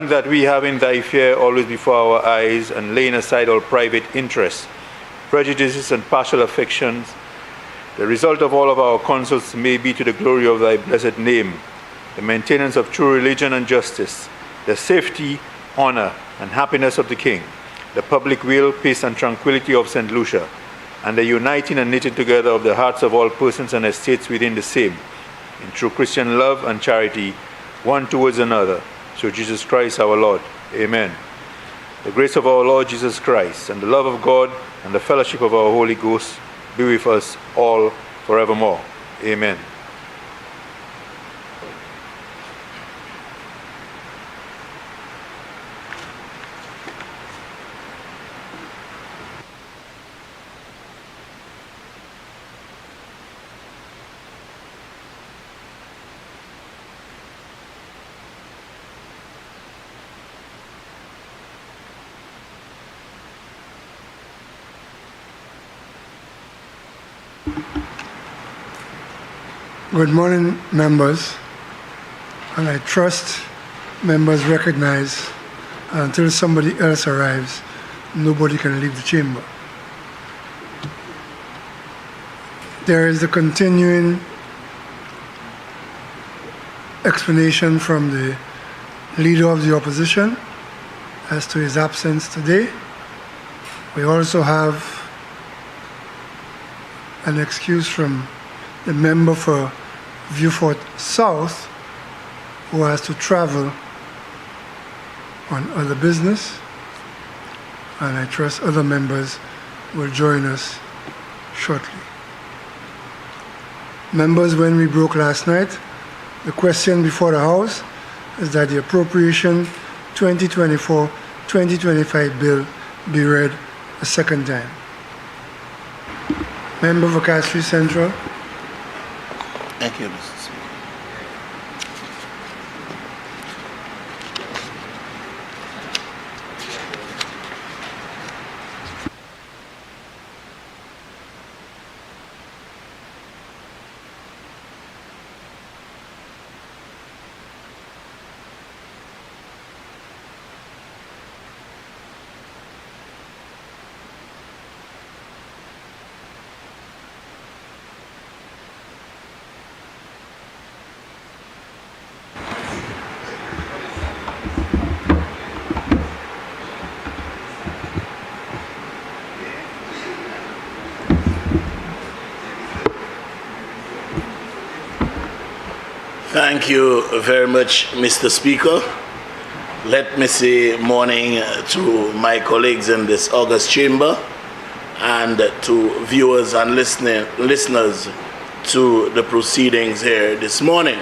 that we have in thy fear always before our eyes, and laying aside all private interests, prejudices, and partial affections, the result of all of our counsels may be to the glory of thy blessed name, the maintenance of true religion and justice, the safety, honor, and happiness of the King, the public weal, peace, and tranquility of St. Lucia, and the uniting and knitting together of the hearts of all persons and estates within the same, in true Christian love and charity, one towards another, through Jesus Christ our Lord. Amen. The grace of our Lord Jesus Christ, and the love of God, and the fellowship of our Holy Ghost be with us all forevermore. Amen. Good morning, members, and I trust members recognize until somebody else arrives, nobody can leave the chamber. There is the continuing explanation from the leader of the opposition as to his absence today. We also have an excuse from the member for Viewfort South, who has to travel on other business, and I trust other members will join us shortly. Members, when we broke last night, the question before the House is that the Appropriation 2024-2025 bill be read a second time. Member for Castries Central. Thank you, Mr. Speaker. Thank you very much, Mr. Speaker. Let me say morning to my colleagues in this august chamber and to viewers and listeners to the proceedings here this morning.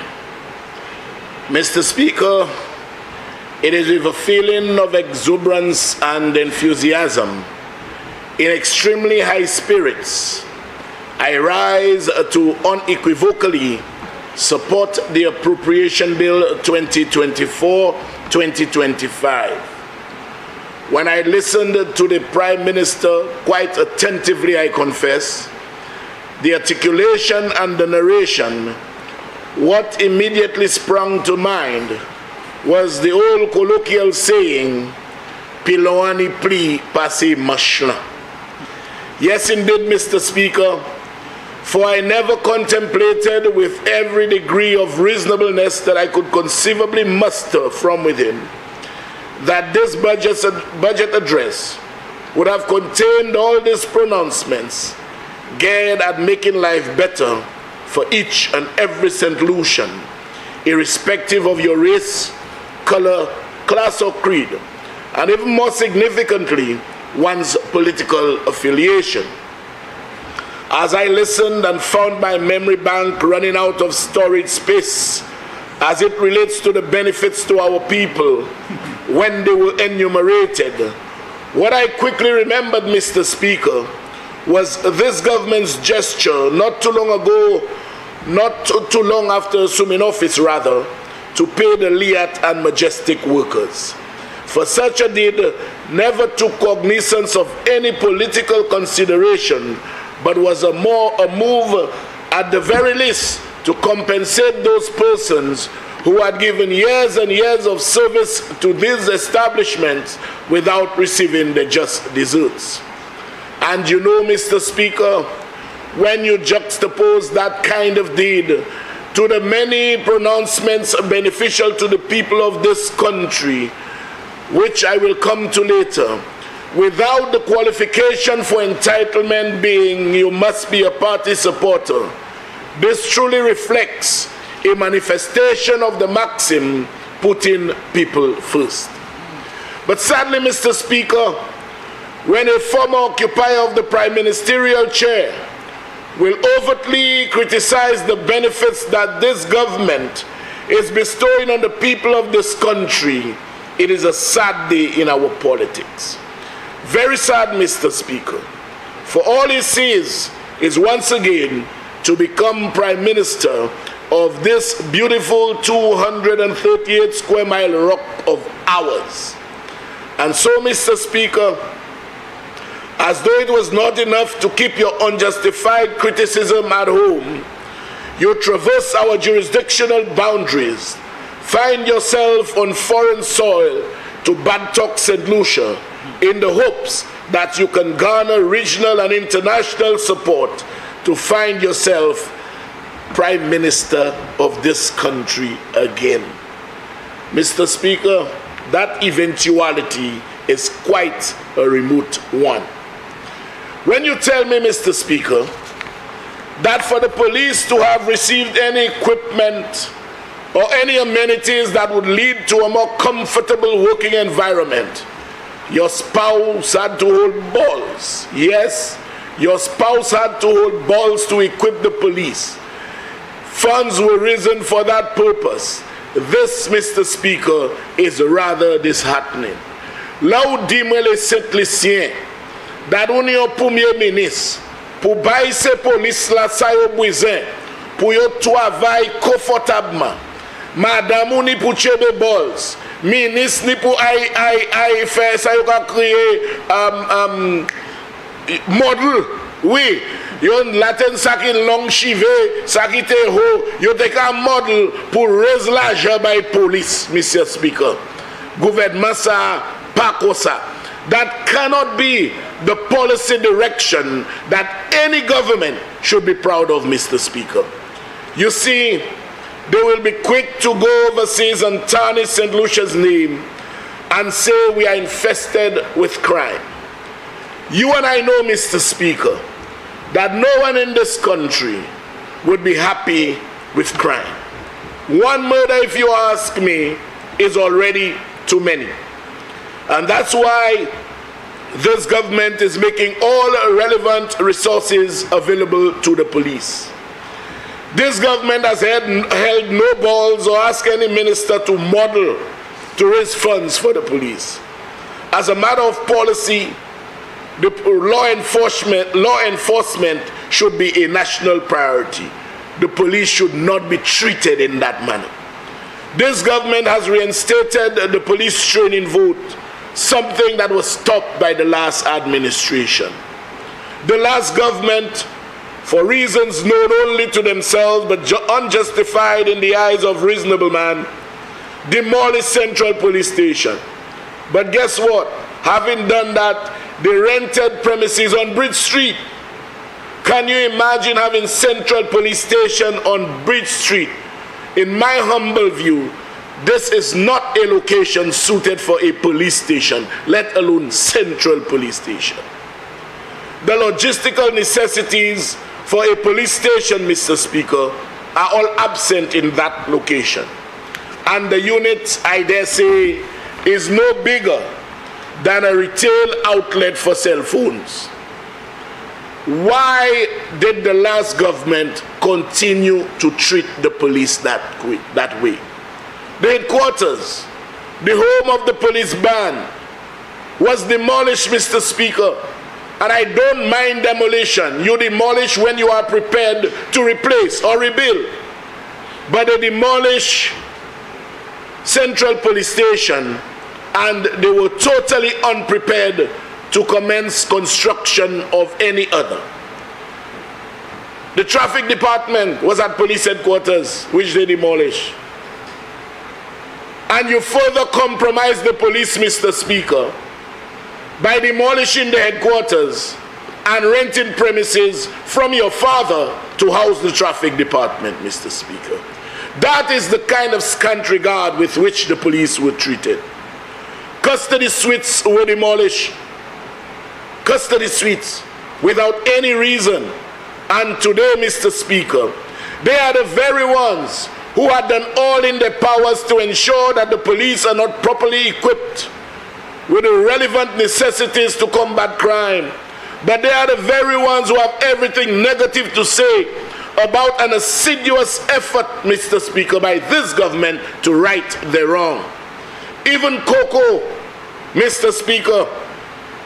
Mr. Speaker, it is with a feeling of exuberance and enthusiasm, in extremely high spirits, I rise to unequivocally support the Appropriation Bill 2024-2025. When I listened to the Prime Minister quite attentively, I confess, the articulation and the narration, what immediately sprung to mind was the old colloquial saying, Piloani pli pasi mashla. Yes, indeed, Mr. Speaker, for I never contemplated with every degree of reasonableness that I could conceivably muster from within that this budget address would have contained all these pronouncements geared at making life better for each and every St. Lucian, irrespective of your race, color, class, or creed, and even more significantly, one's political affiliation. As I listened and found my memory bank running out of storage space as it relates to the benefits to our people when they were enumerated, what I quickly remembered, Mr. Speaker, was this government's gesture not too long after assuming office rather, to pay the Liat and Majestic workers. For such a deed never took cognizance of any political consideration, but was a move at the very least to compensate those persons who had given years and years of service to these establishments without receiving the just deserts. And you know, Mr. Speaker, when you juxtapose that kind of deed to the many pronouncements beneficial to the people of this country, which I will come to later, without the qualification for entitlement being you must be a party supporter, this truly reflects a manifestation of the maxim putting people first. But sadly, Mr. Speaker, when a former occupier of the prime ministerial chair will overtly criticize the benefits that this government is bestowing on the people of this country, it is a sad day in our politics. Very sad, Mr. Speaker, for all he sees is once again to become Prime Minister of this beautiful 238 square mile rock of ours. And so, Mr. Speaker, as though it was not enough to keep your unjustified criticism at home, you traverse our jurisdictional boundaries, find yourself on foreign soil to bad talk St. Lucia in the hopes that you can garner regional and international support to find yourself Prime Minister of this country again. Mr. Speaker, that eventuality is quite a remote one. When you tell me, Mr. Speaker, that for the police to have received any equipment or any amenities that would lead to a more comfortable working environment, your spouse had to hold balls. Yes, your spouse had to hold balls to equip the police. Funds were risen for that purpose. This, Mr. Speaker, is rather disheartening. Là où dit-moi les Saint-Lucien, dat on yon premier ministre, pour bailler ces polices là, ça yon besoin, pour yon travail confortablement. Madame ou ni pour chebe balls, ministre ni pour aïe faire ça yon ka créer model, oui. Yon latin sa ki long chive, sa ki te ho, yon te ka model pour raise l'argent by police, Mr. Speaker. Gouvernement sa, pa ko sa. That cannot be the policy direction that any government should be proud of, Mr. Speaker. You see, they will be quick to go overseas and tarnish St. Lucia's name and say we are infested with crime. You and I know, Mr. Speaker, that no one in this country would be happy with crime. One murder, if you ask me, is already too many. And that's why this government is making all relevant resources available to the police. This government has held no balls or asked any minister to model to raise funds for the police. As a matter of policy, the law enforcement should be a national priority. The police should not be treated in that manner. This government has reinstated the police training vote, something that was stopped by the last administration. The last government, for reasons known only to themselves but unjustified in the eyes of reasonable man, demolished Central Police Station. But guess what? Having done that, they rented premises on Bridge Street. Can you imagine having Central Police Station on Bridge Street? In my humble view, this is not a location suited for a police station, let alone Central Police Station. The logistical necessities for a police station, Mr. Speaker, are all absent in that location. And the unit, I dare say, is no bigger than a retail outlet for cell phones. Why did the last government continue to treat the police that way? The headquarters, the home of the police band, was demolished, Mr. Speaker. And I don't mind demolition. You demolish when you are prepared to replace or rebuild. But they demolish Central Police Station, and they were totally unprepared to commence construction of any other. The traffic department was at police headquarters, which they demolished. And you further compromise the police, Mr. Speaker, by demolishing the headquarters and renting premises from your father to house the traffic department, Mr. Speaker. That is the kind of scant regard with which the police were treated. Custody suites were demolished. Custody suites without any reason. And today, Mr. Speaker, they are the very ones who had done all in their powers to ensure that the police are not properly equipped with the relevant necessities to combat crime. But they are the very ones who have everything negative to say about an assiduous effort, Mr. Speaker, by this government to right their wrong. Even Coco, Mr. Speaker,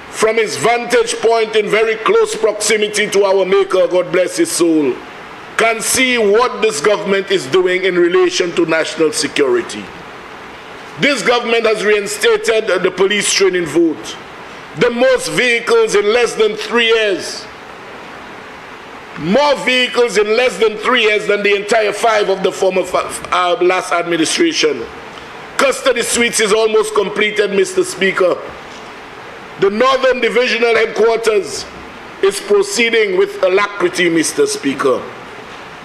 from his vantage point in very close proximity to our Maker, God bless his soul, can see what this government is doing in relation to national security. This government has reinstated the police training vote. The most vehicles in less than 3 years. More vehicles in less than 3 years than the entire 5 of the former last administration. Custody suites is almost completed, Mr. Speaker. The Northern Divisional Headquarters is proceeding with alacrity, Mr. Speaker.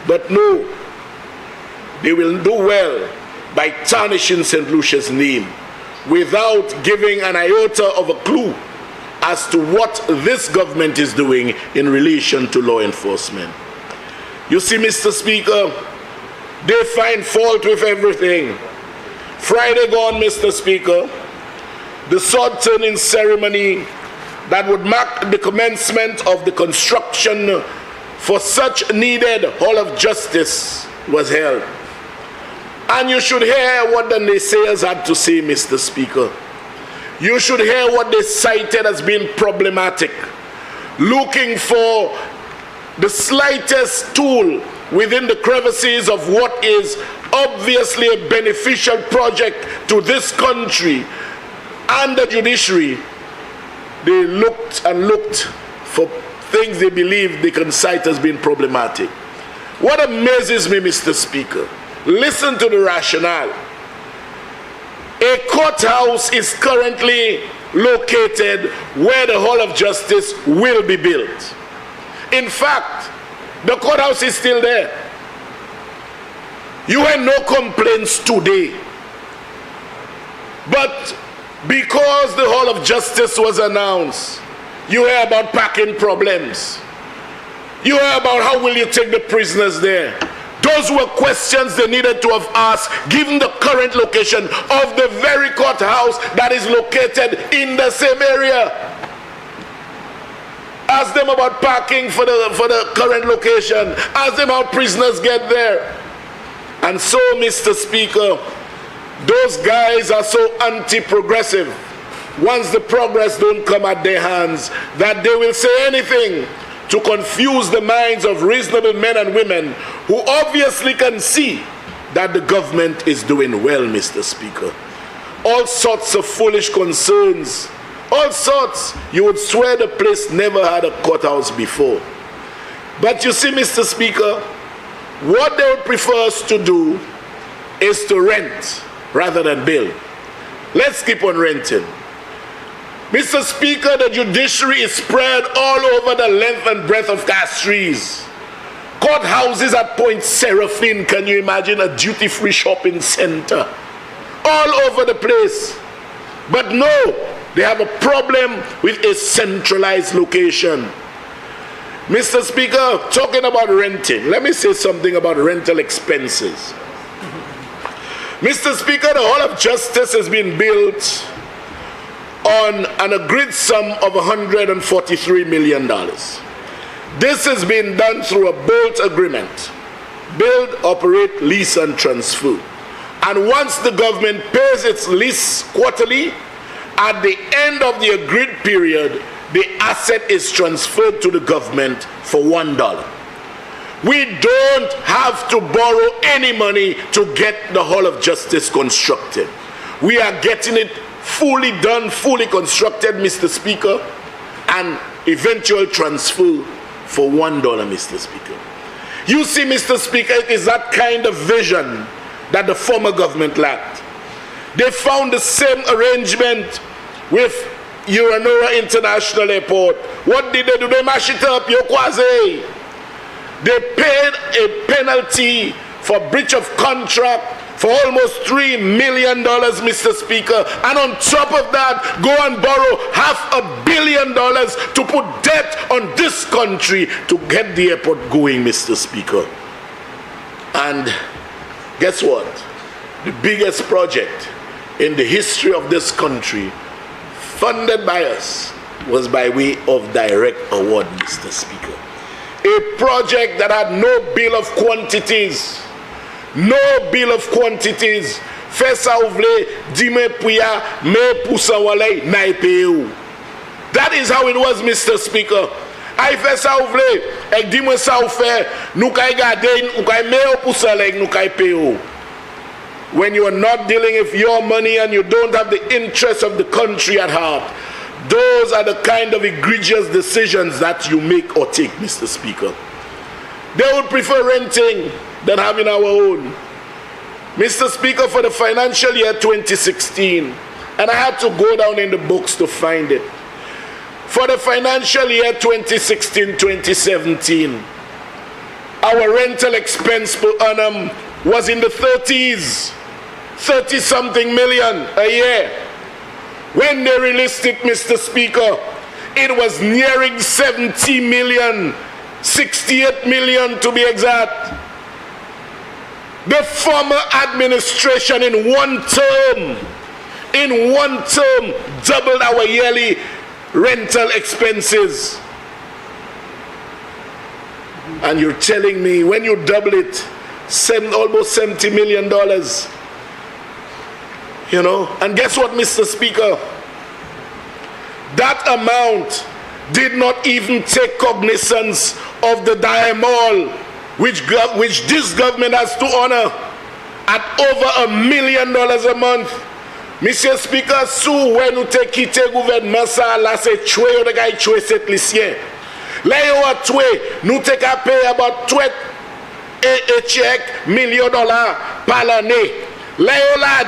But no, they will do well by tarnishing St. Lucia's name without giving an iota of a clue as to what this government is doing in relation to law enforcement. You see, Mr. Speaker, they find fault with everything. Friday gone, Mr. Speaker, the sword-turning ceremony that would mark the commencement of the construction for such needed Hall of Justice was held. And you should hear what the naysayers had to say, Mr. Speaker. You should hear what they cited as being problematic, looking for the slightest tool within the crevices of what is obviously a beneficial project to this country and the judiciary. They looked and looked for things they believe they can cite as being problematic. What amazes me, Mr. Speaker, listen to the rationale. A courthouse is currently located where the Hall of Justice will be built. In fact, the courthouse is still there. You had no complaints today. But because the Hall of Justice was announced, you hear about parking problems. You hear about how will you take the prisoners there. Those were questions they needed to have asked, given the current location of the very courthouse that is located in the same area. Ask them about parking for the current location. Ask them how prisoners get there. And so, Mr. Speaker, those guys are so anti-progressive once the progress don't come at their hands that they will say anything to confuse the minds of reasonable men and women who obviously can see that the government is doing well, Mr. Speaker. All sorts of foolish concerns, all sorts. You would swear the place never had a courthouse before. But you see, Mr. Speaker, what they would prefer us to do is to rent rather than build. Let's keep on renting. Mr. Speaker, the judiciary is spread all over the length and breadth of Castries. Courthouses at Point Seraphine, can you imagine a duty-free shopping center? All over the place. But no, they have a problem with a centralized location. Mr. Speaker, talking about renting, let me say something about rental expenses. Mr. Speaker, the Hall of Justice has been built on an agreed sum of $143 million. This has been done through a build agreement. Build, operate, lease, and transfer. And once the government pays its lease quarterly, at the end of the agreed period, the asset is transferred to the government for $1. We don't have to borrow any money to get the Hall of Justice constructed. We are getting it fully done, fully constructed, Mr. Speaker, and eventual transfer for $1, Mr. Speaker. You see, Mr. Speaker, it is that kind of vision that the former government lacked. They found the same arrangement with Uranora International Airport. What did they do? They mash it up, Yokwaze. They paid a penalty for breach of contract for almost $3 million, Mr. Speaker. And on top of that, go and borrow $500 million to put debt on this country to get the airport going, Mr. Speaker. And guess what? The biggest project in the history of this country, funded by us, was by way of direct award, Mr. Speaker. A project that had no bill of quantities. No bill of quantities. That is how it was, Mr. Speaker. I fesa ouvle, ek di mwen sa ou fe, nou kay gade, nou kay me ou pou sa leg, nou kay pe ou. When you are not dealing with your money and you don't have the interests of the country at heart, those are the kind of egregious decisions that you make or take, Mr. Speaker. They would prefer renting than having our own. Mr. Speaker, for the financial year 2016, and I had to go down in the books to find it. For the financial year 2016-2017, our rental expense per annum was in the 30s, 30-something million a year. When they released it, Mr. Speaker, it was nearing 70 million, 68 million to be exact. The former administration in one term, doubled our yearly rental expenses. And you're telling me when you double it, almost $70 million, you know. And guess what, Mr. Speaker? That amount did not even take cognizance of the diamol which this government has to honor at over $1 million a month. Mr. Speaker, sou when you take kite gouvernement sa la se chwe yo de gay chwe set lisien. Le yo a chwe, nou take a pay about $20 million par l'année. Le yo la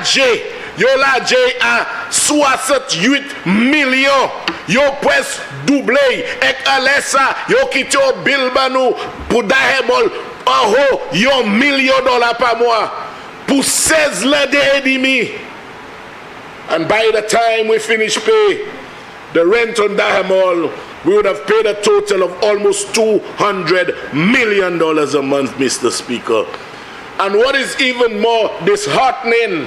je a 68 million. Yo pres double ek alesa yo kite yo bill banou pou dahemol yo $1 million par mois pou 16 lede edimi. And by the time we finish pay the rent on Dahemol, we would have paid a total of almost $200 million a month, Mr. Speaker. And what is even more disheartening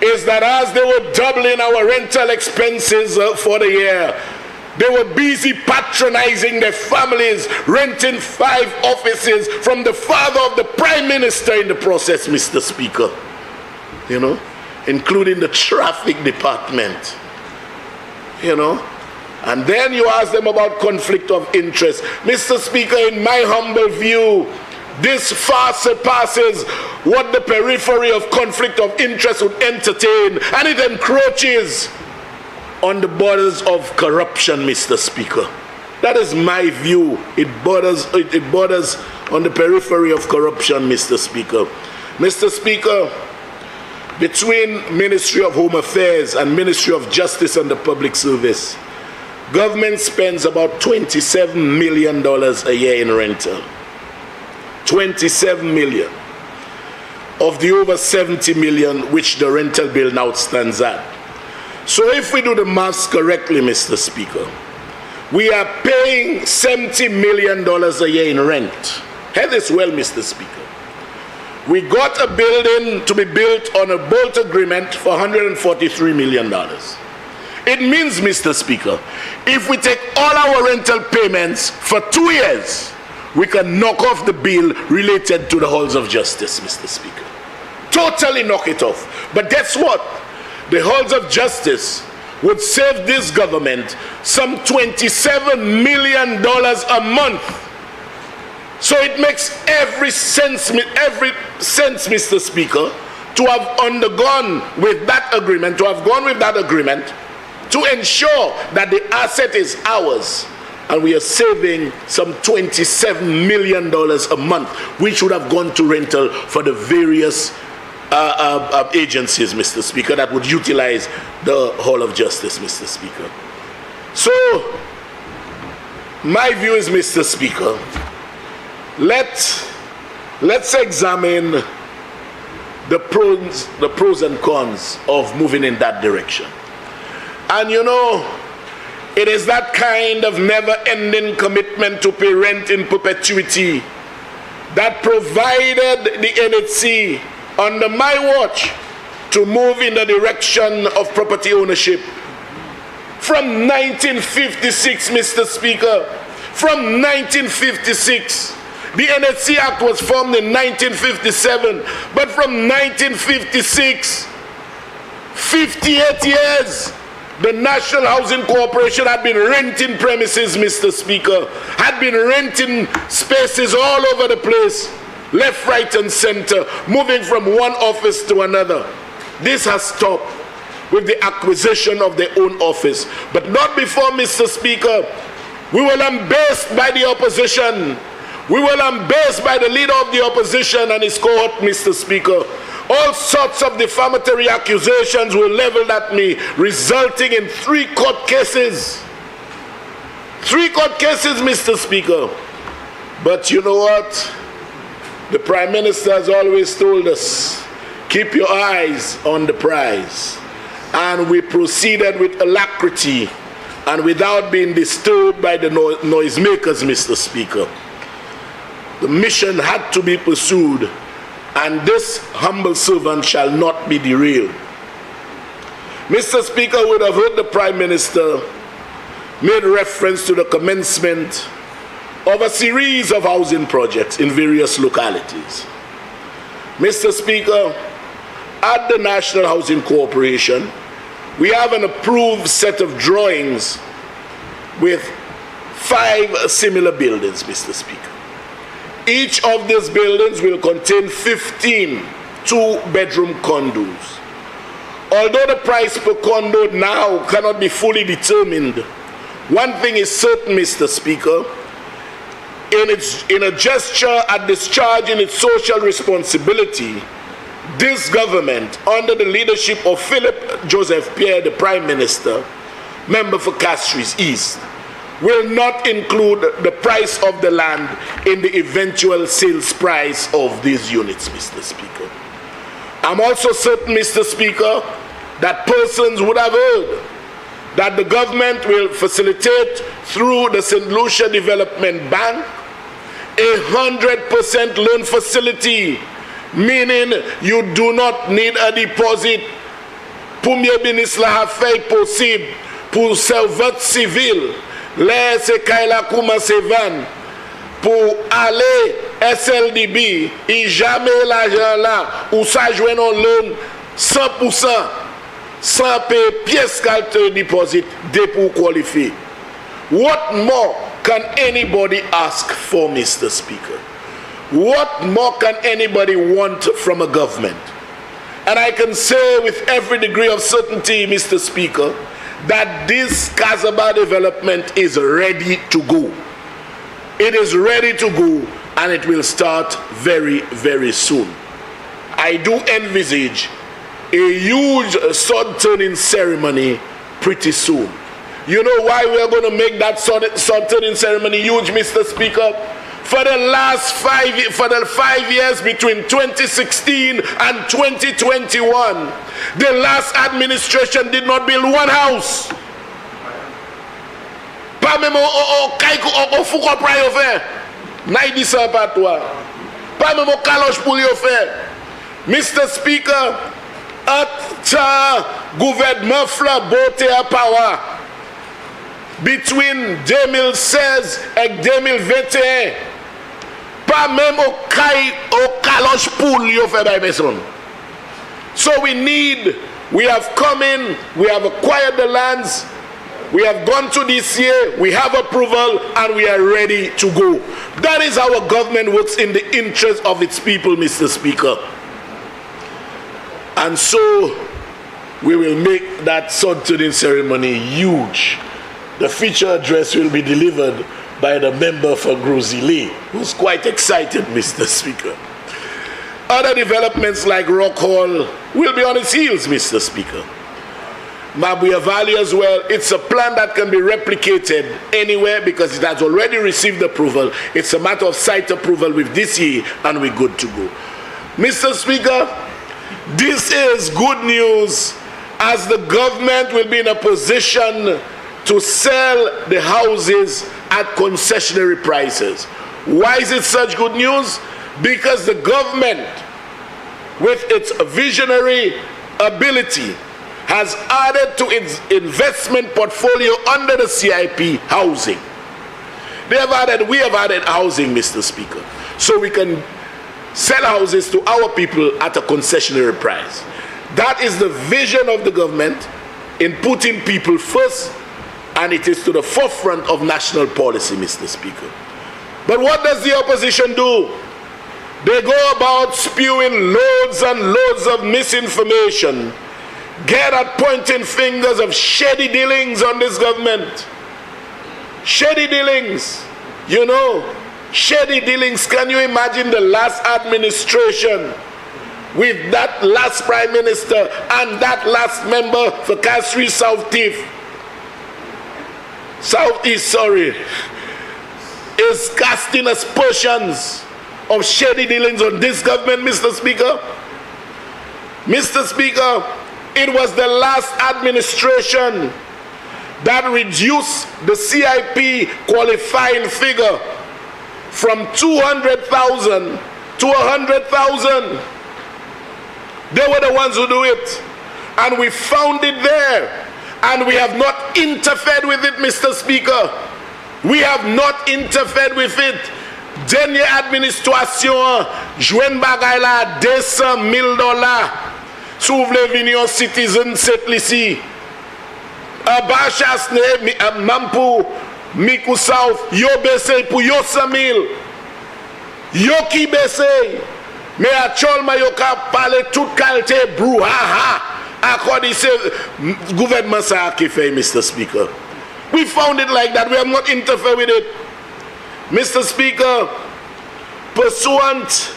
is that as they were doubling our rental expenses for the year, they were busy patronizing their families, renting 5 offices from the father of the Prime Minister in the process, Mr. Speaker. You know? Including the traffic department, you know. And then you ask them about conflict of interest. Mr. Speaker, in my humble view, this far surpasses what the periphery of conflict of interest would entertain, and it encroaches on the borders of corruption, Mr. Speaker. That is my view. It borders on the periphery of corruption, Mr. Speaker. Mr. Speaker, between Ministry of Home Affairs and Ministry of Justice and the Public Service, government spends about $27 million a year in rental. 27 million of the over 70 million which the rental bill now stands at. So if we do the maths correctly, Mr. Speaker, we are paying $70 million a year in rent. Hear this well, Mr. Speaker. We got a building to be built on a bolt agreement for $143 million. It means, Mr. Speaker, if we take all our rental payments for 2 years, we can knock off the bill related to the halls of justice, Mr. Speaker. Totally knock it off. But guess what? The halls of justice would save this government some $27 million a month. So it makes every sense, Mr. Speaker, to have undergone with that agreement, to ensure that the asset is ours, and we are saving some $27 million a month, which would have gone to rental for the various agencies, Mr. Speaker, that would utilize the Hall of Justice, Mr. Speaker. So, my view is, Mr. Speaker, let's examine the pros and cons of moving in that direction. And you know, it is that kind of never-ending commitment to pay rent in perpetuity that provided the NHC under my watch to move in the direction of property ownership. From 1956, Mr. Speaker, from 1956, the NHC Act was formed in 1957, but from 1956, 58 years, the National Housing Corporation had been renting premises, Mr. Speaker, had been renting spaces all over the place, left, right, and center, moving from one office to another. This has stopped with the acquisition of their own office, but not before, Mr. Speaker. We were lambasted by the opposition. We were lambasted by the leader of the opposition and his cohort, Mr. Speaker. All sorts of defamatory accusations were leveled at me, resulting in 3 court cases. 3 court cases, Mr. Speaker. But you know what? The Prime Minister has always told us, keep your eyes on the prize. And we proceeded with alacrity and without being disturbed by the noisemakers, Mr. Speaker. The mission had to be pursued, and this humble servant shall not be derailed. Mr. Speaker, would have heard the Prime Minister made reference to the commencement of a series of housing projects in various localities. Mr. Speaker, at the National Housing Corporation, we have an approved set of drawings with 5 similar buildings, Mr. Speaker. Each of these buildings will contain 15 2-bedroom condos. Although the price per condo now cannot be fully determined, one thing is certain, Mr. Speaker, in a gesture at discharging its social responsibility, this government, under the leadership of Philip Joseph Pierre, the Prime Minister, member for Castries East, will not include the price of the land in the eventual sales price of these units, Mr. Speaker. I'm also certain, Mr. Speaker, that persons would have heard that the government will facilitate through the St. Lucia Development Bank a 100% loan facility, meaning you do not need a deposit. Premier ministre l'a fait possible pour servante civile, les se kaila commence van pour aller SLDB, et jamais l'argent là, ou ça joue non loan 100%, sans payer pièce qu'elle deposit, dès pour qualifier. What more can anybody ask for, Mr. Speaker? What more can anybody want from a government? And I can say with every degree of certainty, Mr. Speaker, that this Kasaba development is ready to go. It is ready to go, and it will start very, very soon. I do envisage a huge sword turning ceremony pretty soon. You know why we are going to make that sword turning ceremony huge, Mr. Speaker? For the last 5 years between 2016 and 2021, the last administration did not build one house. Pas même au foucault pour y faire. Naïdi ça pas toi. Pas même au caloche pour y faire. Mr. Speaker, at gouvernement flaboté à power between 2016 et 2021. Pas même au caloche pour y faire by maison. So we have come in, we have acquired the lands, we have gone to this year, we have approval, and we are ready to go. That is how a government works in the interest of its people, Mr. Speaker. And so we will make that sword turning ceremony huge. The feature address will be delivered by the member for Gros Islet, who's quite excited, Mr. Speaker. Other developments like Rock Hall will be on its heels, Mr. Speaker. Mabuya Valley as well, it's a plan that can be replicated anywhere because it has already received approval. It's a matter of site approval with this year and we're good to go. Mr. Speaker, this is good news as the government will be in a position to sell the houses at concessionary prices. Why is it such good news? Because the government, with its visionary ability, has added to its investment portfolio under the CIP housing. We have added housing, Mr. Speaker, so we can sell houses to our people at a concessionary price. That is the vision of the government in putting people first, and it is to the forefront of national policy, Mr. Speaker. But what does the opposition do? They go about spewing loads and loads of misinformation, get at pointing fingers of shady dealings on this government. Shady dealings, you know, shady dealings. Can you imagine the last administration with that last prime minister and that last member for Castries Southeast, is casting aspersions of shady dealings on this government, Mr. Speaker? Mr. Speaker, it was the last administration that reduced the CIP qualifying figure from 200,000 to 100,000. They were the ones who do it. And we found it there. And we have not interfered with it, Mr. Speaker. We have not interfered with it. Dernier administration, jwen bagay la $200,000. Souvle vini citizen set lisi. Abachas ne Mampu, Miku South, yo bese pou yo 100,000. Yo ki bese. Me a cholma yo ka pale tout kalte brouhaha. According to gouvernement sa ki fay, Mr. Speaker. We found it like that. We have not interfered with it. Mr. Speaker, pursuant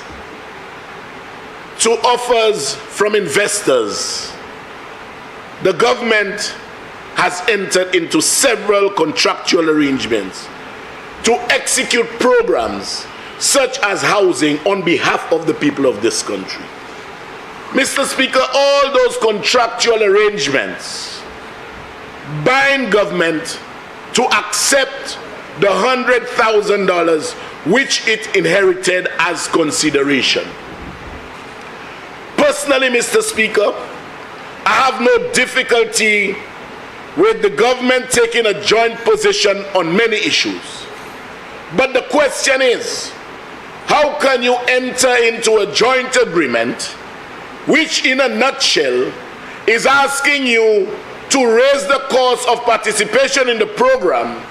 to offers from investors, the government has entered into several contractual arrangements to execute programs such as housing on behalf of the people of this country. Mr. Speaker, all those contractual arrangements bind government to accept the $100,000 which it inherited as consideration. Personally, Mr. Speaker, I have no difficulty with the government taking a joint position on many issues. But the question is, how can you enter into a joint agreement which in a nutshell is asking you to raise the cost of participation in the program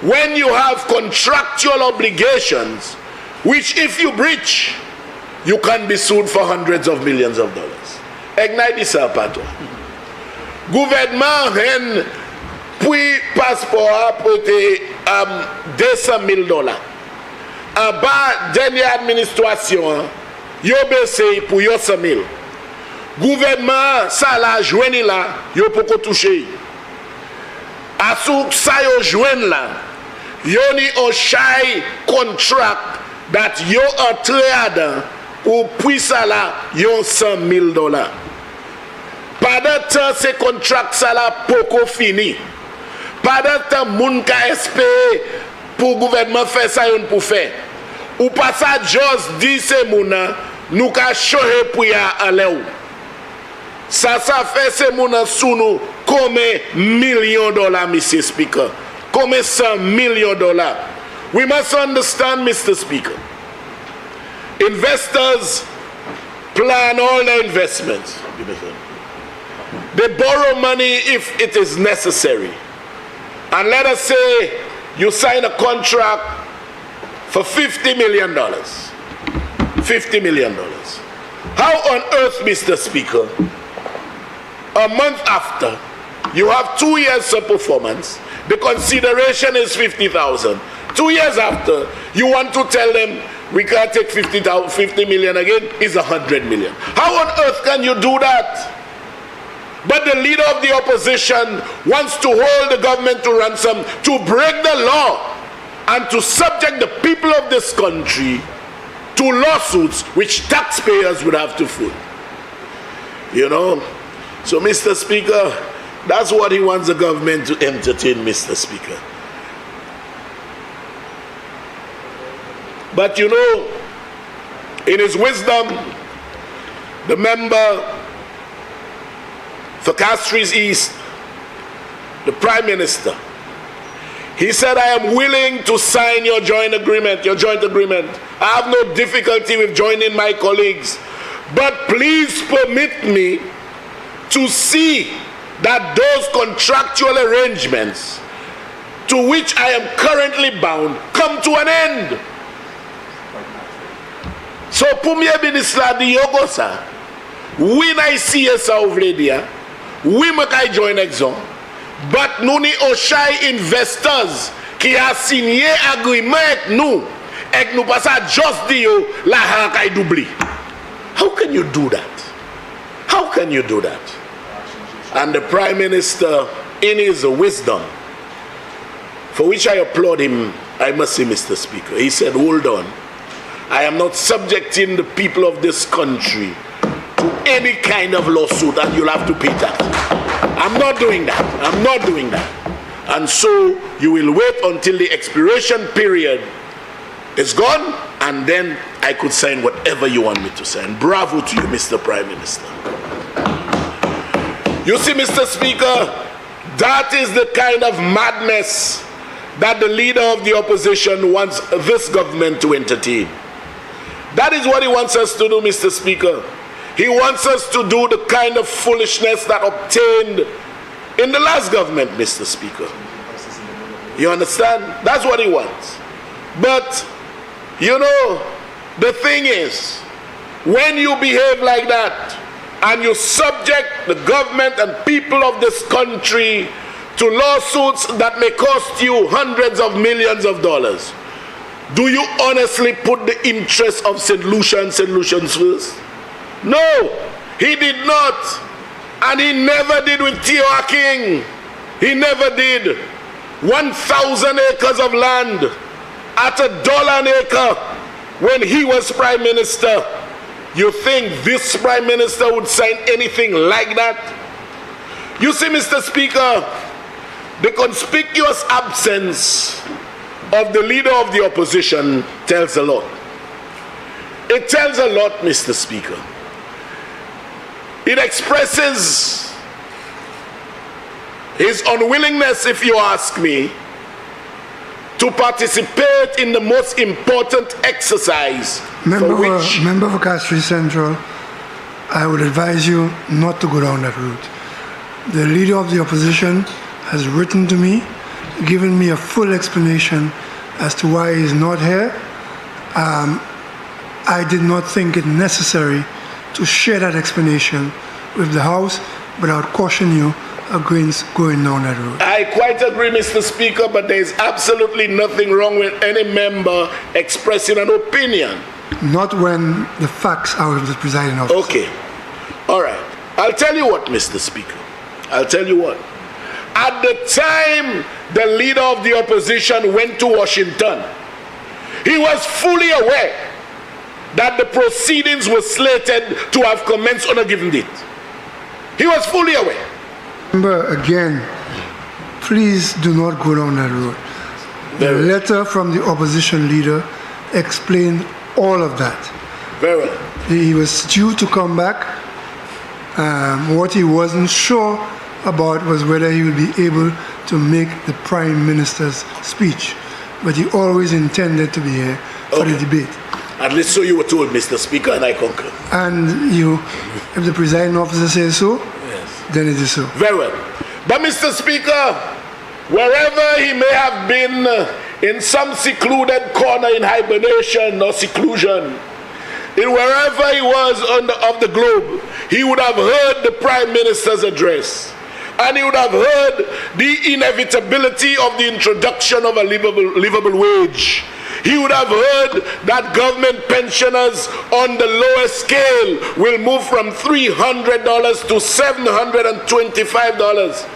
when you have contractual obligations which if you breach, you can be sued for hundreds of millions of dollars. Ignite this up, gouvernement hen puis passeport pour te $200,000. En bas dernière administration, yo baissé pour yo 100,000. Gouvernement ça la joine là, yo poko toucher. Asou ça yo joine là, yo ni on shy contract that yo entré ou puis ça là yo $100,000. Pendant temps ces contrats ça là poko fini. Pendant temps moun ka espérer pour gouvernement faire ça yon pour faire. Ou pas ça jos dit c'est mouna nous ka chorer pour ya aller ou. Ça fait c'est mouna sous nous combien millions de dollars, Mr. Speaker? Combien $100 million? We must understand, Mr. Speaker. Investors plan all their investments. They borrow money if it is necessary. And let us say you sign a contract for $50 million. $50 million. How on earth, Mr. Speaker, a month after, you have 2 years of performance, the consideration is $50,000. 2 years after, you want to tell them we can't take 50 million again, it's 100 million. How on earth can you do that? But the leader of the opposition wants to hold the government to ransom, to break the law, and to subject the people of this country to lawsuits which taxpayers would have to foot. You know? So, Mr. Speaker, that's what he wants the government to entertain, Mr. Speaker. But you know, in his wisdom, the member for Castries East, the Prime Minister, he said, I am willing to sign your joint agreement. I have no difficulty with joining my colleagues, but please permit me to see that those contractual arrangements to which I am currently bound come to an end. So, Premier Minister Diogosa, when I see a Sauvledia, we make I join Exxon, but Nuni Oshai investors qui a signé agreement avec nous pas just dio la hakay doubli. How can you do that? How can you do that? And the Prime Minister, in his wisdom, for which I applaud him, I must say, Mr. Speaker, he said, hold on, I am not subjecting the people of this country to any kind of lawsuit and you'll have to pay that. I'm not doing that. I'm not doing that. And so you will wait until the expiration period is gone, and then I could sign whatever you want me to sign. Bravo to you, Mr. Prime Minister. You see, Mr. Speaker, that is the kind of madness that the leader of the opposition wants this government to entertain. That is what he wants us to do, Mr. Speaker. He wants us to do the kind of foolishness that obtained in the last government, Mr. Speaker. You understand? That's what he wants. But, you know, the thing is, when you behave like that and you subject the government and people of this country to lawsuits that may cost you hundreds of millions of dollars, do you honestly put the interests of St. Lucia and St. Lucians first? No, he did not. And he never did with T.O. King. He never did. 1,000 acres of land at $1 an acre when he was Prime Minister. You think this Prime Minister would sign anything like that? You see, Mr. Speaker, the conspicuous absence of the leader of the opposition tells a lot. It tells a lot, Mr. Speaker. It expresses his unwillingness, if you ask me, to participate in the most important exercise Member for Castries Central, I would advise you not to go down that route. The leader of the opposition has written to me, given me a full explanation as to why he is not here. I did not think it necessary to share that explanation with the House, but I would caution you against going down that road. I quite agree, Mr. Speaker, but there is absolutely nothing wrong with any member expressing an opinion. Not when the facts are with the presiding officer. Okay. All right. I'll tell you what, Mr. Speaker. I'll tell you what. At the time the leader of the opposition went to Washington, he was fully aware that the proceedings were slated to have commenced on a given date. He was fully aware. Remember, again, please do not go down that road. The letter from the opposition leader explained all of that. Very well. He was due to come back. What he wasn't sure about was whether he would be able to make the Prime Minister's speech. But he always intended to be here for the debate. At least so you were told, Mr. Speaker, and I concur. And you, if the presiding officer says so, yes, then it is so. Very well. But Mr. Speaker, wherever he may have been in some secluded corner in hibernation or seclusion, in wherever he was of the globe, he would have heard the Prime Minister's address. And he would have heard the inevitability of the introduction of a livable wage. He would have heard that government pensioners on the lower scale will move from $300 to $725,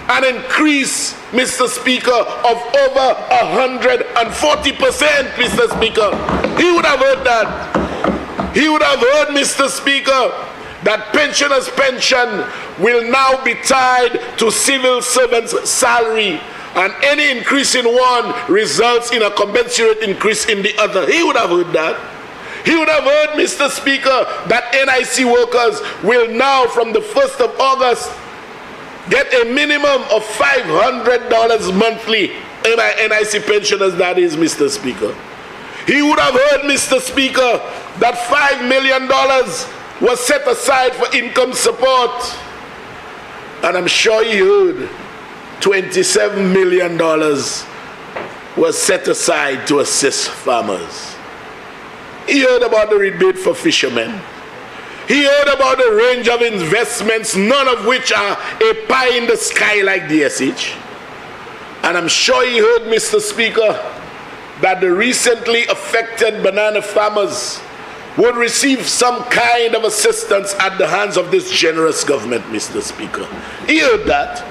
an increase, Mr. Speaker, of over 140%, Mr. Speaker. He would have heard that. He would have heard, Mr. Speaker, that pensioners' pension will now be tied to civil servants' salary, and any increase in one results in a commensurate increase in the other. He would have heard that. He would have heard, Mr. Speaker, that NIC workers will now, from the 1st of August, get a minimum of $500 monthly. NIC pensioners, that is, Mr. Speaker. He would have heard, Mr. Speaker, that $5 million was set aside for income support. And I'm sure he heard $27 million was set aside to assist farmers. He heard about the rebate for fishermen. He heard about a range of investments, none of which are a pie in the sky like the SH. And I'm sure he heard, Mr. Speaker, that the recently affected banana farmers would receive some kind of assistance at the hands of this generous government, Mr. Speaker. He heard that.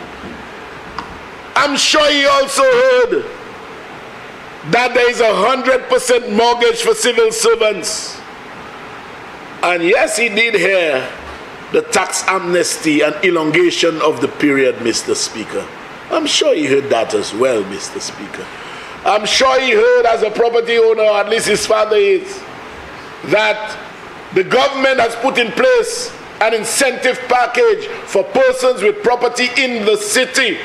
I'm sure he also heard that there is 100% mortgage for civil servants. And yes, he did hear the tax amnesty and elongation of the period, Mr. Speaker. I'm sure he heard that as well, Mr. Speaker. I'm sure he heard, as a property owner, at least his father is, that the government has put in place an incentive package for persons with property in the city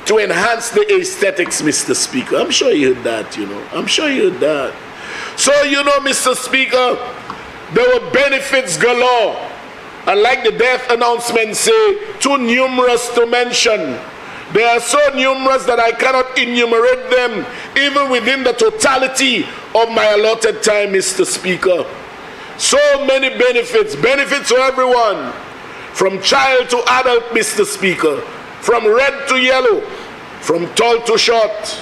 to enhance the aesthetics, Mr. Speaker. I'm sure you heard that, you know. I'm sure you heard that. So, you know, Mr. Speaker, there were benefits galore. And like the death announcement say, too numerous to mention. They are so numerous that I cannot enumerate them even within the totality of my allotted time, Mr. Speaker. So many benefits, benefits to everyone, from child to adult, Mr. Speaker, from red to yellow, from tall to short.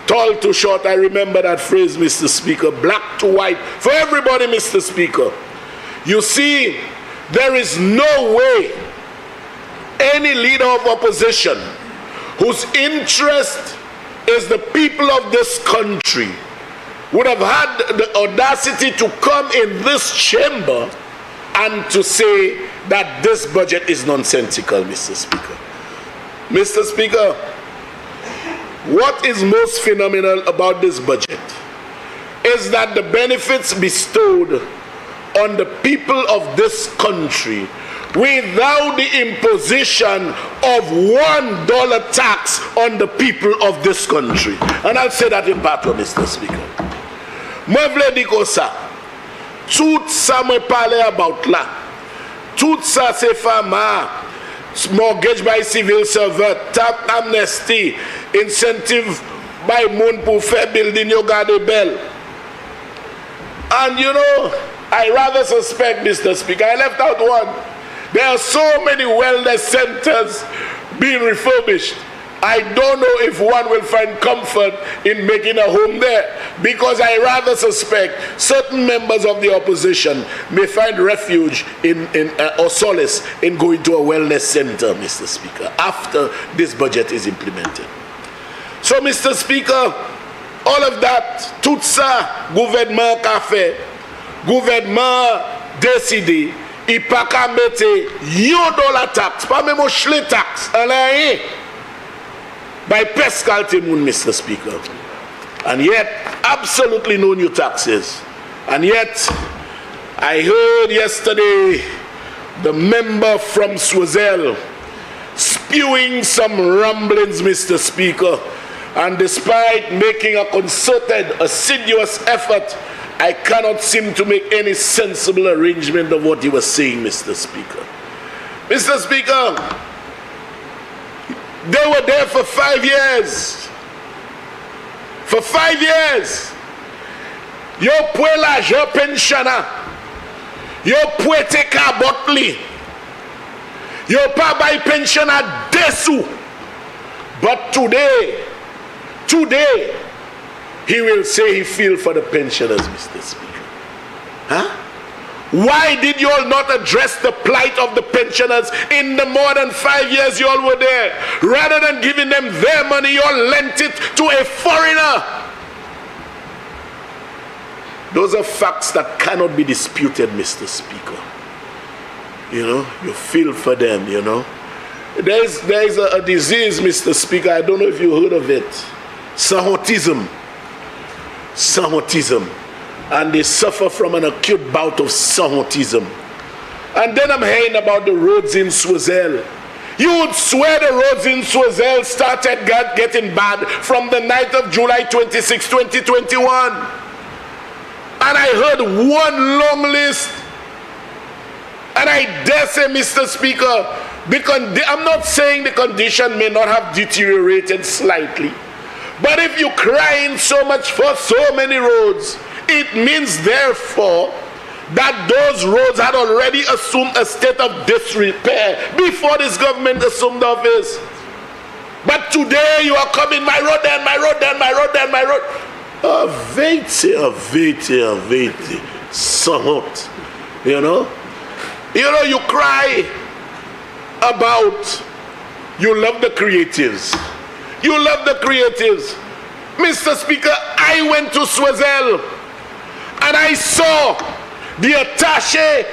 Tall to short, I remember that phrase, Mr. Speaker. Black to white, for everybody, Mr. Speaker. You see, there is no way any leader of opposition whose interest is the people of this country would have had the audacity to come in this chamber and to say that this budget is nonsensical, Mr. Speaker. Mr. Speaker, what is most phenomenal about this budget is that the benefits bestowed on the people of this country without the imposition of $1 tax on the people of this country. And I'll say that in part, Mr. Speaker. Moi vle di ko sa, tout sa mwen pale about la, tout sa se fama, mortgage by civil servant, tax amnesty, incentive by moun pou fe building yo gade bel. And you know, I rather suspect, Mr. Speaker, I left out one. There are so many wellness centers being refurbished. I don't know if one will find comfort in making a home there, because I rather suspect certain members of the opposition may find refuge or solace in going to a wellness center, Mr. Speaker, after this budget is implemented. So, Mr. Speaker, all of that, tout ça, gouvernement ka fait, gouvernement décidé, il pa ka mette $1 tax, pas même chle tax, en rien, by Pascal Timoun, Mr. Speaker. And yet, absolutely no new taxes. And yet, I heard yesterday the member from Swazel spewing some rumblings, Mr. Speaker. And despite making a concerted, assiduous effort, I cannot seem to make any sensible arrangement of what he was saying, Mr. Speaker. Mr. Speaker, they were there for 5 years. For 5 years. Yo pwe l'argent pensionnat. Yo pwe te ka botli. Yo pa bay pensionnat desu. But today, he will say he feels for the pensioners, Mr. Speaker. Huh? Why did you all not address the plight of the pensioners in the more than 5 years you all were there? Rather than giving them their money, you all lent it to a foreigner. Those are facts that cannot be disputed, Mr. Speaker. You know, you feel for them, you know. There is a disease, Mr. Speaker, I don't know if you heard of it. Sahotism. And they suffer from an acute bout of sahotism. And then I'm hearing about the roads in Swaziland. You would swear the roads in Swaziland started getting bad from the night of July 26, 2021. And I heard one long list. And I dare say, Mr. Speaker, I'm not saying the condition may not have deteriorated slightly. But if you're crying so much for so many roads, it means therefore that those roads had already assumed a state of disrepair before this government assumed office. But today you are coming, my road there, my road there, my road there, my road. Avete, somewhat. You know, you cry about, you love the creatives. You love the creatives. Mr. Speaker, I went to Swaziland and I saw the attaché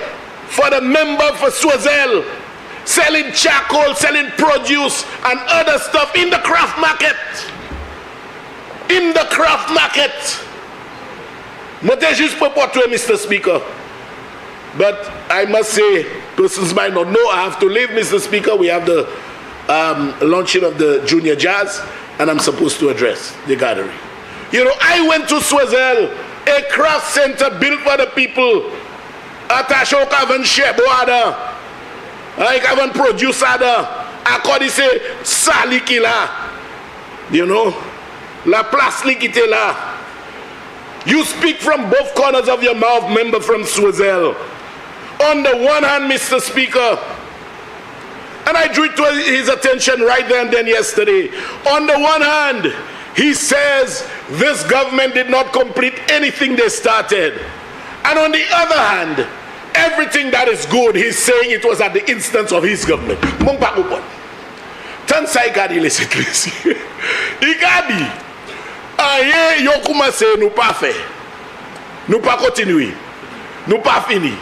for the member for Swaziland selling charcoal, selling produce and other stuff in the craft market. In the craft market. Mr. Speaker. But I must say, persons might not know, I have to leave, Mr. Speaker. We have the launching of the Junior Jazz, and I'm supposed to address the gathering. You know, I went to Swaziland, a craft center built for the people. Atasho kavan shebo ada, I kavan produce ada. Akodi se saliki la, you know, la place likite la. You speak from both corners of your mouth, member from Swaziland. On the one hand, Mr. Speaker, and I drew it to his attention right there and then yesterday. On the one hand, he says this government did not complete anything they started. And on the other hand, everything that is good, he's saying it was at the instance of his government. Tansa igadi lesetlesi. Igadi. Aye, yokuma se nous pas fait. Nous pas continuer. Nous pas fini.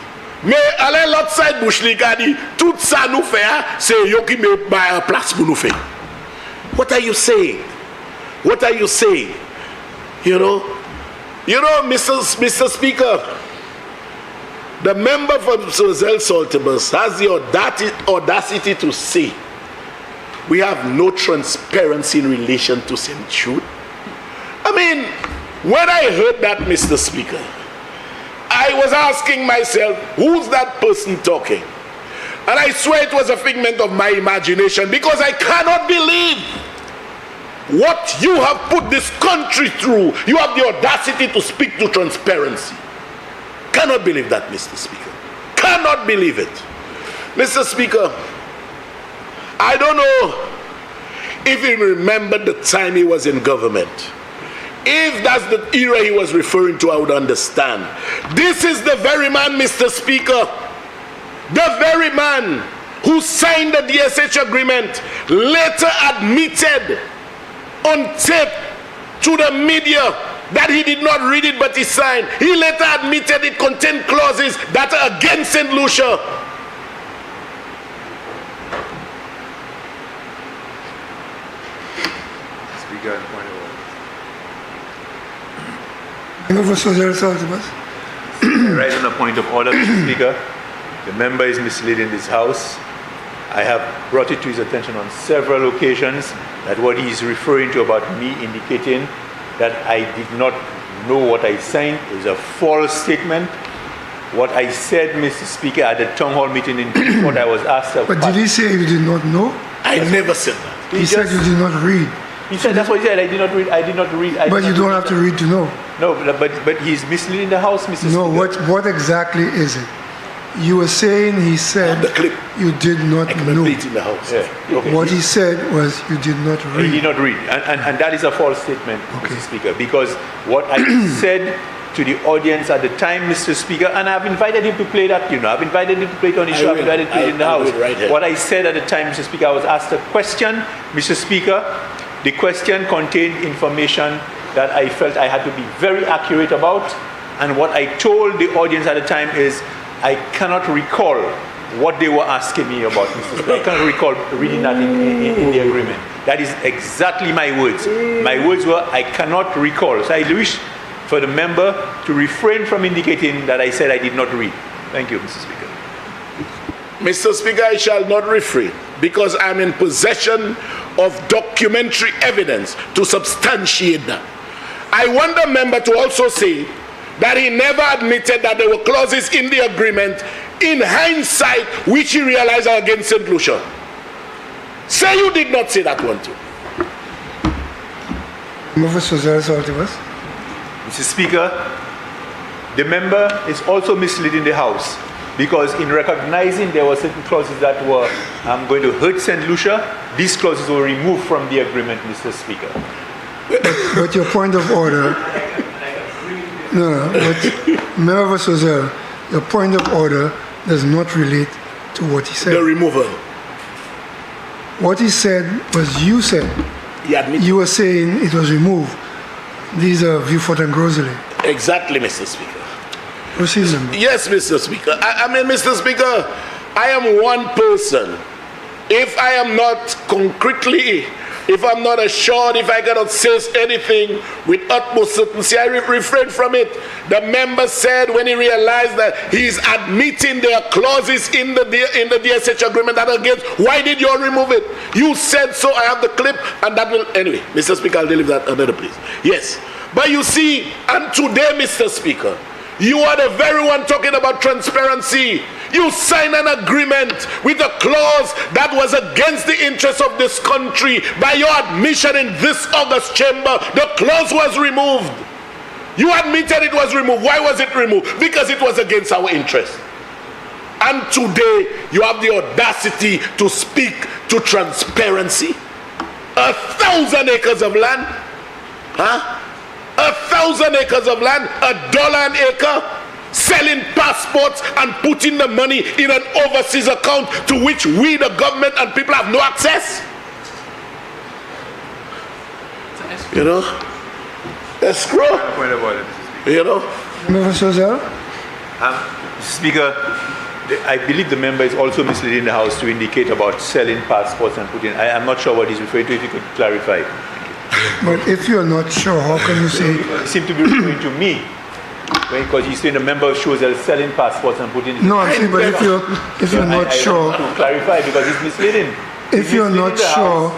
Mais allez l'autre side bouche li gadi, tout ça nous fait, c'est yo qui me ba place pour nous faire. What are you saying? What are you saying? You know, Mr. Speaker, the member from Swaziland Saltibus has the audacity to say we have no transparency in relation to St. Jude. I mean, when I heard that, Mr. Speaker, I was asking myself, who's that person talking? And I swear it was a figment of my imagination, because I cannot believe what you have put this country through. You have the audacity to speak to transparency. Cannot believe that, Mr. Speaker. Cannot believe it. Mr. Speaker, I don't know if he remembered the time he was in government. If that's the era he was referring to, I would understand. This is the very man, Mr. Speaker, the very man who signed the DSH agreement, later admitted on tape to the media that he did not read it, but he signed. He later admitted it contained clauses that are against St. Lucia. Speaker, point of order. Right on the point of order, Mr. Speaker. The member is misleading this House. I have brought it to his attention on several occasions that what he is referring to about me indicating that I did not know what I signed is a false statement. What I said, Mr. Speaker, at the town hall meeting in what I was asked about. But did he say you did not know? I never said that. He said you did not read. He said that's what he said. I did not read. But you don't have to read to know. No, but he's misleading the House, Mr. No, Speaker. what exactly is it? You were saying he said The clip. you did not I can know. repeat in the house. Yeah. Okay. What he said was you did not He did read. not read. And that is a false statement, Okay. Mr. Speaker, because what I said to the audience at the time, Mr. Speaker, and I've invited him to play that, I've invited him to play it on his I show, I've will. invited him to play it in the I house. will right here. What I said at the time, Mr. Speaker, I was asked a question, Mr. Speaker. The question contained information that I felt I had to be very accurate about. And what I told the audience at the time is, I cannot recall what they were asking me about, Mr. Speaker. I cannot recall reading that in the agreement. That is exactly my words. My words were, I cannot recall. So I wish for the member to refrain from indicating that I said I did not read. Thank you, Mr. Speaker. Mr. Speaker, I shall not refrain because I'm in possession of documentary evidence to substantiate that. I want the member to also say that he never admitted that there were clauses in the agreement in hindsight which he realized are against St. Lucia. Say you did not say that one too. Member Sozal Saltivas. Mr. Speaker, the member is also misleading the House because in recognizing there were certain clauses that were going to hurt St. Lucia, these clauses were removed from the agreement, Mr. Speaker. But your point of order, but Member Sozal, your point of order does not relate to what he said. The removal. What he said was you said. He admitted. You were saying it was removed. These are Viewfort and Gros Islet. Exactly, Mr. Speaker. Proceed, member. Yes, Mr. Speaker. I mean, Mr. Speaker, I am one person. If I am not concretely, if I'm not assured, if I cannot say anything with utmost certainty, I refrain from it. The member said when he realized that he's admitting there are clauses in the DSH agreement that are against, why did you all remove it? You said so, I have the clip, and that will, anyway, Mr. Speaker, I'll leave that another place. Yes, but you see, and today, Mr. Speaker, you are the very one talking about transparency. You signed an agreement with a clause that was against the interests of this country. By your admission in this August chamber, the clause was removed. You admitted it was removed. Why was it removed? Because it was against our interests. And today, you have the audacity to speak to transparency. 1,000 acres of land? Huh? 1,000 acres of land, $1 an acre, selling passports and putting the money in an overseas account to which we, the government and people, have no access. You know, escrow. Point of order, Mr. Speaker. You know, Member Sozal? Mr. Speaker, I believe the member is also misleading the House to indicate about selling passports and putting. I am not sure what he's referring to. If you could clarify. But if you're not sure, how can you say You seem to be referring to me. Because you say the member shows they're selling passports and putting. no? I'm saying, but if you're not I sure, want to clarify because it's misleading. if you're not sure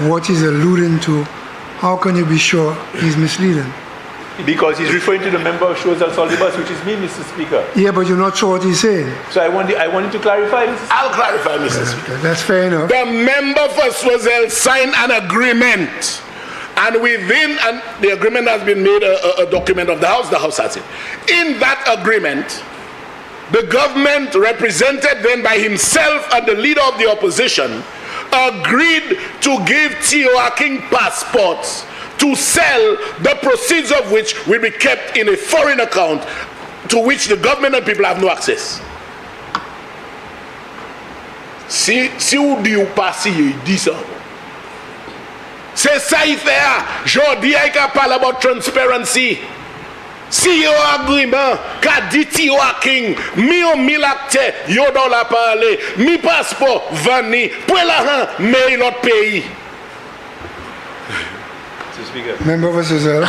what he's alluding to, how can you be sure he's misleading? Because he's referring to the member of shows and Solibus, which is me, Mr. Speaker. Yeah, but you're not sure what he's saying. So I wanted to clarify, Mr. Speaker. I'll clarify, Mr. Speaker. Okay, that's fair enough. The member for Swazel signed an agreement. And within, and the agreement has been made a document of the House has it. In that agreement, the government, represented then by himself and the leader of the opposition, agreed to give T.O. King passports to sell, the proceeds of which will be kept in a foreign account to which the government and people have no access. Si ou di ou pa si yi di sa. C'est ça il fait. Jodi ay ka parle about transparency. Si yo agreement ka di ti yo king, mi yo mil acte, yo dans la parler, mi passeport vani, pour l'argent mais l'autre pays. Mr. Speaker. Member for Sozal?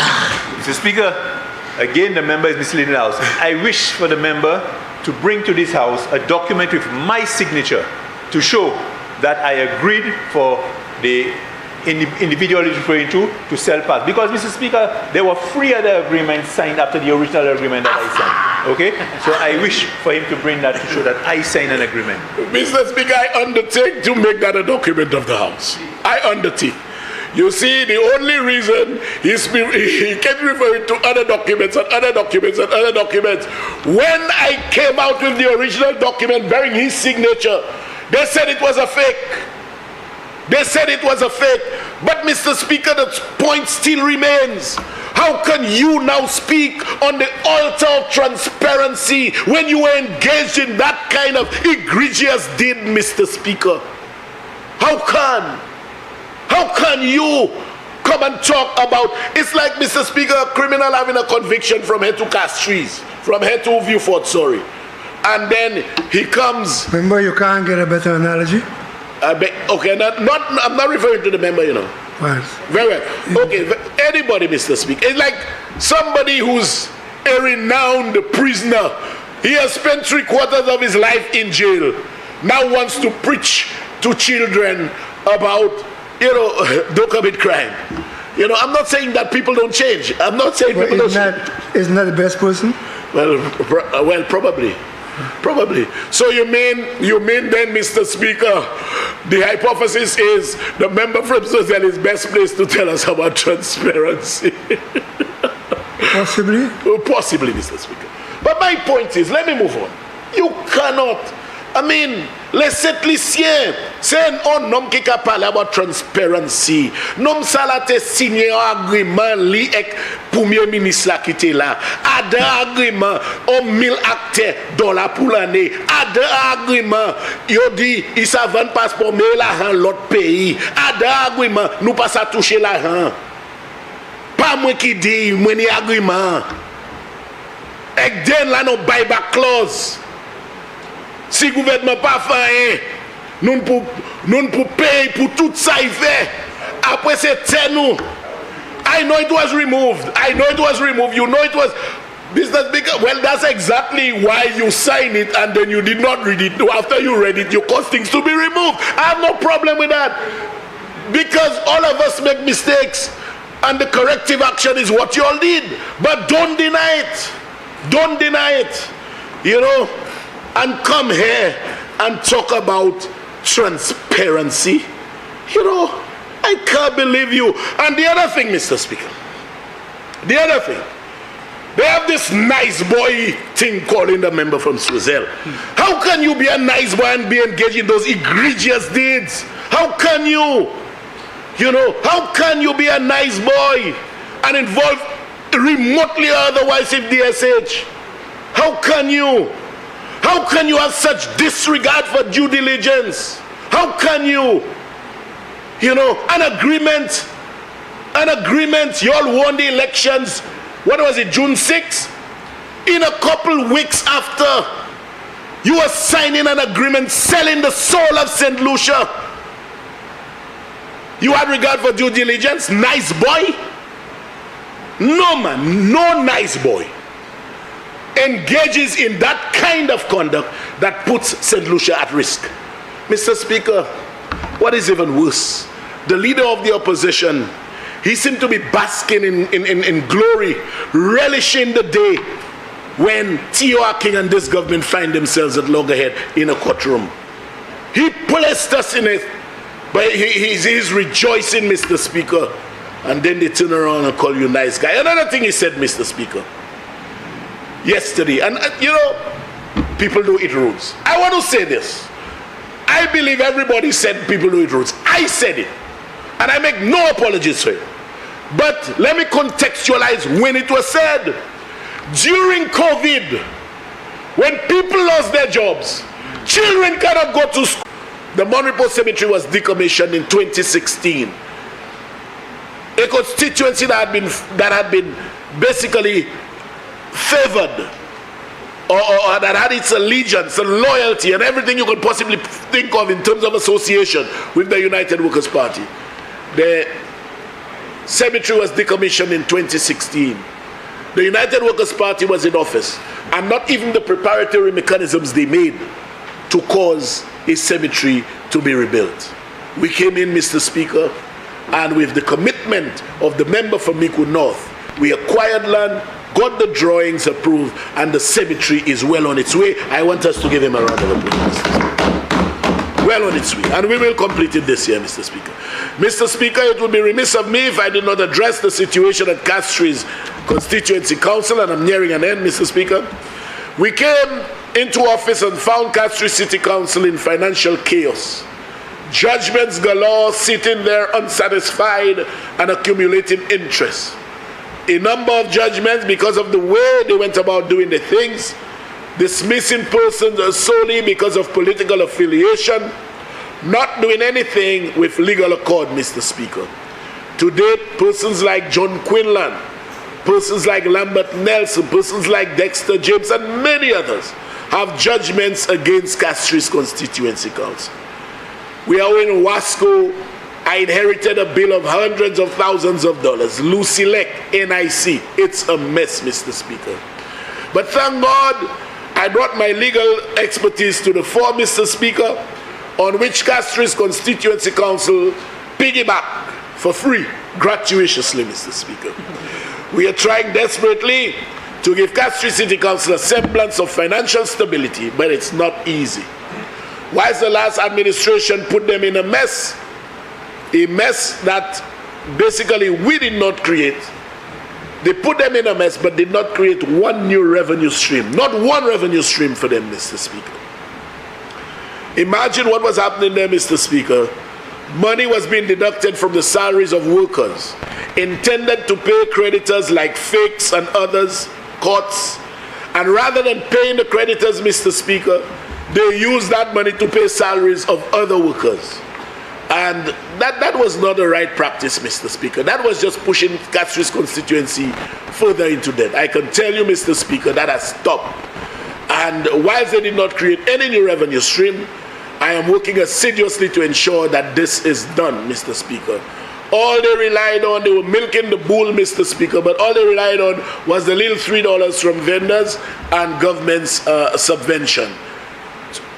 Mr. Speaker, again the member is misleading the House. I wish for the member to bring to this House a document with my signature to show that I agreed for the individual is referring to sell pass. Because, Mr. Speaker, there were 3 other agreements signed after the original agreement that I signed. Okay? So I wish for him to bring that to show that I signed an agreement. Mr. Speaker, I undertake to make that a document of the House. I undertake. You see, the only reason he kept referring to other documents and other documents and other documents. When I came out with the original document bearing his signature, they said it was a fake. They said it was a fake. But Mr. Speaker, the point still remains. How can you now speak on the altar of transparency when you were engaged in that kind of egregious deed, Mr. Speaker? How can you come and talk about, it's like, Mr. Speaker, a criminal having a conviction from here to Castries, from here to Viewfort, sorry. And then he comes. Remember, you can't get a better analogy? Okay, I'm not referring to the member, you know. Right. Very well. Okay, anybody, Mr. Speaker. It's like somebody who's a renowned prisoner. He has spent 3/4 of his life in jail. Now wants to preach to children about, don't commit crime. I'm not saying that people don't change. I'm not saying people don't change. Isn't that the best person? Well, probably. Probably. So you mean then, Mr. Speaker, the hypothesis is the member from Social is best placed to tell us about transparency? Possibly. Possibly, Mr. Speaker. But my point is, let me move on. You cannot. Laissez lycéen, c'est un homme qui a parlé about transparency. Nom salate signé un agreement li ek premier ministre là qui était là. Ada agreement on 1000 actes $ pour l'année. Ada agreement yo dit il sa vendre passeport mais l'argent l'autre pays. Ada agreement nous pas ça toucher l'argent. Pas moi qui dit moi ni agreement. Ek den là no buyback clause. Si le gouvernement n'a pas fait, nous pouvons payer pour tout ça il fait. Après c'est nous. I know it was removed. You know it was. Mr. Speaker, well, that's exactly why you signed it and then you did not read it. After you read it, you caused things to be removed. I have no problem with that. Because all of us make mistakes and the corrective action is what you all did. But don't deny it. Don't deny it. And come here and talk about transparency. I can't believe you. And the other thing, Mr. Speaker, they have this nice boy thing calling the member from Swazel. How can you be a nice boy and be engaged in those egregious deeds? How can you? How can you be a nice boy and involve remotely or otherwise in DSH? How can you? How can you have such disregard for due diligence? How can you? An agreement, you all won the elections, what was it, June 6th? In a couple weeks after, you were signing an agreement selling the soul of St. Lucia. You had regard for due diligence? Nice boy? No, man, no nice boy engages in that kind of conduct that puts St. Lucia at risk. Mr. Speaker, what is even worse, the leader of the opposition, he seemed to be basking in glory, relishing the day when T.O.R. King and this government find themselves at loggerhead in a courtroom. He placed us in it, but he's rejoicing, Mr. Speaker, and then they turn around and call you nice guy. Another thing he said, Mr. Speaker, yesterday, and people do eat roots. I want to say this. I believe everybody said people do eat roots. I said it, and I make no apologies for it. But let me contextualize when it was said. During COVID, when people lost their jobs, children cannot go to school. The Monrepo Cemetery was decommissioned in 2016. A constituency that had been basically favored or that had its allegiance and loyalty and everything you could possibly think of in terms of association with the United Workers' Party. The cemetery was decommissioned in 2016. The United Workers' Party was in office, and not even the preparatory mechanisms they made to cause a cemetery to be rebuilt. We came in, Mr. Speaker, and with the commitment of the member from Miku North, we acquired land, got the drawings approved, and the cemetery is well on its way. I want us to give him a round of applause. Well on its way, and we will complete it this year, Mr. Speaker. Mr. Speaker, it would be remiss of me if I did not address the situation at Castries Constituency Council, and I'm nearing an end, Mr. Speaker. We came into office and found Castries City Council in financial chaos. Judgments galore, sitting there unsatisfied and accumulating interest. A number of judgments because of the way they went about doing the things, dismissing persons solely because of political affiliation, not doing anything with legal accord, Mr. Speaker. To date, persons like John Quinlan, persons like Lambert Nelson, persons like Dexter James, and many others have judgments against Castries Constituency Council. We are in Wasco. I inherited a bill of hundreds of thousands of dollars. Lucia, NIC. It's a mess, Mr. Speaker. But thank God, I brought my legal expertise to the fore, Mr. Speaker, on which Castries Constituency Council piggyback for free, gratuitously, Mr. Speaker. We are trying desperately to give Castries City Council a semblance of financial stability, but it's not easy. Whilst the last administration put them in a mess that basically we did not create. They put them in a mess, but did not create one new revenue stream. Not one revenue stream for them, Mr. Speaker. Imagine what was happening there, Mr. Speaker. Money was being deducted from the salaries of workers, intended to pay creditors like fakes and others, courts, and rather than paying the creditors, Mr. Speaker, they used that money to pay salaries of other workers. And that was not the right practice, Mr. Speaker. That was just pushing Castries constituency further into debt. I can tell you, Mr. Speaker, that has stopped. And whilst they did not create any new revenue stream, I am working assiduously to ensure that this is done, Mr. Speaker. All they relied on, they were milking the bull, Mr. Speaker, but all they relied on was the little $3 from vendors and government's subvention.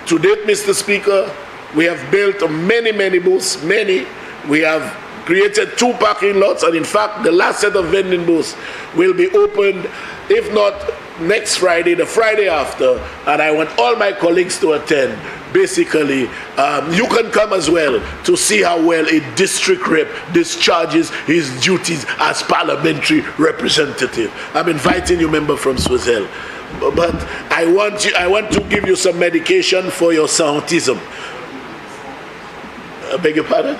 To date, Mr. Speaker, we have built many booths, We have created 2 parking lots, and in fact, the last set of vending booths will be opened, if not next Friday, the Friday after, and I want all my colleagues to attend. Basically, you can come as well to see how well a district rep discharges his duties as parliamentary representative. I'm inviting you, member from Swaziland. But I want to give you some medication for your autism. I beg your pardon?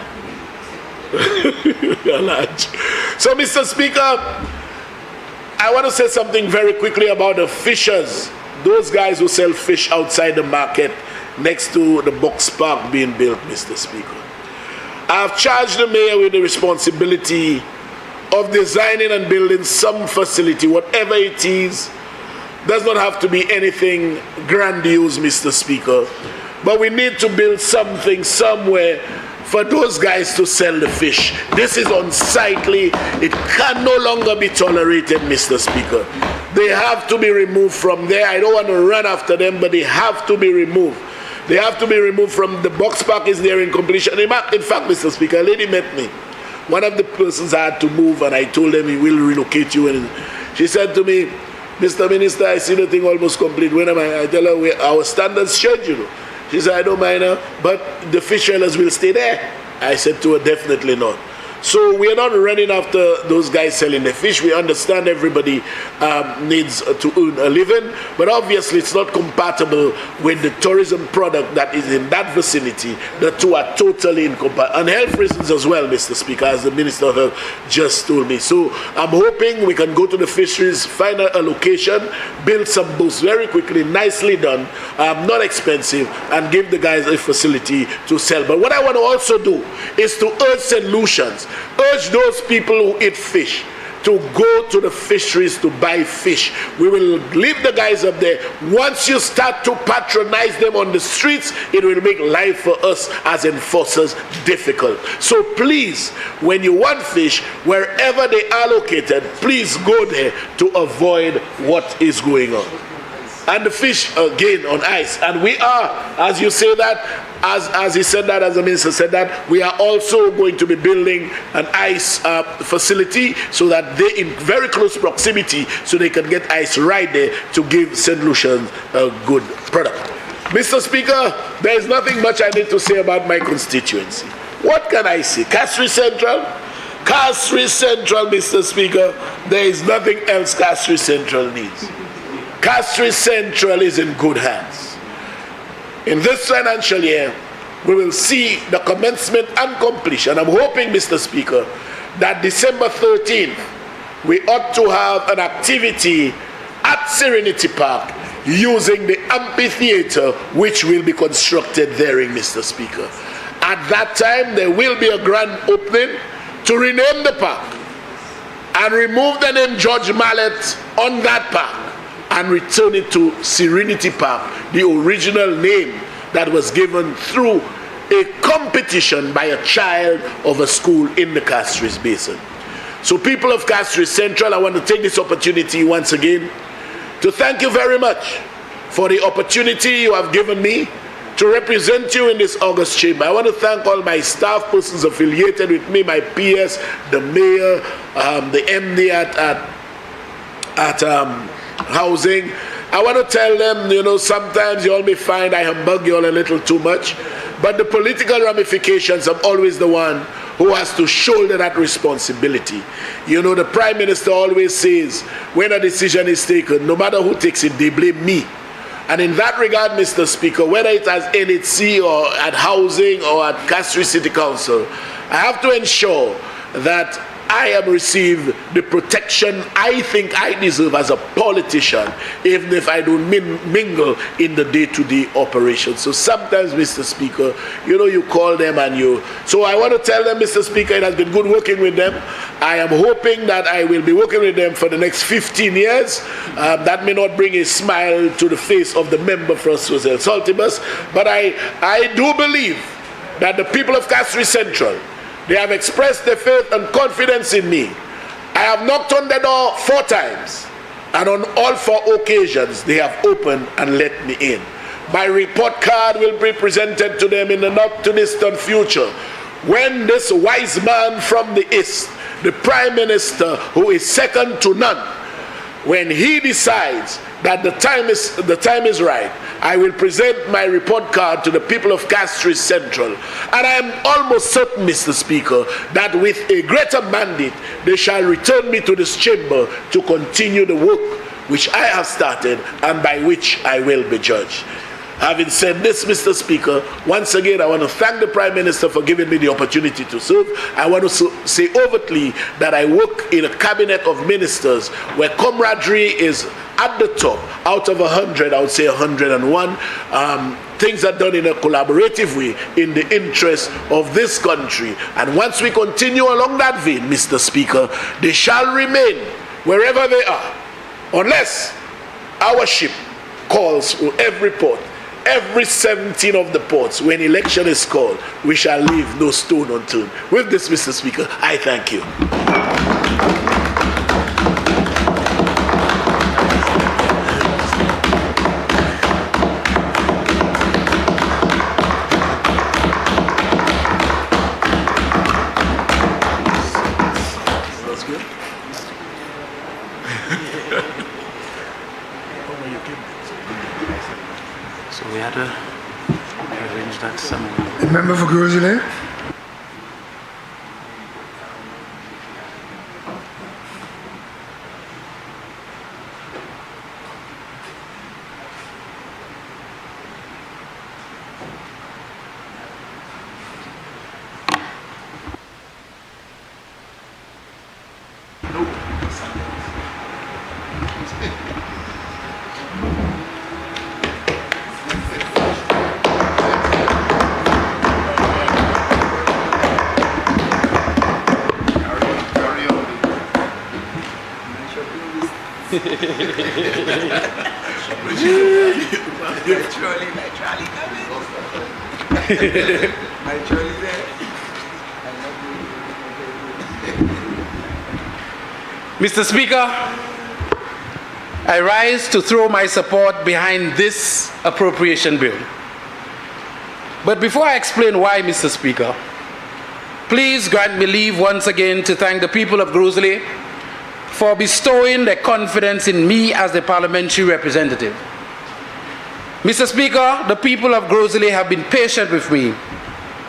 So, Mr. Speaker, I want to say something very quickly about the fishers, those guys who sell fish outside the market next to the box park being built, Mr. Speaker. I have charged the mayor with the responsibility of designing and building some facility, whatever it is. Does not have to be anything grandiose, Mr. Speaker, but we need to build something somewhere for those guys to sell the fish. This is unsightly. It can no longer be tolerated, Mr. Speaker. They have to be removed from there. I don't want to run after them, but they have to be removed. They have to be removed from the box park is there in completion. In fact, Mr. Speaker, a lady met me. One of the persons had to move, and I told them he will relocate you. And she said to me, Mr. Minister, I see the thing almost complete. When am I? I tell her our standard schedule. She said, I don't mind her, but the fish sellers will stay there. I said to her, definitely not. So we are not running after those guys selling the fish. We understand everybody needs to earn a living, but obviously it's not compatible with the tourism product that is in that vicinity. The two are totally incompatible. And health reasons as well, Mr. Speaker, as the Minister of Health just told me. So I'm hoping we can go to the fisheries, find a location, build some booths very quickly, nicely done, not expensive, and give the guys a facility to sell. But what I want to also do is to urge St. Lucians, urge those people who eat fish to go to the fisheries to buy fish. We will leave the guys up there. Once you start to patronize them on the streets, it will make life for us as enforcers difficult. So please, when you want fish, wherever they are located, please go there to avoid what is going on. And the fish again on ice. And we are, as you say that, as he said that, as the minister said that, we are also going to be building an ice facility so that they in very close proximity so they can get ice right there to give St. Lucian a good product. Mr. Speaker, there is nothing much I need to say about my constituency. What can I say? Castries Central? Castries Central, Mr. Speaker, there is nothing else Castries Central needs. Castries Central is in good hands. In this financial year, we will see the commencement and completion. I'm hoping, Mr. Speaker, that December 13th, we ought to have an activity at Serenity Park using the amphitheater which will be constructed therein, Mr. Speaker. At that time, there will be a grand opening to rename the park and remove the name George Mallet on that park and return it to Serenity Park, the original name that was given through a competition by a child of a school in the Castries Basin. So people of Castries Central, I want to take this opportunity once again to thank you very much for the opportunity you have given me to represent you in this August chamber. I want to thank all my staff persons affiliated with me, my PS, the mayor, the MD at housing. I want to tell them, you know, sometimes you all may find I humbug you all a little too much, but the political ramifications, I'm always the one who has to shoulder that responsibility. You know, the Prime Minister always says, when a decision is taken, no matter who takes it, they blame me. And in that regard, Mr. Speaker, whether it's at NHC or at Housing or at Castries City Council, I have to ensure that I have received the protection I think I deserve as a politician, even if I don't mingle in the day-to-day operations. So sometimes, Mr. Speaker, you know, you call them and you... So I want to tell them, Mr. Speaker, it has been good working with them. I am hoping that I will be working with them for the next 15 years. That may not bring a smile to the face of the member for Swissel Saltibus, but I do believe that the people of Castries Central, they have expressed their faith and confidence in me. I have knocked on the door 4 times, and on all 4 occasions, they have opened and let me in. My report card will be presented to them in the not-too-distant future, when this wise man from the East, the Prime Minister, who is second to none, when he decides that the time is right, I will present my report card to the people of Castries Central. And I am almost certain, Mr. Speaker, that with a greater mandate, they shall return me to this chamber to continue the work which I have started and by which I will be judged. Having said this, Mr. Speaker, once again, I want to thank the Prime Minister for giving me the opportunity to serve. I want to say overtly that I work in a cabinet of ministers where camaraderie is at the top. Out of 100, I would say 101. Things are done in a collaborative way in the interest of this country. And once we continue along that vein, Mr. Speaker, they shall remain wherever they are, unless our ship calls for every port. Every 17 of the ports, when election is called, we shall leave no stone unturned. With this, Mr. Speaker, I thank you. That's good. So we had to arrange that somewhere. The member for Gros Islet? Mr. Speaker, I rise to throw my support behind this appropriation bill. But before I explain why, Mr. Speaker, please grant me leave once again to thank the people of Gros Islet for bestowing their confidence in me as the parliamentary representative. Mr. Speaker, the people of Gros Islet have been patient with me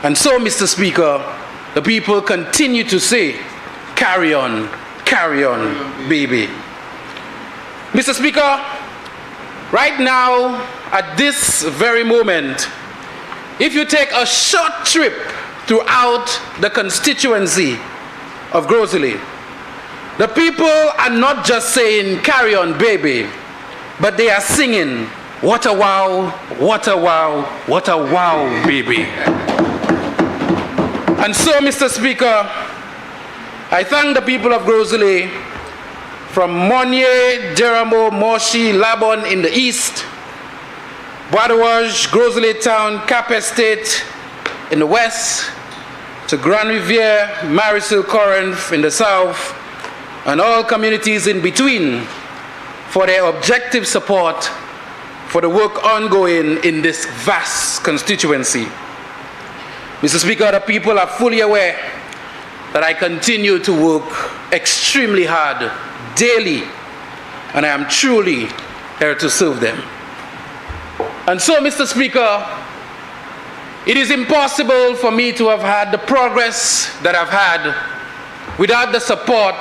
And so, Mr. Speaker, the people continue to say, carry on, baby. Mr. Speaker, right now, at this very moment, if you take a short trip throughout the constituency of Gros Islet, the people are not just saying, carry on, baby, but they are singing, what a wow, what a wow, what a wow, baby. And so, Mr. Speaker, I thank the people of Gros Islet from Monnier, Deramo, Moshi, Labon in the east, Bois-de-Wage, Gros Islet Town, Cap Estate in the west, to Grand Riviere, Marisil, Corinth in the south, and all communities in between for their objective support for the work ongoing in this vast constituency. Mr. Speaker, the people are fully aware that I continue to work extremely hard daily, and I am truly here to serve them. And so, Mr. Speaker, it is impossible for me to have had the progress that I've had without the support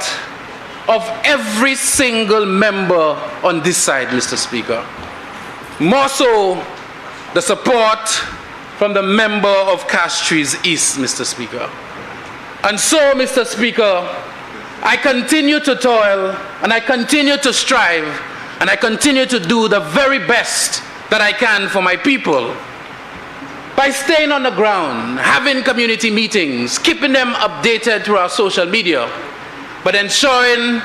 of every single member on this side, Mr. Speaker. More so, the support from the member of Castries East, Mr. Speaker. And so, Mr. Speaker, I continue to toil, and I continue to strive, and I continue to do the very best that I can for my people by staying on the ground, having community meetings, keeping them updated through our social media, but ensuring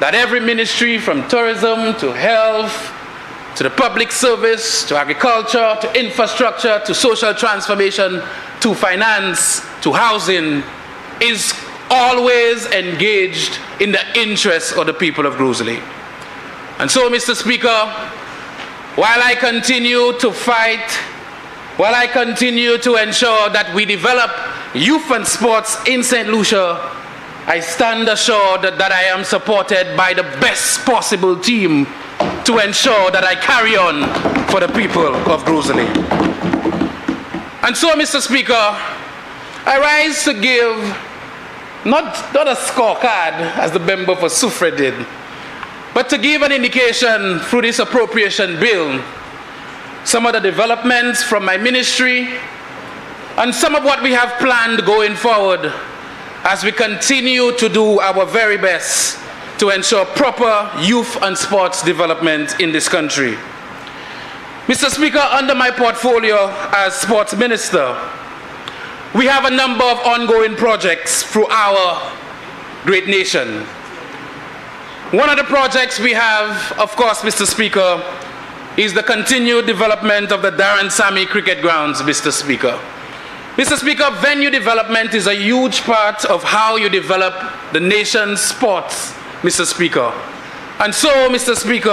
that every ministry from tourism to health, to the public service, to agriculture, to infrastructure, to social transformation, to finance, to housing, is always engaged in the interests of the people of Gros Islet. And so, Mr. Speaker, while I continue to fight, while I continue to ensure that we develop youth and sports in St. Lucia, I stand assured that I am supported by the best possible team to ensure that I carry on for the people of Gros Islet. And so, Mr. Speaker, I rise to give not a scorecard, as the member for Soufrière did, but to give an indication through this appropriation bill, some of the developments from my ministry, and some of what we have planned going forward as we continue to do our very best to ensure proper youth and sports development in this country. Mr. Speaker, under my portfolio as sports minister, we have a number of ongoing projects through our great nation. One of the projects we have, of course, Mr. Speaker, is the continued development of the Darren Sammy Cricket Grounds, Mr. Speaker. Mr. Speaker, venue development is a huge part of how you develop the nation's sports, Mr. Speaker. And so, Mr. Speaker,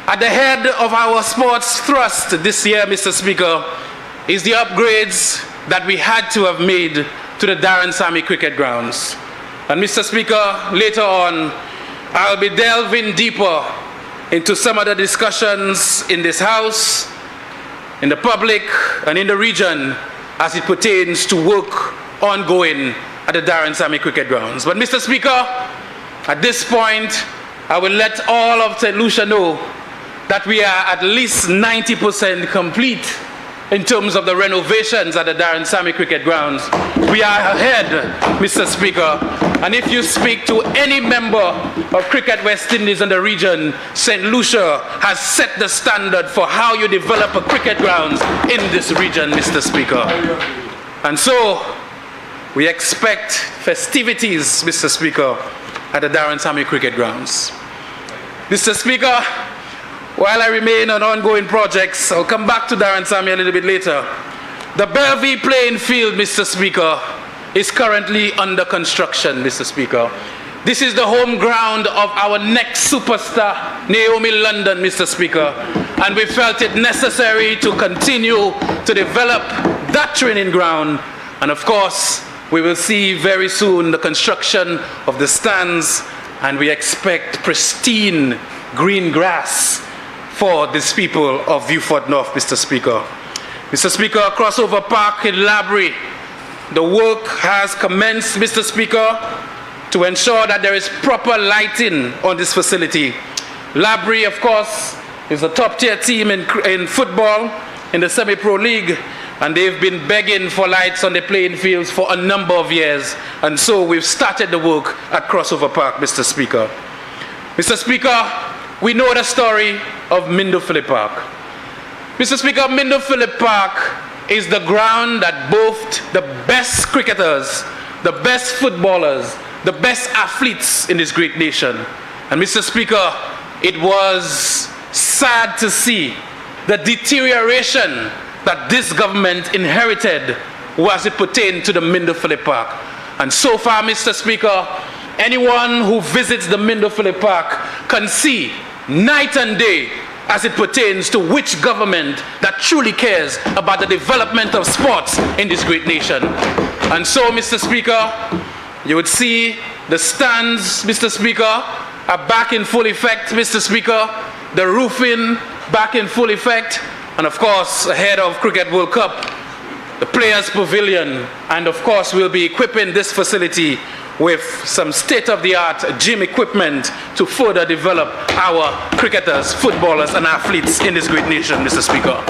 at the head of our sports thrust this year, Mr. Speaker, is the upgrades that we had to have made to the Darren Sammy Cricket Grounds. And Mr. Speaker, later on, I'll be delving deeper into some of the discussions in this House, in the public, and in the region as it pertains to work ongoing at the Darren Sammy Cricket Grounds. But Mr. Speaker, at this point, I will let all of St. Lucia know that we are at least 90% complete in terms of the renovations at the Darren Sammy Cricket Grounds. We are ahead, Mr. Speaker. And if you speak to any member of Cricket West Indies in the region, St. Lucia has set the standard for how you develop a cricket grounds in this region, Mr. Speaker. And so, we expect festivities, Mr. Speaker, at the Darren Sammy Cricket Grounds. Mr. Speaker, while I remain on ongoing projects, I'll come back to Darren Sammy a little bit later. The Bellevue playing field, Mr. Speaker, is currently under construction, Mr. Speaker. This is the home ground of our next superstar, Naomi London, Mr. Speaker. And we felt it necessary to continue to develop that training ground. And of course, we will see very soon the construction of the stands, and we expect pristine green grass for these people of Vieux Fort North, Mr. Speaker. Mr. Speaker, Crossover Park in Labrie, the work has commenced, Mr. Speaker, to ensure that there is proper lighting on this facility. Labrie, of course, is a top-tier team in football in the semi-pro league, and they've been begging for lights on the playing fields for a number of years, and so we've started the work at Crossover Park, Mr. Speaker. Mr. Speaker, we know the story of Mindo Phillip Park. Mr. Speaker, Mindo Phillip Park is the ground that both the best cricketers, the best footballers, the best athletes in this great nation. And Mr. Speaker, it was sad to see the deterioration that this government inherited as it pertained to the Mindo Phillip Park. And so far, Mr. Speaker, anyone who visits the Mindo Phillip Park can see night and day as it pertains to which government that truly cares about the development of sports in this great nation. And so, Mr. Speaker, you would see the stands, Mr. Speaker, are back in full effect, Mr. Speaker, the roofing back in full effect, and of course, ahead of Cricket World Cup, the Players Pavilion, and of course, we'll be equipping this facility with some state-of-the-art gym equipment to further develop our cricketers, footballers, and athletes in this great nation, Mr. Speaker.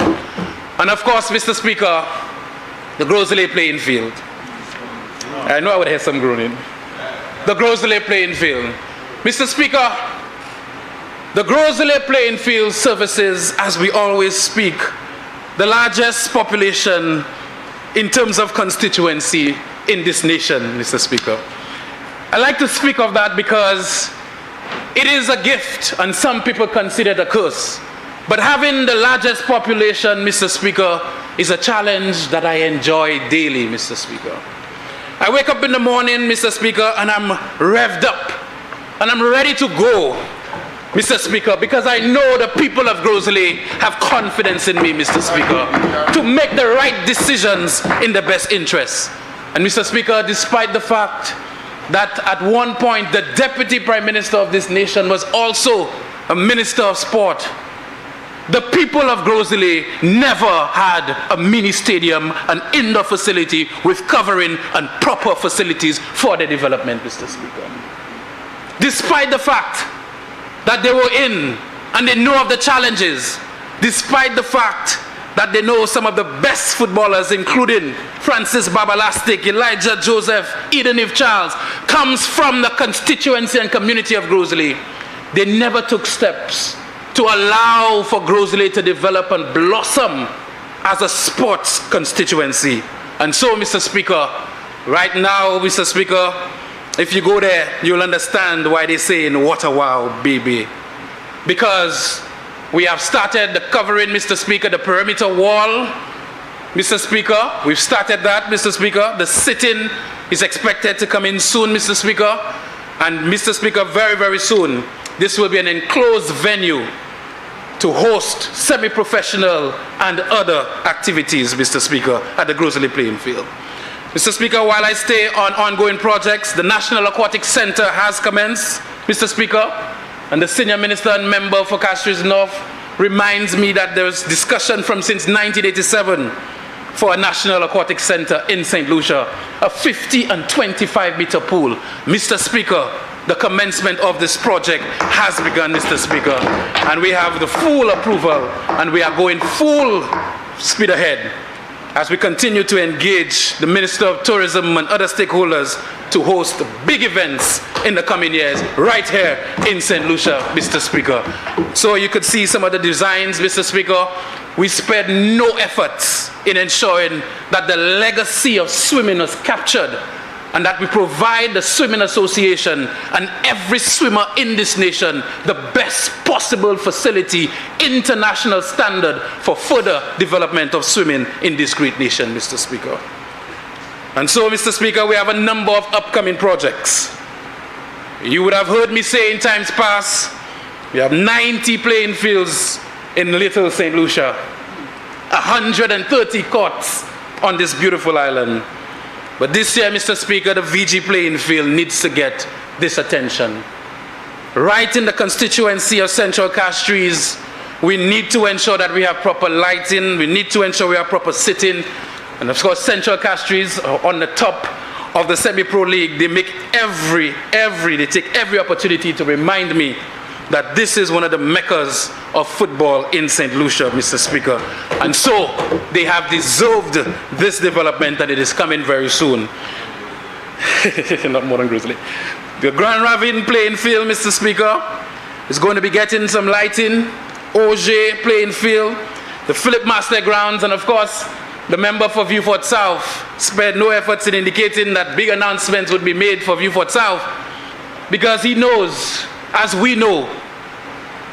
And of course, Mr. Speaker, the Gros Islet playing field. I know I would hear some groaning. The Gros Islet playing field. Mr. Speaker, the Gros Islet playing field services, as we always speak, the largest population in terms of constituency in this nation, Mr. Speaker. I like to speak of that because it is a gift and some people consider it a curse. But having the largest population, Mr. Speaker, is a challenge that I enjoy daily, Mr. Speaker. I wake up in the morning, Mr. Speaker, and I'm revved up and I'm ready to go, Mr. Speaker, because I know the people of Gros Islet have confidence in me, Mr. Speaker, to make the right decisions in the best interests. And Mr. Speaker, despite the fact that at one point the Deputy Prime Minister of this nation was also a Minister of Sport, the people of Gros Islet never had a mini stadium, an indoor facility with covering and proper facilities for their development, Mr. Speaker. Despite the fact that they were in and they know of the challenges, despite the fact that they know some of the best footballers, including Francis Babalastic, Elijah Joseph, Eden Eve Charles, comes from the constituency and community of Gros Islet, they never took steps to allow for Gros Islet to develop and blossom as a sports constituency. And so, Mr. Speaker, right now, Mr. Speaker, if you go there, you'll understand why they say in what a wow, baby. Because we have started the covering, Mr. Speaker, the perimeter wall. Mr. Speaker, we've started that, Mr. Speaker. The sit-in is expected to come in soon, Mr. Speaker. And Mr. Speaker, very, very soon, this will be an enclosed venue to host semi-professional and other activities, Mr. Speaker, at the Gros Islet playing field. Mr. Speaker, while I stay on ongoing projects, the National Aquatic Center has commenced, Mr. Speaker, and the Senior Minister and Member for Castries North reminds me that there was discussion from since 1987 for a National Aquatic Center in St. Lucia, a 50 and 25 meter pool. Mr. Speaker, the commencement of this project has begun, Mr. Speaker, and we have the full approval and we are going full speed ahead as we continue to engage the Minister of Tourism and other stakeholders to host big events in the coming years right here in St. Lucia, Mr. Speaker. So you could see some of the designs, Mr. Speaker. We spared no efforts in ensuring that the legacy of swimming was captured and that we provide the Swimming Association and every swimmer in this nation the best possible facility, international standard for further development of swimming in this great nation, Mr. Speaker. And so, Mr. Speaker, we have a number of upcoming projects. You would have heard me say in times past, we have 90 playing fields in Little St. Lucia, 130 courts on this beautiful island. But this year, Mr. Speaker, the VG playing field needs to get this attention. Right in the constituency of Central Castries, We need to ensure that we have proper lighting. We need to ensure we have proper sitting. And of course, Central Castries are on the top of the semi-pro league. They make they take every opportunity to remind me that this is one of the meccas of football in St. Lucia, Mr. Speaker. And so they have deserved this development, and it is coming very soon. Not more than Grizzly. The Grand Ravine playing field, Mr. Speaker, is going to be getting some lighting. Auger playing field, the Philip Master grounds, and of course, the member for Vieux-Fort South spared no efforts in indicating that big announcements would be made for Vieux-Fort South, because he knows, as we know,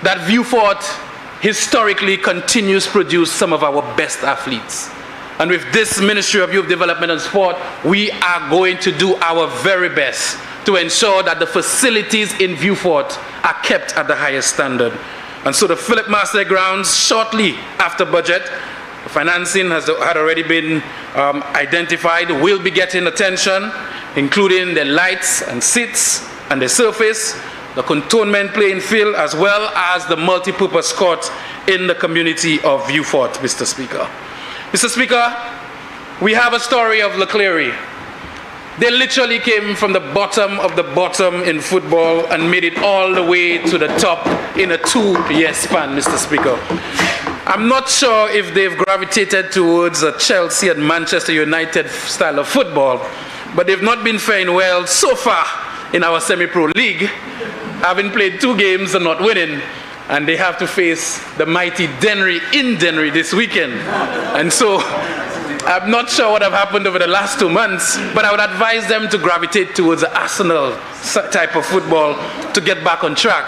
that Vieux-Fort historically continues to produce some of our best athletes. And with this Ministry of Youth Development and Sport, we are going to do our very best to ensure that the facilities in Vieux-Fort are kept at the highest standard. And so the Philip Master grounds, shortly after budget, financing had already been identified, will be getting attention, including the lights and seats and the surface, the cantonment playing field, as well as the multi-purpose court in the community of Vieux-Fort, Mr. Speaker. Mr. Speaker, we have a story of Leclerc. They literally came from the bottom in football and made it all the way to the top in a 2-year span, Mr. Speaker. I'm not sure if they've gravitated towards a Chelsea and Manchester United style of football, but they've not been faring well so far in our semi-pro league, having played 2 games and not winning, and they have to face the mighty Dennery in Dennery this weekend. And so I'm not sure what have happened over the last 2 months, but I would advise them to gravitate towards the Arsenal type of football to get back on track.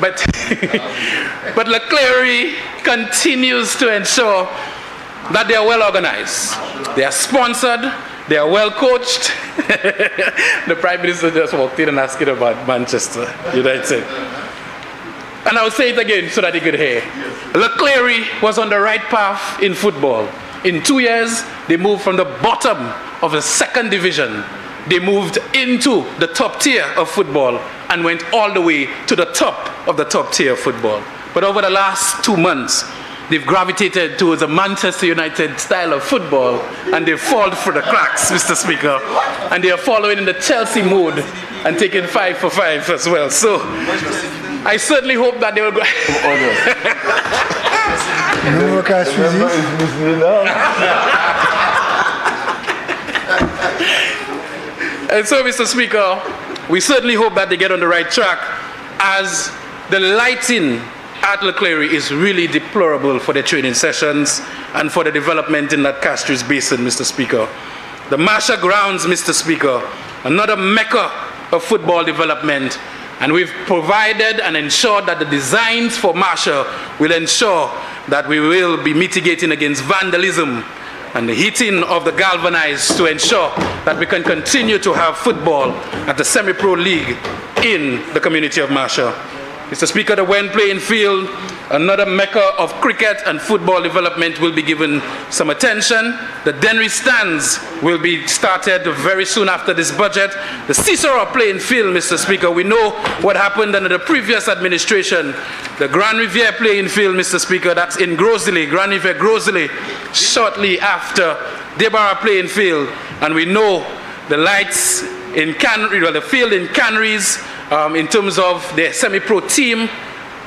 But Leclerc continues to ensure that they are well organized. They are sponsored. They are well coached. The Prime Minister just walked in and asked it about Manchester United. And I'll say it again so that he could hear. Leclerc was on the right path in football. In 2 years, they moved from the bottom of the 2nd division. They moved into the top tier of football and went all the way to the top of the top tier of football. But over the last 2 months, they've gravitated towards a Manchester United style of football, and they've fallen for the cracks, Mr. Speaker. And they are following in the Chelsea mode and taking 5 for 5 as well. So I certainly hope that they will go. Remember Castries North? And so, Mr. Speaker, we certainly hope that they get on the right track, as the lighting at Leclerc is really deplorable for the training sessions and for the development in that Castries Basin, Mr. Speaker. The Marsha grounds, Mr. Speaker, another mecca of football development, and we've provided and ensured that the designs for Marsha will ensure that we will be mitigating against vandalism and the heating of the galvanized to ensure that we can continue to have football at the semi-pro league in the community of Marsha. Mr. Speaker, the Wen playing field, another mecca of cricket and football development, will be given some attention. The Dennery stands will be started very soon after this budget. The Cicero playing field, Mr. Speaker, we know what happened under the previous administration. The Grand Riviere playing field, Mr. Speaker, that's in Gros Islet, Grand Riviere Gros Islet, shortly after Debarra playing field. And we know the lights in the field in Canaries, in terms of the semi-pro team,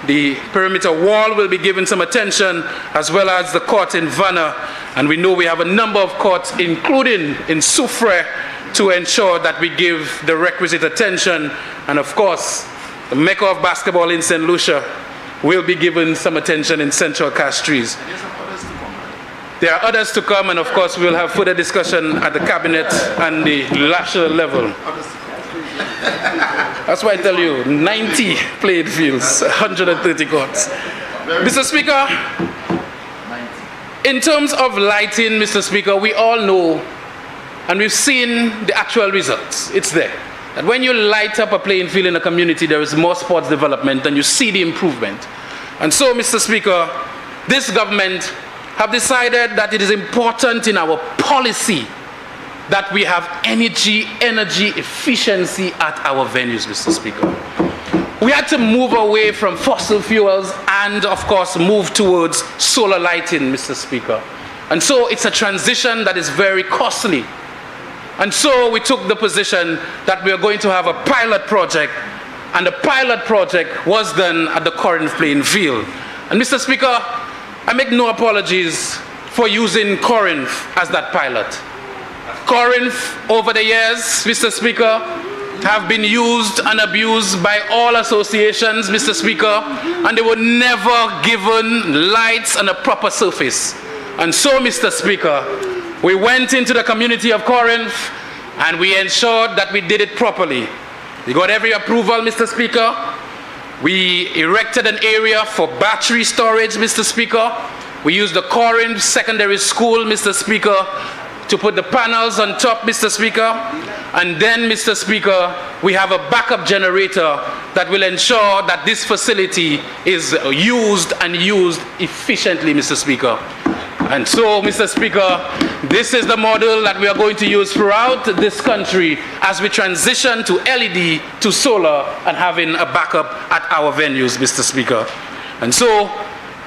the perimeter wall will be given some attention, as well as the court in Vanna. And we know we have a number of courts, including in Soufrière, to ensure that we give the requisite attention. And of course, the mecca of basketball in St. Lucia will be given some attention in Central Castries. There are others to come, and of course we'll have further discussion at the cabinet and the national level. That's why I tell you, 90 played fields, 130 courts. Mr. Speaker, in terms of lighting, Mr. Speaker, we all know, and we've seen the actual results. It's there. That when you light up a playing field in a community, there is more sports development, and you see the improvement. And so, Mr. Speaker, this government have decided that it is important in our policy that we have energy efficiency at our venues, Mr. Speaker. we had to move away from fossil fuels and, of course, move towards solar lighting, Mr. Speaker. And so it's a transition that is very costly. And so we took the position that we are going to have a pilot project, and the pilot project was done at the Corinth playing field. And Mr. Speaker, I make no apologies for using Corinth as that pilot. Corinth, over the years, Mr. Speaker, have been used and abused by all associations, Mr. Speaker, and they were never given lights and a proper surface. And so, Mr. Speaker, we went into the community of Corinth and we ensured that we did it properly. We got every approval, Mr. Speaker. We erected an area for battery storage, Mr. Speaker. We used the Corinth Secondary School, Mr. Speaker, to put the panels on top, Mr. Speaker. And then, Mr. Speaker, we have a backup generator that will ensure that this facility is used and used efficiently, Mr. Speaker. And so, Mr. Speaker, this is the model that we are going to use throughout this country as we transition to LED, to solar, and having a backup at our venues, Mr. Speaker. And so,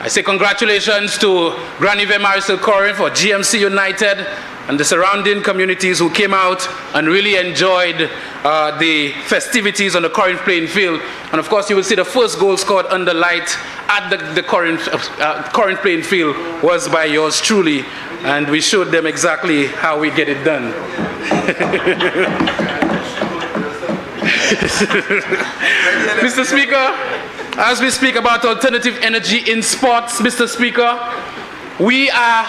I say congratulations to Grand Yves Marisol Corinth for GMC United and the surrounding communities who came out and really enjoyed the festivities on the Corinth playing field. And of course, you will see the first goal scored under light at the Corinth playing field was by yours truly. And we showed them exactly how we get it done. Mr. Speaker, as we speak about alternative energy in sports, Mr. Speaker, we are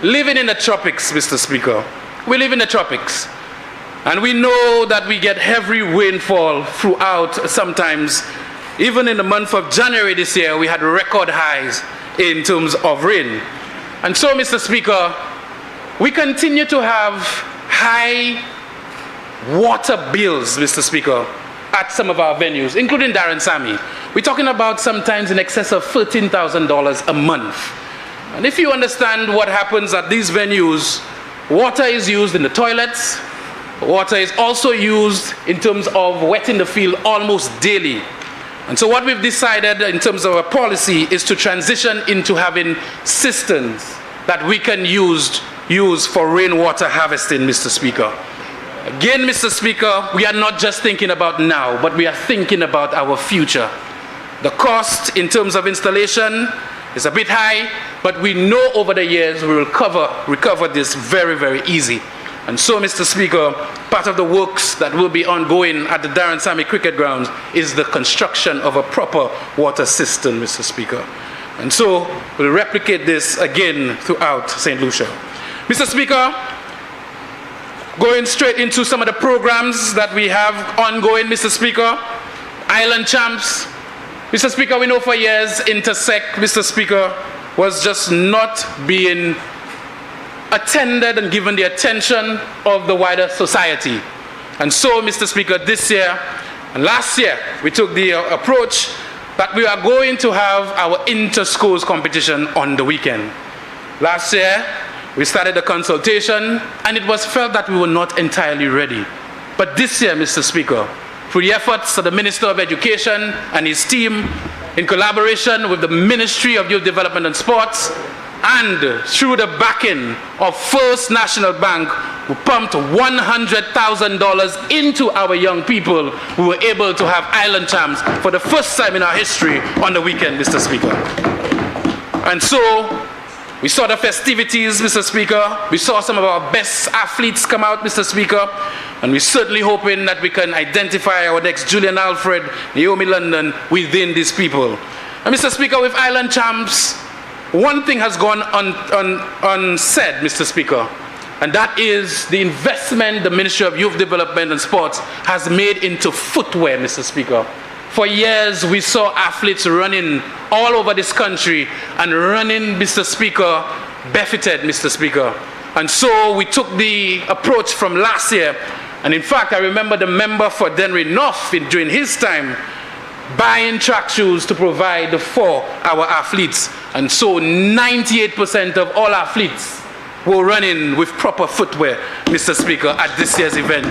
living in the tropics, Mr. Speaker. We live in the tropics. And we know that we get heavy rainfall throughout sometimes. Even in the month of January this year, we had record highs in terms of rain. And so, Mr. Speaker, we continue to have high water bills, Mr. Speaker, at some of our venues, including Darren Sammy. We're talking about sometimes in excess of $13,000 a month. And if you understand what happens at these venues, water is used in the toilets. Water is also used in terms of wetting the field almost daily. And so what we've decided in terms of our policy is to transition into having cisterns that we can use for rainwater harvesting, Mr. Speaker. Again, Mr. Speaker, we are not just thinking about now, but we are thinking about our future. The cost in terms of installation is a bit high, but we know over the years we will recover this very, very easy. And so, Mr. Speaker, part of the works that will be ongoing at the Darren Sammy Cricket Grounds is the construction of a proper water system, Mr. Speaker. And so, we'll replicate this again throughout St. Lucia. Mr. Speaker, going straight into some of the programs that we have ongoing, Mr. Speaker, Island Champs. Mr. Speaker, we know for years Intersect, Mr. Speaker, was just not being attended and given the attention of the wider society. And so, Mr. Speaker, this year and last year, we took the approach that we are going to have our inter-schools competition on the weekend. Last year, we started the consultation, and it was felt that we were not entirely ready. But this year, Mr. Speaker, through the efforts of the Minister of Education and his team, in collaboration with the Ministry of Youth Development and Sports, and through the backing of First National Bank, who pumped $100,000 into our young people, we were able to have Island Champs for the first time in our history on the weekend, Mr. Speaker. And so, we saw the festivities, Mr. Speaker. We saw some of our best athletes come out, Mr. Speaker. And we're certainly hoping that we can identify our next Julian Alfred, Naomi London within these people. And Mr. Speaker, with Island Champs, one thing has gone unsaid, Mr. Speaker, and that is the investment the Ministry of Youth Development and Sports has made into footwear, Mr. Speaker. For years, we saw athletes running all over this country and running, Mr. Speaker, barefooted, Mr. Speaker. And so we took the approach from last year. And in fact, I remember the member for Denry North during his time buying track shoes to provide for our athletes. And so 98% of all athletes were running with proper footwear, Mr. Speaker, at this year's event.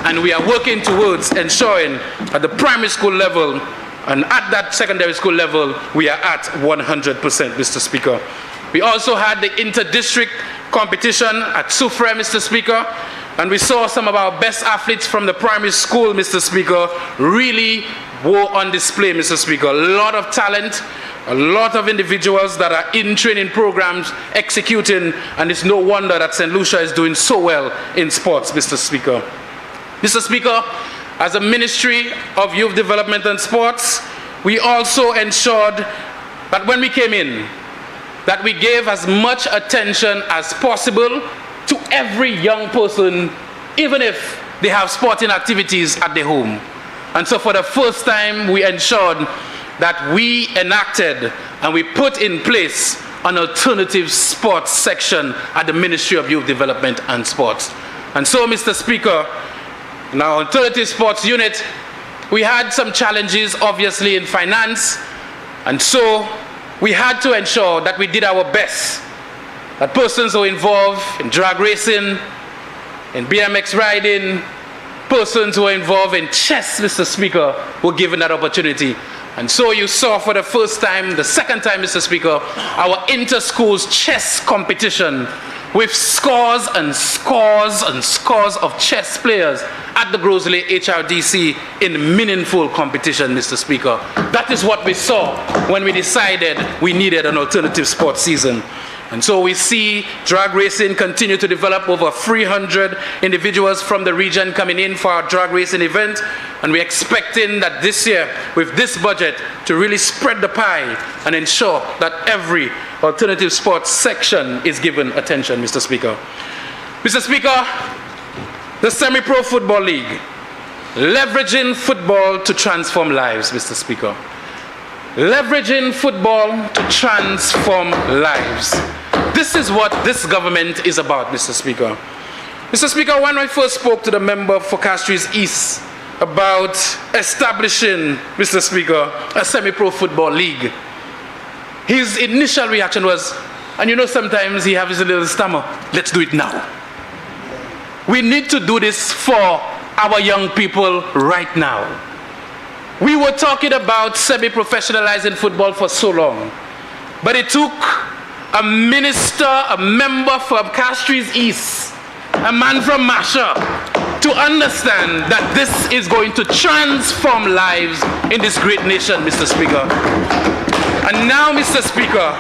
And we are working towards ensuring at the primary school level And at that secondary school level, we are at 100%, Mr. Speaker. We also had the inter-district competition at Soufrière, Mr. Speaker, and we saw some of our best athletes from the primary school, Mr. Speaker, really were on display, Mr. Speaker. A lot of talent, a lot of individuals that are in training programs, executing, and it's no wonder that St. Lucia is doing so well in sports, Mr. Speaker. Mr. Speaker, as a Ministry of Youth Development and Sports, we also ensured that when we came in, that we gave as much attention as possible to every young person, even if they have sporting activities at their home. And so for the first time, we ensured that we enacted and we put in place an alternative sports section at the Ministry of Youth Development and Sports. And so, Mr. Speaker, in our alternative sports unit, we had some challenges, obviously, in finance, and so we had to ensure that we did our best, that persons who are involved in drag racing, in BMX riding, persons who are involved in chess, Mr. Speaker, were given that opportunity. And so you saw for the first time, the second time, Mr. Speaker, our inter-schools chess competition with scores and scores and scores of chess players at the Gros Islet HRDC in meaningful competition, Mr. Speaker. That is what we saw when we decided we needed an alternative sports season. And so we see drag racing continue to develop, over 300 individuals from the region coming in for our drag racing event. And we're expecting that this year, with this budget, to really spread the pie and ensure that every alternative sports section is given attention, Mr. Speaker. Mr. Speaker, the Semi-Pro Football League, leveraging football to transform lives, Mr. Speaker. Leveraging football to transform lives. This is what this government is about, Mr. Speaker. Mr. Speaker, when I first spoke to the member for Castries East about establishing, Mr. Speaker, a semi-pro football league, his initial reaction was, and you know sometimes he has a little stammer, let's do it now. We need to do this for our young people right now. We were talking about semi-professionalizing football for so long, but it took a minister, a member from Castries East, a man from Masha, to understand that this is going to transform lives in this great nation, Mr. Speaker. And now, Mr. Speaker,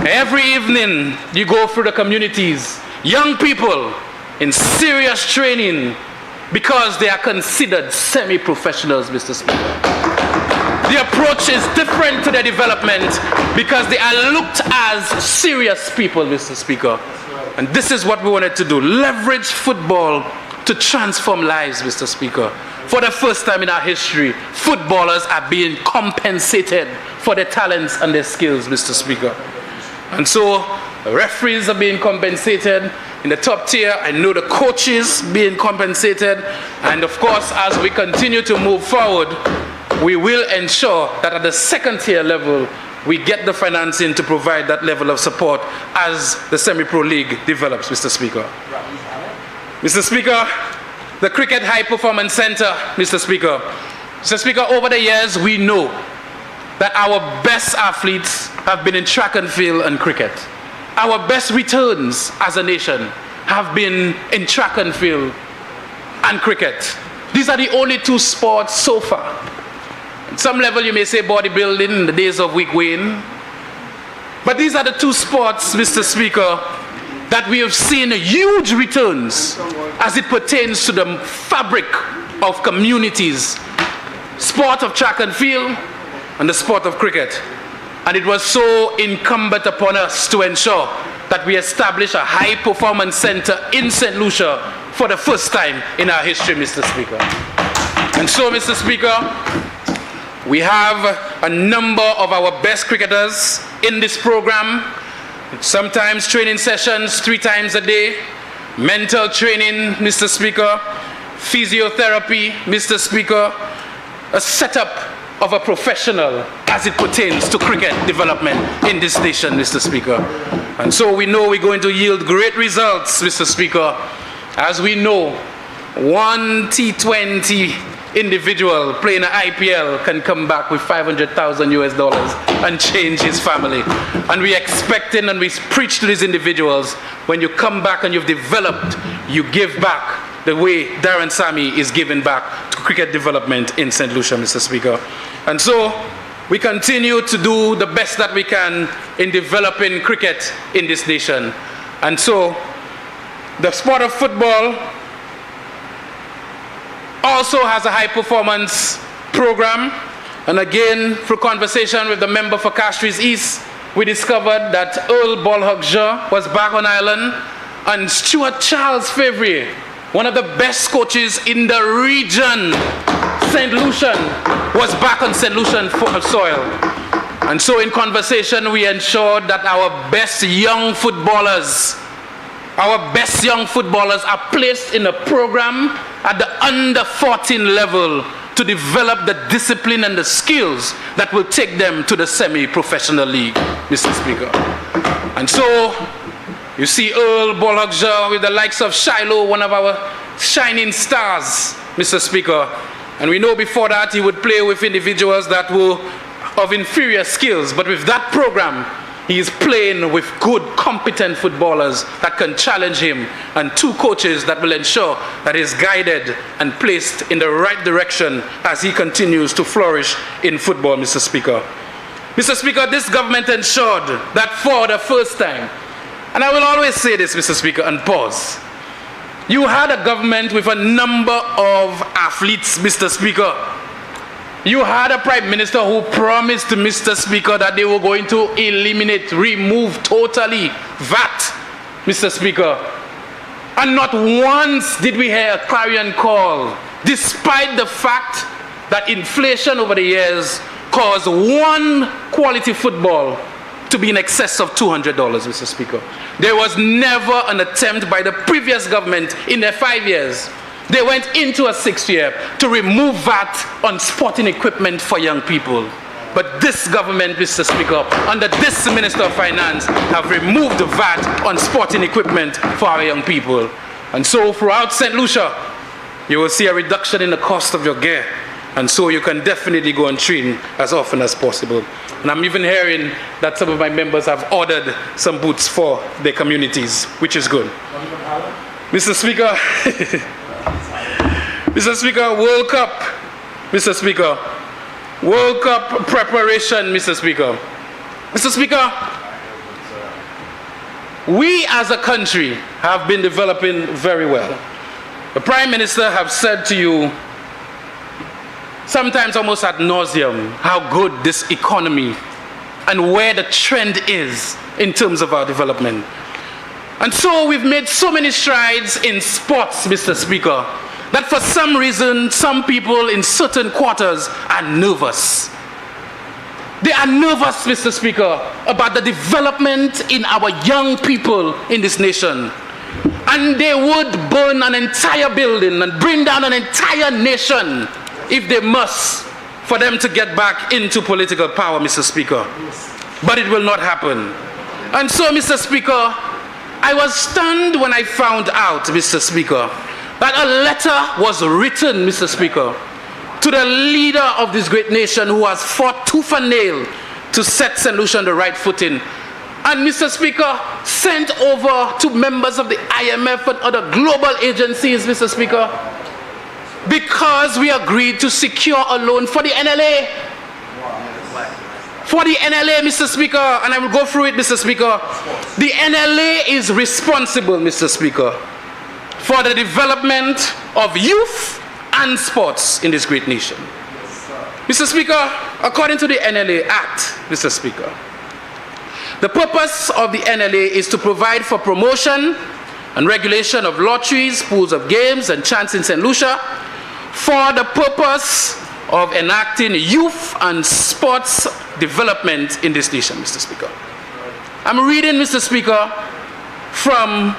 every evening you go through the communities, young people in serious training because they are considered semi-professionals, Mr. Speaker. The approach is different to their development because they are looked as serious people, Mr. Speaker. And this is what we wanted to do, leverage football to transform lives, Mr. Speaker. For the first time in our history, footballers are being compensated for their talents and their skills, Mr. Speaker. And so referees are being compensated in the top tier. I know the coaches being compensated. And of course, as we continue to move forward, we will ensure that at the second tier level, we get the financing to provide that level of support as the Semi-Pro League develops, Mr. Speaker. Mr. Speaker, the Cricket High Performance Center, Mr. Speaker. Mr. Speaker, over the years, we know that our best athletes have been in track and field and cricket. Our best returns as a nation have been in track and field and cricket. These are the only two sports so far. At some level, you may say bodybuilding in the days of Wick Wayne. But these are the two sports, Mr. Speaker, that we have seen huge returns as it pertains to the fabric of communities. Sport of track and field and the sport of cricket. And it was so incumbent upon us to ensure that we establish a high performance center in St. Lucia for the first time in our history, Mr. Speaker. And so, Mr. Speaker, we have a number of our best cricketers in this program, sometimes training sessions 3 times a day, mental training, Mr. Speaker, physiotherapy, Mr. Speaker, a setup of a professional as it pertains to cricket development in this nation, Mr. Speaker. And so we know we're going to yield great results, Mr. Speaker, as we know one T20 individual playing an IPL can come back with $500,000 and change his family. And we expecting and we preach to these individuals, when you come back and you've developed, you give back the way Darren Sammy is giving back to cricket development in St. Lucia, Mr. Speaker. And so we continue to do the best that we can in developing cricket in this nation. And so the sport of football also has a high performance program. And again, through conversation with the member for Castries East, we discovered that Earl Bolhugja was back on island, and Stuart Charles Favre, one of the best coaches in the region, St. Lucian, was back on St. Lucian soil. And so in conversation, we ensured that our best young footballers are placed in a program at the under 14 level to develop the discipline and the skills that will take them to the semi-professional league, Mr. Speaker. And so you see Earl Bolhugja with the likes of Shiloh, one of our shining stars, Mr. Speaker. And we know before that he would play with individuals that were of inferior skills, but with that program, he is playing with good, competent footballers that can challenge him, and two coaches that will ensure that he is guided and placed in the right direction as he continues to flourish in football, Mr. Speaker. Mr. Speaker, this government ensured that for the first time, and I will always say this, Mr. Speaker, and pause, you had a government with a number of athletes, Mr. Speaker. You had a Prime Minister who promised, Mr. Speaker, that they were going to remove totally VAT, Mr. Speaker. And not once did we hear a clarion call, despite the fact that inflation over the years caused one quality football to be in excess of $200, Mr. Speaker. There was never an attempt by the previous government in their 5 years. They went into a 6th year to remove VAT on sporting equipment for young people. But this government, Mr. Speaker, under this Minister of Finance, have removed the VAT on sporting equipment for our young people. And so throughout St. Lucia, you will see a reduction in the cost of your gear. And so you can definitely go and train as often as possible. And I'm even hearing that some of my members have ordered some boots for their communities, which is good. Mr. Speaker, Mr. Speaker, World Cup, Mr. Speaker, World Cup preparation, Mr. Speaker. Mr. Speaker, we as a country have been developing very well. The Prime Minister have said to you, sometimes almost ad nauseum, how good this economy and where the trend is in terms of our development. And so we've made so many strides in sports, Mr. Speaker, that for some reason, some people in certain quarters are nervous. They are nervous, Mr. Speaker, about the development in our young people in this nation. And they would burn an entire building and bring down an entire nation if they must, for them to get back into political power, Mr. Speaker. But it will not happen. And so, Mr. Speaker, I was stunned when I found out, Mr. Speaker, that a letter was written, Mr. Speaker, to the leader of this great nation who has fought tooth and nail to set St. Lucia on the right footing. And Mr. Speaker, sent over to members of the IMF and other global agencies, Mr. Speaker, because we agreed to secure a loan for the NLA. For the NLA, Mr. Speaker, and I will go through it, Mr. Speaker. The NLA is responsible, Mr. Speaker, for the development of youth and sports in this great nation. Mr. Speaker, according to the NLA Act, Mr. Speaker, the purpose of the NLA is to provide for promotion and regulation of lotteries, pools of games, and chants in St. Lucia for the purpose of enacting youth and sports development in this nation, Mr. Speaker. I'm reading, Mr. Speaker, from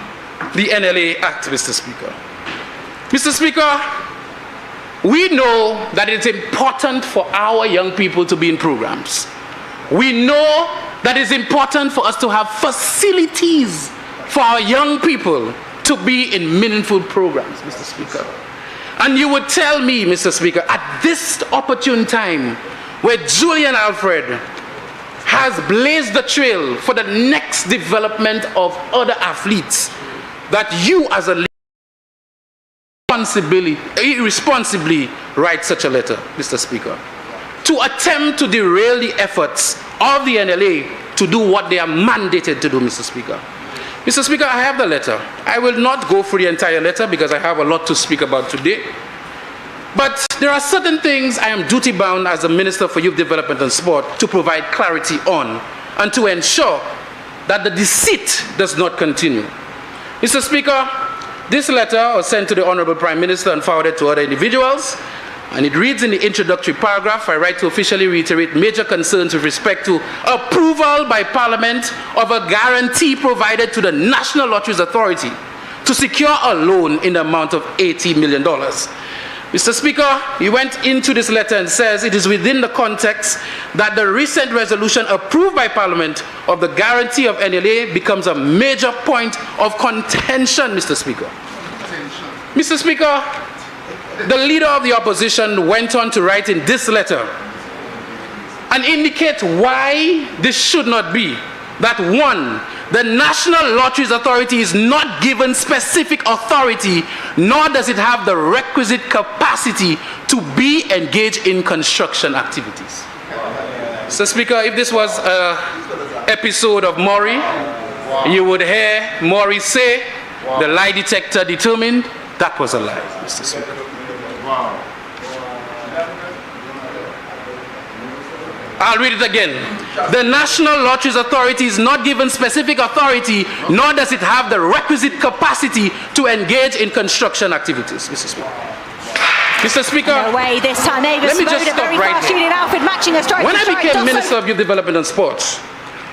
the NLA Act, Mr. Speaker. Mr. Speaker, we know that it's important for our young people to be in programs. We know that it's important for us to have facilities for our young people to be in meaningful programs, Mr. Speaker. And you would tell me, Mr. Speaker, at this opportune time where Julian Alfred has blazed the trail for the next development of other athletes, that you as a leader irresponsibly write such a letter, Mr. Speaker, to attempt to derail the efforts of the NLA to do what they are mandated to do, Mr. Speaker. Mr. Speaker, I have the letter. I will not go through the entire letter because I have a lot to speak about today. But there are certain things I am duty-bound as the Minister for Youth Development and Sport to provide clarity on and to ensure that the deceit does not continue. Mr. Speaker, this letter was sent to the Honorable Prime Minister and forwarded to other individuals, and it reads in the introductory paragraph, I write to officially reiterate major concerns with respect to approval by Parliament of a guarantee provided to the National Lotteries Authority to secure a loan in the amount of $80 million. Mr. Speaker, he went into this letter and says it is within the context that the recent resolution approved by Parliament of the guarantee of NLA becomes a major point of contention, Mr. Speaker. Mr. Speaker, the leader of the opposition went on to write in this letter and indicate why this should not be. That one, the National Lotteries Authority is not given specific authority, nor does it have the requisite capacity to be engaged in construction activities. Mr. Speaker, if this was an episode of Maury, you would hear Maury say, the lie detector determined that was a lie, Mr. Speaker. I'll read it again. The National Lotteries Authority is not given specific authority, nor does it have the requisite capacity to engage in construction activities, Mr. Speaker. Mr. Speaker, no way this time. let me just stop right here. When I became Minister of Youth Development and Sports,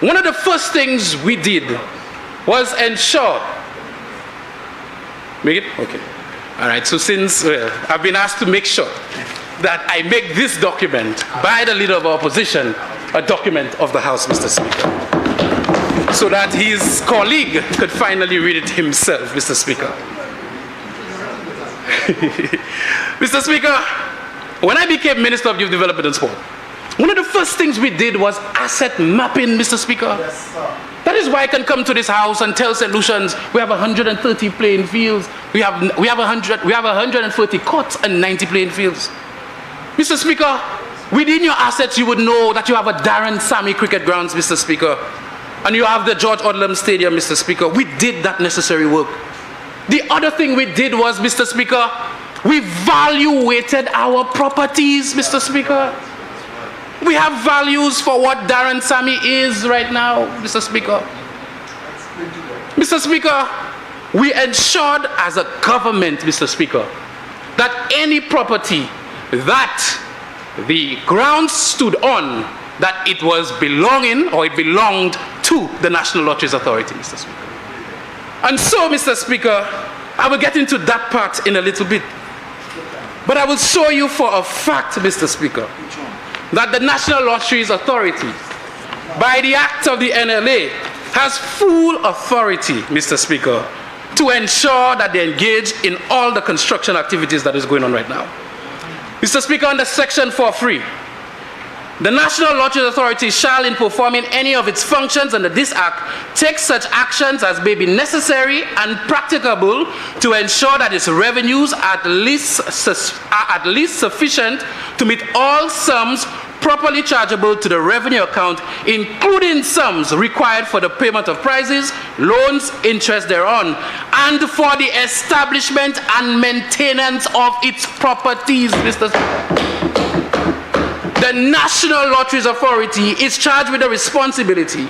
one of the first things we did was ensure. Make it? Okay. All right, so since I've been asked to make sure that I make this document by the Leader of Opposition a document of the House, Mr. Speaker, so that his colleague could finally read it himself, Mr. Speaker. Mr. Speaker, when I became Minister of Youth Development and Sport, one of the first things we did was asset mapping, Mr. Speaker. Yes, sir. That is why I can come to this house and tell St. Lucians we have 130 playing fields, we have 130 courts and 90 playing fields. Mr. Speaker, within your assets you would know that you have a Darren Sammy cricket grounds, Mr. Speaker, and you have the George Odlum Stadium, Mr. Speaker. We did that necessary work. The other thing we did was, Mr. Speaker, we evaluated our properties, Mr. Speaker. We have values for what Darren Sammy is right now, Mr. Speaker. Mr. Speaker, we ensured as a government, Mr. Speaker, that any property that the grounds stood on, that it was belonging or it belonged to the National Lotteries Authority, Mr. Speaker. And so, Mr. Speaker, I will get into that part in a little bit. But I will show you for a fact, Mr. Speaker, that the National Lotteries Authority, by the act of the NLA, has full authority, Mr. Speaker, to ensure that they engage in all the construction activities that is going on right now. Mr. Speaker, under Section 4.3, the National Lotteries Authority shall, in performing any of its functions under this Act, take such actions as may be necessary and practicable to ensure that its revenues are at least sufficient to meet all sums properly chargeable to the revenue account, including sums required for the payment of prizes, loans, interest thereon, and for the establishment and maintenance of its properties, Mr. Speaker. The National Lotteries Authority is charged with the responsibility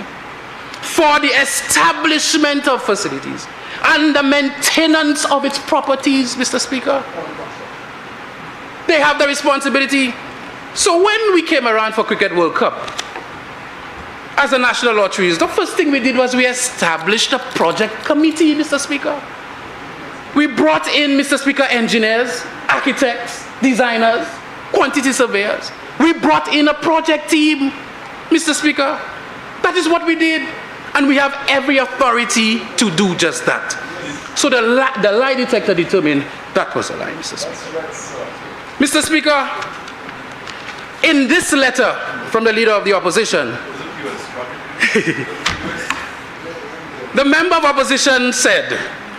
for the establishment of facilities and the maintenance of its properties, Mr. Speaker. They have the responsibility. So when we came around for Cricket World Cup, as a National Lotteries, the first thing we did was we established a project committee, Mr. Speaker. We brought in, Mr. Speaker, engineers, architects, designers, quantity surveyors. We brought in a project team, Mr. Speaker. That is what we did. And we have every authority to do just that. So the lie detector determined That was a lie, Mr. Speaker. Mr. Speaker, in this letter from the leader of the opposition, the member of opposition said,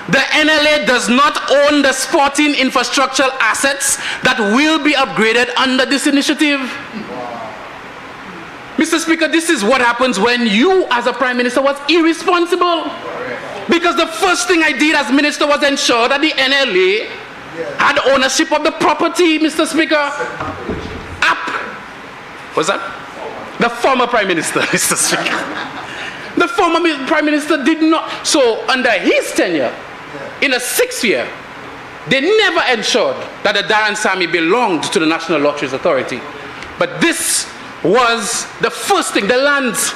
the NLA does not own the sporting infrastructural assets that will be upgraded under this initiative. Mr. Speaker, this is what happens when you, as a Prime Minister, was irresponsible. Because the first thing I did as Minister was ensure that the NLA had ownership of the property, Mr. Speaker. Was that? The former Prime Minister, Mr. Speaker. The former Prime Minister did not. So under his tenure, in the 6th year, they never ensured that the Darren Sammy belonged to the National Lotteries Authority. But this was the first thing, the lands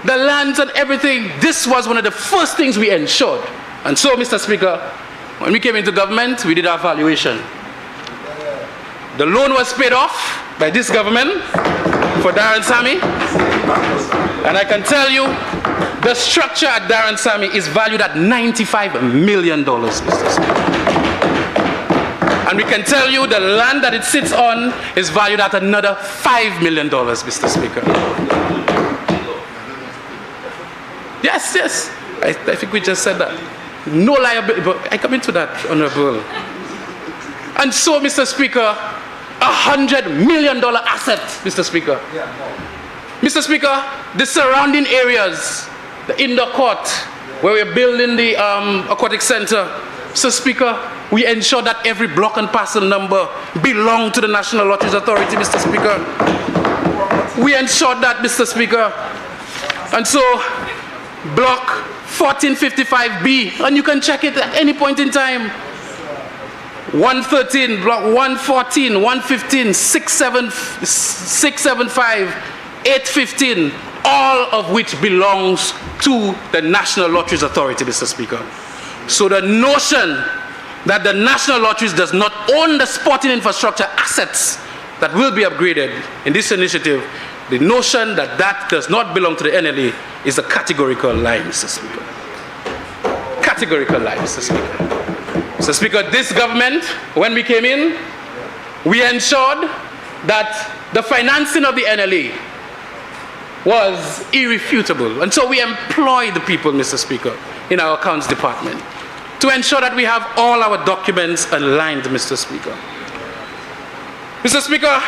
and everything. This was one of the first things we ensured. And so, Mr. Speaker, when we came into government, we did our valuation. The loan was paid off by this government for Darren Sammy. And I can tell you, the structure at Darren Sammy is valued at $95 million, Mr. Speaker. And we can tell you the land that it sits on is valued at another $5 million, Mr. Speaker. Yes. I think we just said that. No liability, but I come into that, Honorable. And so, Mr. Speaker, $100 million asset, Mr. Speaker. Mr. Speaker, the surrounding areas, the indoor court, where we're building the aquatic center, Mr. Speaker, we ensure that every block and parcel number belong to the National Lotteries Authority, Mr. Speaker. We ensured that, Mr. Speaker. And so, block 1455B, and you can check it at any point in time. 113, block 114, 115, 675, 815, all of which belongs to the National Lotteries Authority, Mr. Speaker. So the notion that the National Lotteries does not own the sporting infrastructure assets that will be upgraded in this initiative, the notion that that does not belong to the NLA is a categorical lie, Mr. Speaker. Categorical lie, Mr. Speaker. Mr. Speaker, this government, when we came in, we ensured that the financing of the NLA was irrefutable. And so we employed the people, Mr. Speaker, in our accounts department to ensure that we have all our documents aligned, Mr. Speaker. Mr. Speaker,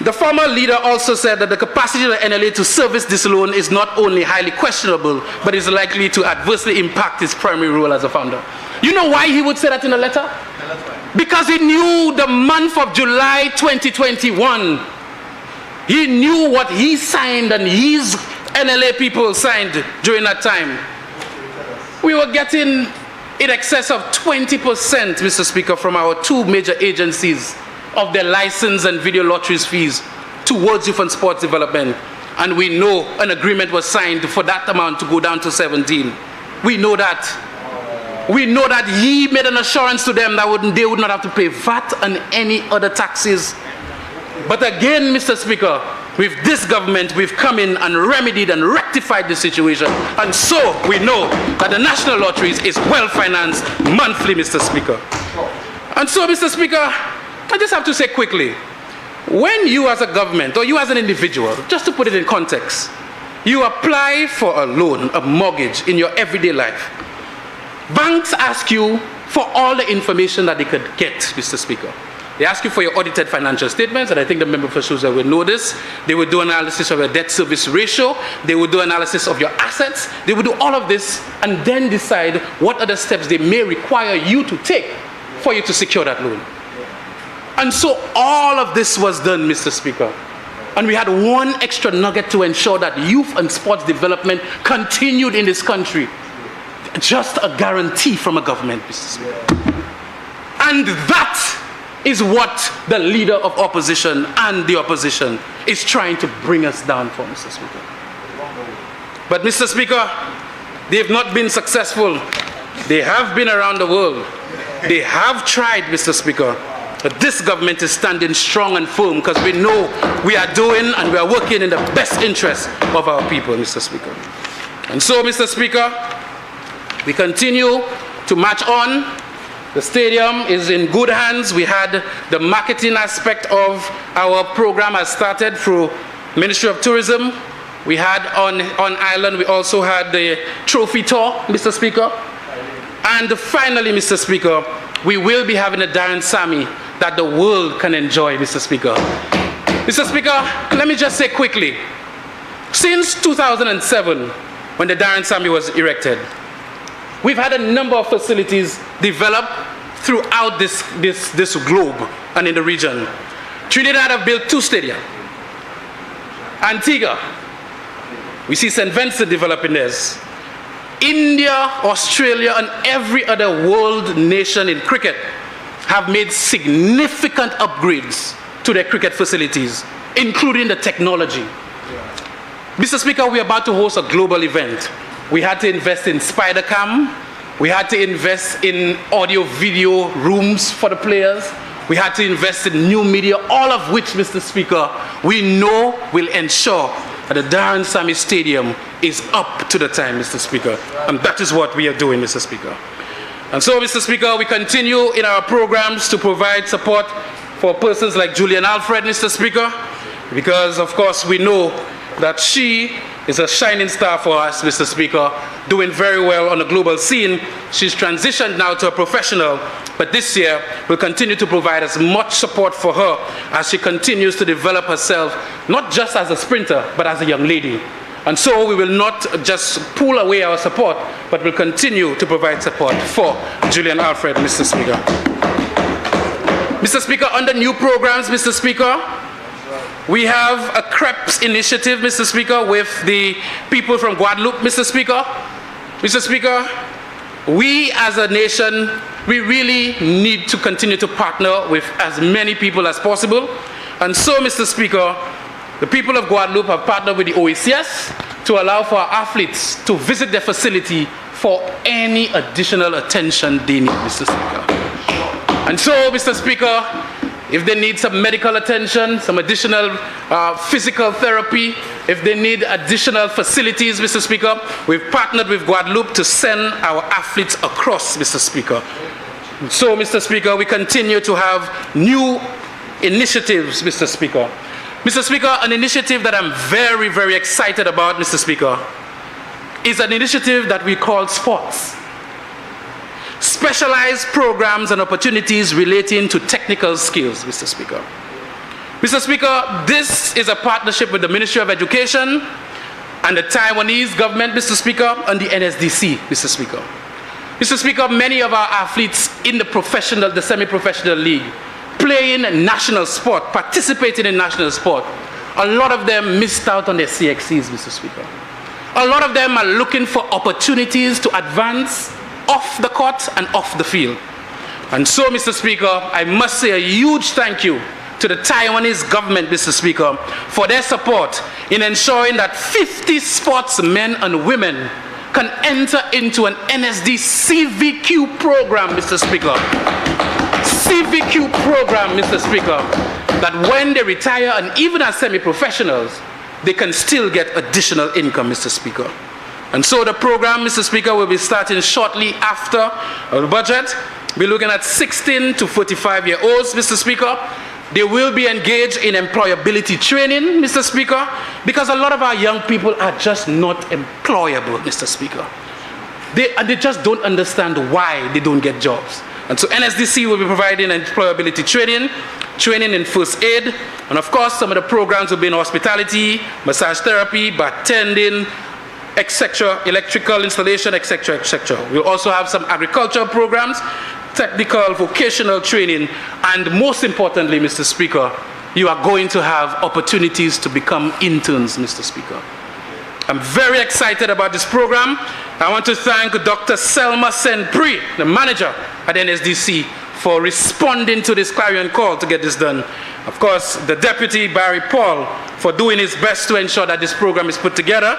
the former leader also said that the capacity of the NLA to service this loan is not only highly questionable, but is likely to adversely impact his primary role as a founder. You know why he would say that in a letter? Because he knew the month of July 2021. He knew what he signed and his NLA people signed during that time. We were getting in excess of 20%, Mr. Speaker, from our two major agencies of their license and video lotteries fees towards youth and sports development. And we know an agreement was signed for that amount to go down to 17. We know that. We know that he made an assurance to them that they would not have to pay VAT and any other taxes. But again, Mr. Speaker, with this government, we've come in and remedied and rectified the situation. And so we know that the National Lotteries is well financed monthly, Mr. Speaker. And so, Mr. Speaker, I just have to say quickly, when you as a government or you as an individual, just to put it in context, you apply for a loan, a mortgage in your everyday life, banks ask you for all the information that they could get, Mr. Speaker. They ask you for your audited financial statements, and I think the member for Susa will know this. They will do analysis of your debt service ratio. They will do analysis of your assets. They will do all of this and then decide what other steps they may require you to take for you to secure that loan. And so all of this was done, Mr. Speaker. And we had one extra nugget to ensure that youth and sports development continued in this country. Just a guarantee from a government, Mr. Speaker. And that is what the leader of opposition and the opposition is trying to bring us down for, Mr. Speaker. But, Mr. Speaker, they have not been successful. They have been around the world. They have tried, Mr. Speaker. But this government is standing strong and firm because we know we are doing and we are working in the best interest of our people, Mr. Speaker. And so, Mr. Speaker, we continue to match on. The stadium is in good hands. We had the marketing aspect of our program has started through Ministry of Tourism. We had on island, we also had the trophy tour, Mr. Speaker. And finally, Mr. Speaker, we will be having a Darren Sammy that the world can enjoy, Mr. Speaker. Mr. Speaker, let me just say quickly, since 2007, when the Darren Sammy was erected, we've had a number of facilities developed throughout this globe and in the region. Trinidad have built 2 stadia. Antigua, we see St. Vincent developing theirs. India, Australia, and every other world nation in cricket have made significant upgrades to their cricket facilities, including the technology. Mr. Speaker, we are about to host a global event. We had to invest in Spider-Cam. We had to invest in audio-video rooms for the players. We had to invest in new media, all of which, Mr. Speaker, we know will ensure that the Darren Sammy Stadium is up to the time, Mr. Speaker. And that is what we are doing, Mr. Speaker. And so, Mr. Speaker, we continue in our programs to provide support for persons like Julian Alfred, Mr. Speaker, because, of course, we know that she is a shining star for us, Mr. Speaker, doing very well on the global scene. She's transitioned now to a professional, but this year we'll continue to provide as much support for her as she continues to develop herself, not just as a sprinter, but as a young lady. And so we will not just pull away our support, but we'll continue to provide support for Julian Alfred, Mr. Speaker. Mr. Speaker, under new programs, Mr. Speaker, we have a CREPS initiative, Mr. Speaker, with the people from Guadeloupe, Mr. Speaker. Mr. Speaker, we as a nation, we really need to continue to partner with as many people as possible. And so, Mr. Speaker, the people of Guadeloupe have partnered with the OECS to allow for our athletes to visit their facility for any additional attention they need, Mr. Speaker. And so, Mr. Speaker, if they need some medical attention, some additional physical therapy, if they need additional facilities, Mr. Speaker, we've partnered with Guadeloupe to send our athletes across, Mr. Speaker. So, Mr. Speaker, we continue to have new initiatives, Mr. Speaker. Mr. Speaker, an initiative that I'm very, very excited about, Mr. Speaker, is an initiative that we call sports. Specialized programs and opportunities relating to technical skills, Mr. Speaker. Mr. Speaker, this is a partnership with the Ministry of Education and the Taiwanese government, Mr. Speaker, and the NSDC, Mr. Speaker. Mr. Speaker, many of our athletes in the professional, the semi-professional league, playing national sport, participating in national sport, a lot of them missed out on their CXCs, Mr. Speaker. A lot of them are looking for opportunities to advance off the court and off the field. And so, Mr. Speaker, I must say a huge thank you to the Taiwanese government, Mr. Speaker, for their support in ensuring that 50 sportsmen and women can enter into an NSD CVQ program, Mr. Speaker. CVQ program, Mr. Speaker, that when they retire and even as semi-professionals, they can still get additional income, Mr. Speaker. And so the program, Mr. Speaker, will be starting shortly after the budget. We're looking at 16 to 45-year-olds, Mr. Speaker. They will be engaged in employability training, Mr. Speaker, because a lot of our young people are just not employable, Mr. Speaker. They just don't understand why they don't get jobs. And so NSDC will be providing employability training, training in first aid, and of course some of the programs will be in hospitality, massage therapy, bartending, etc., electrical installation, etc., etc. We'll also have some agricultural programs, technical, vocational training, and most importantly, Mr. Speaker, you are going to have opportunities to become interns, Mr. Speaker. I'm very excited about this program. I want to thank Dr. Selma Senpri, the manager at NSDC, for responding to this clarion call to get this done. Of course, the Deputy Barry Paul for doing his best to ensure that this program is put together.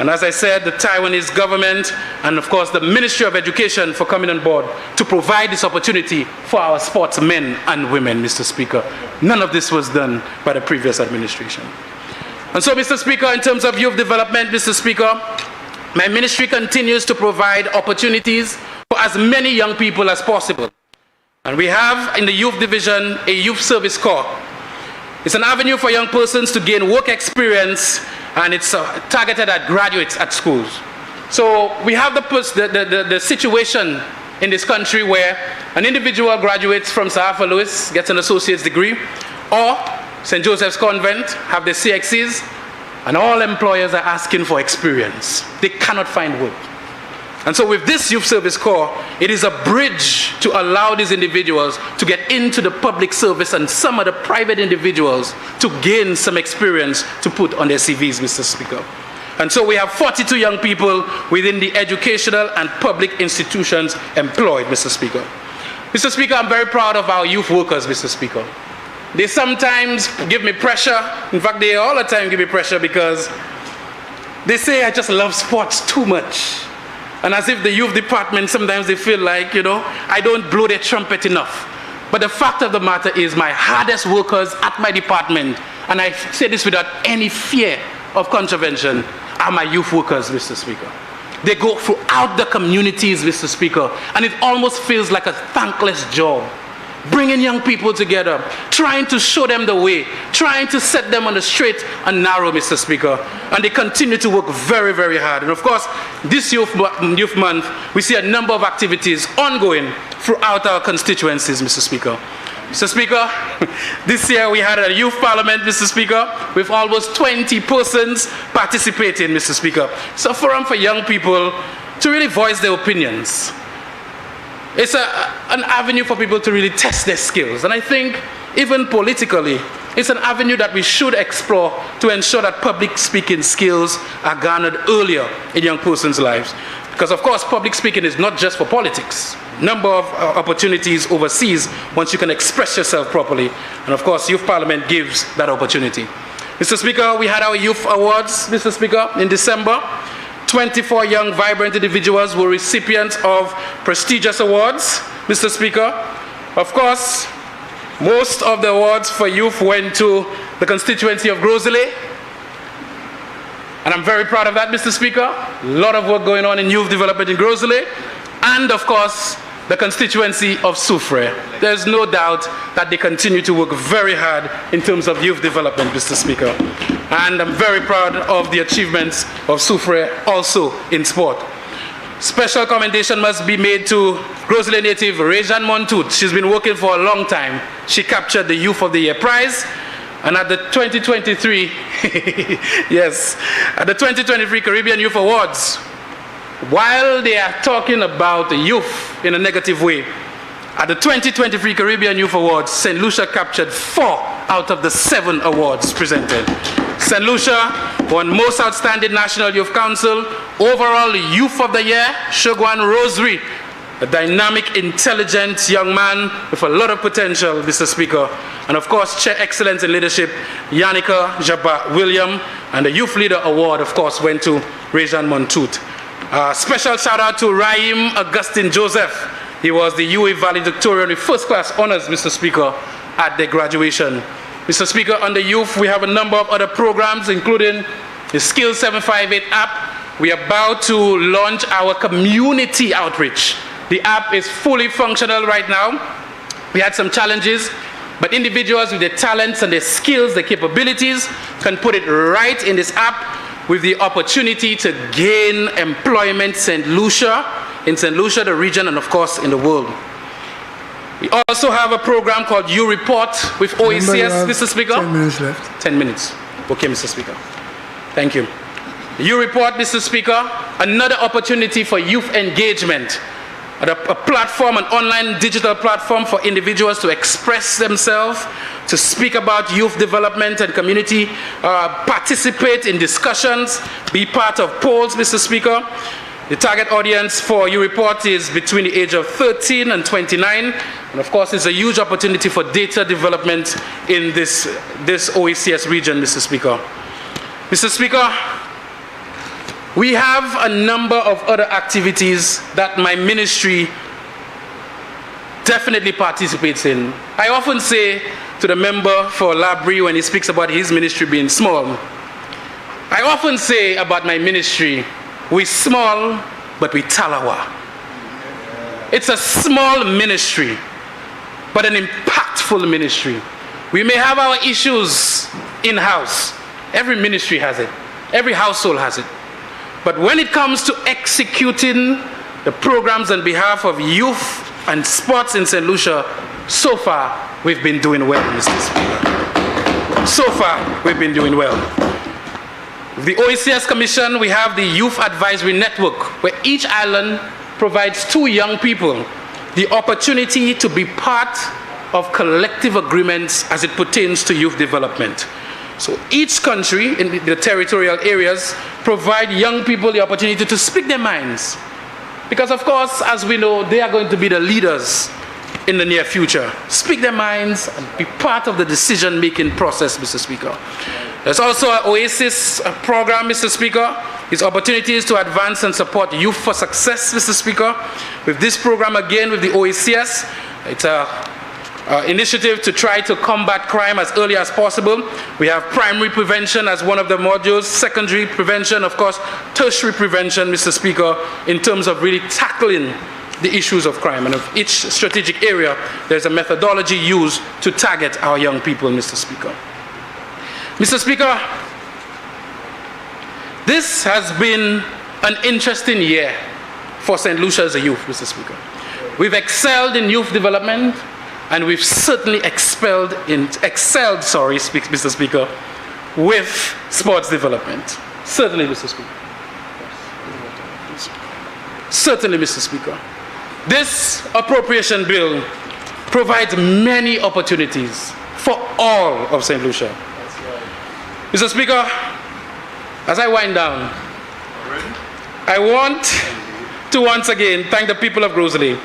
And as I said, the Taiwanese government and of course the Ministry of Education for coming on board to provide this opportunity for our sportsmen and women, Mr. Speaker. None of this was done by the previous administration. And so, Mr. Speaker, in terms of youth development, Mr. Speaker, my ministry continues to provide opportunities for as many young people as possible. And we have in the youth division a youth service corps. It's an avenue for young persons to gain work experience, and it's targeted at graduates at schools. So we have the situation in this country where an individual graduates from Sir Arthur Lewis, gets an associate's degree, or St. Joseph's Convent, have their CXCs, and all employers are asking for experience. They cannot find work. And so with this youth service corps, it is a bridge to allow these individuals to get into the public service and some of the private individuals to gain some experience to put on their CVs, Mr. Speaker. And so we have 42 young people within the educational and public institutions employed, Mr. Speaker. Mr. Speaker, I'm very proud of our youth workers, Mr. Speaker. They sometimes give me pressure. In fact, they all the time give me pressure because they say I just love sports too much. And as if the youth department, sometimes they feel like, I don't blow their trumpet enough. But the fact of the matter is my hardest workers at my department, and I say this without any fear of contravention, are my youth workers, Mr. Speaker. They go throughout the communities, Mr. Speaker, and it almost feels like a thankless job. Bringing young people together, trying to show them the way, trying to set them on the straight and narrow, Mr. Speaker. And they continue to work very, very hard. And of course, this Youth Month, we see a number of activities ongoing throughout our constituencies, Mr. Speaker. Mr. Speaker, this year we had a youth parliament, Mr. Speaker, with almost 20 persons participating, Mr. Speaker. It's a forum for young people to really voice their opinions. It's an avenue for people to really test their skills. And I think, even politically, it's an avenue that we should explore to ensure that public speaking skills are garnered earlier in young persons' lives. Because, of course, public speaking is not just for politics. Number of opportunities overseas once you can express yourself properly. And, of course, Youth Parliament gives that opportunity. Mr. Speaker, we had our Youth Awards, Mr. Speaker, in December. 24 young, vibrant individuals were recipients of prestigious awards, Mr. Speaker. Of course, most of the awards for youth went to the constituency of Gros Islet. And I'm very proud of that, Mr. Speaker. A lot of work going on in youth development in Gros Islet. And, of course, the constituency of Soufrière. There's no doubt that they continue to work very hard in terms of youth development, Mr. Speaker. And I'm very proud of the achievements of Soufrière also in sport. Special commendation must be made to Gros Islet native Réjeanne Montout. She's been working for a long time. She captured the Youth of the Year prize. And at the 2023, yes, at the 2023 Caribbean Youth Awards, while they are talking about the youth in a negative way, at the 2023 Caribbean Youth Awards, St. Lucia captured 4 out of the 7 awards presented. St. Lucia won Most Outstanding National Youth Council, Overall Youth of the Year, Shogwan Rosary, a dynamic, intelligent young man with a lot of potential, Mr. Speaker. And of course, Chair Excellence in Leadership, Yannicka Jabat William, and the Youth Leader Award, of course, went to Réjeanne Montout. Special shout out to Raheem Augustine Joseph. He was the UA valedictorian with first class honors, Mr. Speaker, at their graduation. Mr. Speaker, on the youth, we have a number of other programs, including the Skill 758 app. We are about to launch our community outreach. The app is fully functional right now. We had some challenges, but individuals with their talents and their skills, their capabilities, can put it right in this app with the opportunity to gain employment in St. Lucia, the region, and of course in the world. We also have a program called You Report with OECS, Mr. Speaker. 10 minutes left. 10 minutes. Okay, Mr. Speaker. Thank you. You Report, Mr. Speaker, another opportunity for youth engagement. A platform, an online digital platform for individuals to express themselves, to speak about youth development and community, participate in discussions, be part of polls, Mr. Speaker. The target audience for You Report is between the age of 13 and 29. And of course, it's a huge opportunity for data development in this OECS region, Mr. Speaker. Mr. Speaker, we have a number of other activities that my ministry definitely participates in. I often say to the member for Labrie when he speaks about his ministry being small, I often say about my ministry, we small, but we talawa. It's a small ministry, but an impactful ministry. We may have our issues in-house. Every ministry has it. Every household has it. But when it comes to executing the programs on behalf of youth and sports in St. Lucia, so far, we've been doing well, Mr. Speaker. So far, we've been doing well. With the OECS Commission, we have the Youth Advisory Network, where each island provides 2 young people the opportunity to be part of collective agreements as it pertains to youth development. So each country in the territorial areas provide young people the opportunity to speak their minds. Because of course, as we know, they are going to be the leaders in the near future. Speak their minds and be part of the decision-making process, Mr. Speaker. There's also an OASIS program, Mr. Speaker. It's opportunities to advance and support youth for success, Mr. Speaker. With this program, again, with the OACS, it's an initiative to try to combat crime as early as possible. We have primary prevention as one of the modules, secondary prevention, of course, tertiary prevention, Mr. Speaker, in terms of really tackling the issues of crime. And of each strategic area, there's a methodology used to target our young people, Mr. Speaker. Mr. Speaker, this has been an interesting year for St. Lucia as a youth, Mr. Speaker. We've excelled in youth development, and we've certainly excelled, Mr. Speaker, with sports development. Certainly, Mr. Speaker. Certainly, Mr. Speaker. This appropriation bill provides many opportunities for all of St. Lucia. Mr. Speaker, as I wind down, I want to once again thank the people of Gros Islet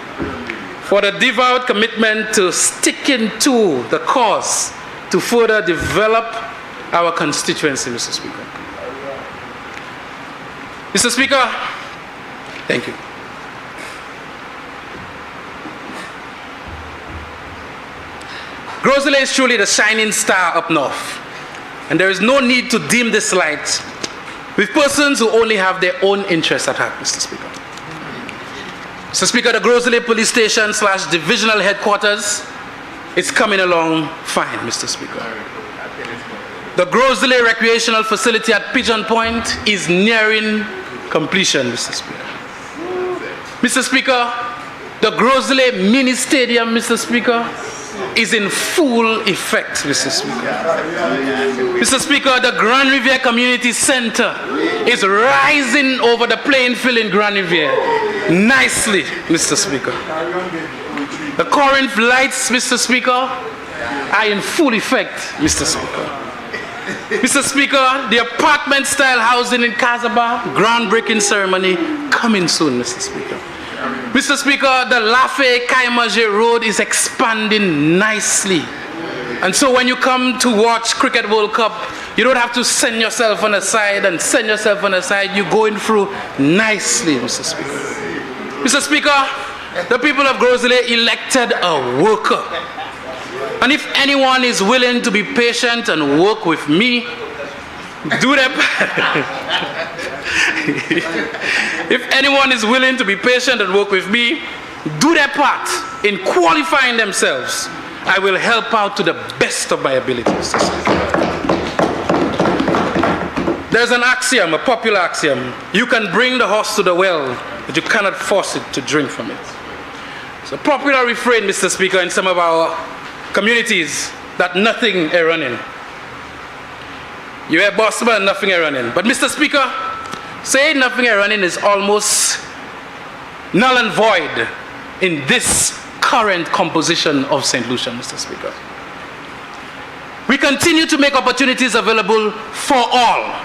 for the devout commitment to sticking to the cause to further develop our constituency, Mr. Speaker. Mr. Speaker, thank you. Gros Islet is truly the shining star up north, and there is no need to dim this light with persons who only have their own interests at heart, Mr. Speaker. Mr. Speaker, the Gros Islet Police Station / Divisional Headquarters is coming along fine, Mr. Speaker. The Gros Islet Recreational Facility at Pigeon Point is nearing completion, Mr. Speaker. Mr. Speaker, the Gros Islet Mini Stadium, Mr. Speaker, is in full effect, Mr. Speaker. Mr. Speaker, the Grand Riviere Community Center is rising over the playing field in Grand Riviere nicely, Mr. Speaker. The Corinth lights, Mr. Speaker, are in full effect, Mr. Speaker. Mr. Speaker, the apartment-style housing in Casaba, groundbreaking ceremony coming soon, Mr. Speaker. Mr. Speaker, the Lafayette Kaimaje Road is expanding nicely. And so when you come to watch Cricket World Cup, you don't have to send yourself on the side and send yourself on the side. You're going through nicely, Mr. Speaker. Mr. Speaker, the people of Gros Islet elected a worker. And if anyone is willing to be patient and work with me, do that. If anyone is willing to be patient and work with me, do their part in qualifying themselves, I will help out to the best of my abilities. There's an axiom, a popular axiom: you can bring the horse to the well, but you cannot force it to drink from it. It's a popular refrain, Mr. Speaker, in some of our communities, that nothing is running. You hear Bossman, nothing is running. But Mr. Speaker, saying nothing is running is almost null and void in this current composition of St. Lucia, Mr. Speaker. We continue to make opportunities available for all.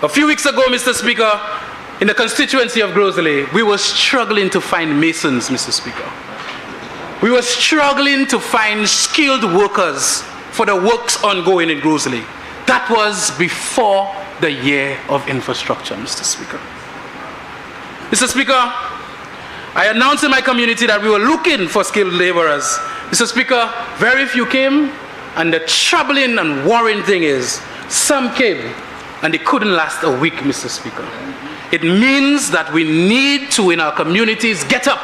A few weeks ago, Mr. Speaker, in the constituency of Gros Islet, we were struggling to find masons, Mr. Speaker. We were struggling to find skilled workers for the works ongoing in Gros Islet. That was before the year of infrastructure, Mr. Speaker. Mr. Speaker, I announced in my community that we were looking for skilled laborers. Mr. Speaker, very few came, and the troubling and worrying thing is, some came, and they couldn't last a week, Mr. Speaker. It means that we need to, in our communities, get up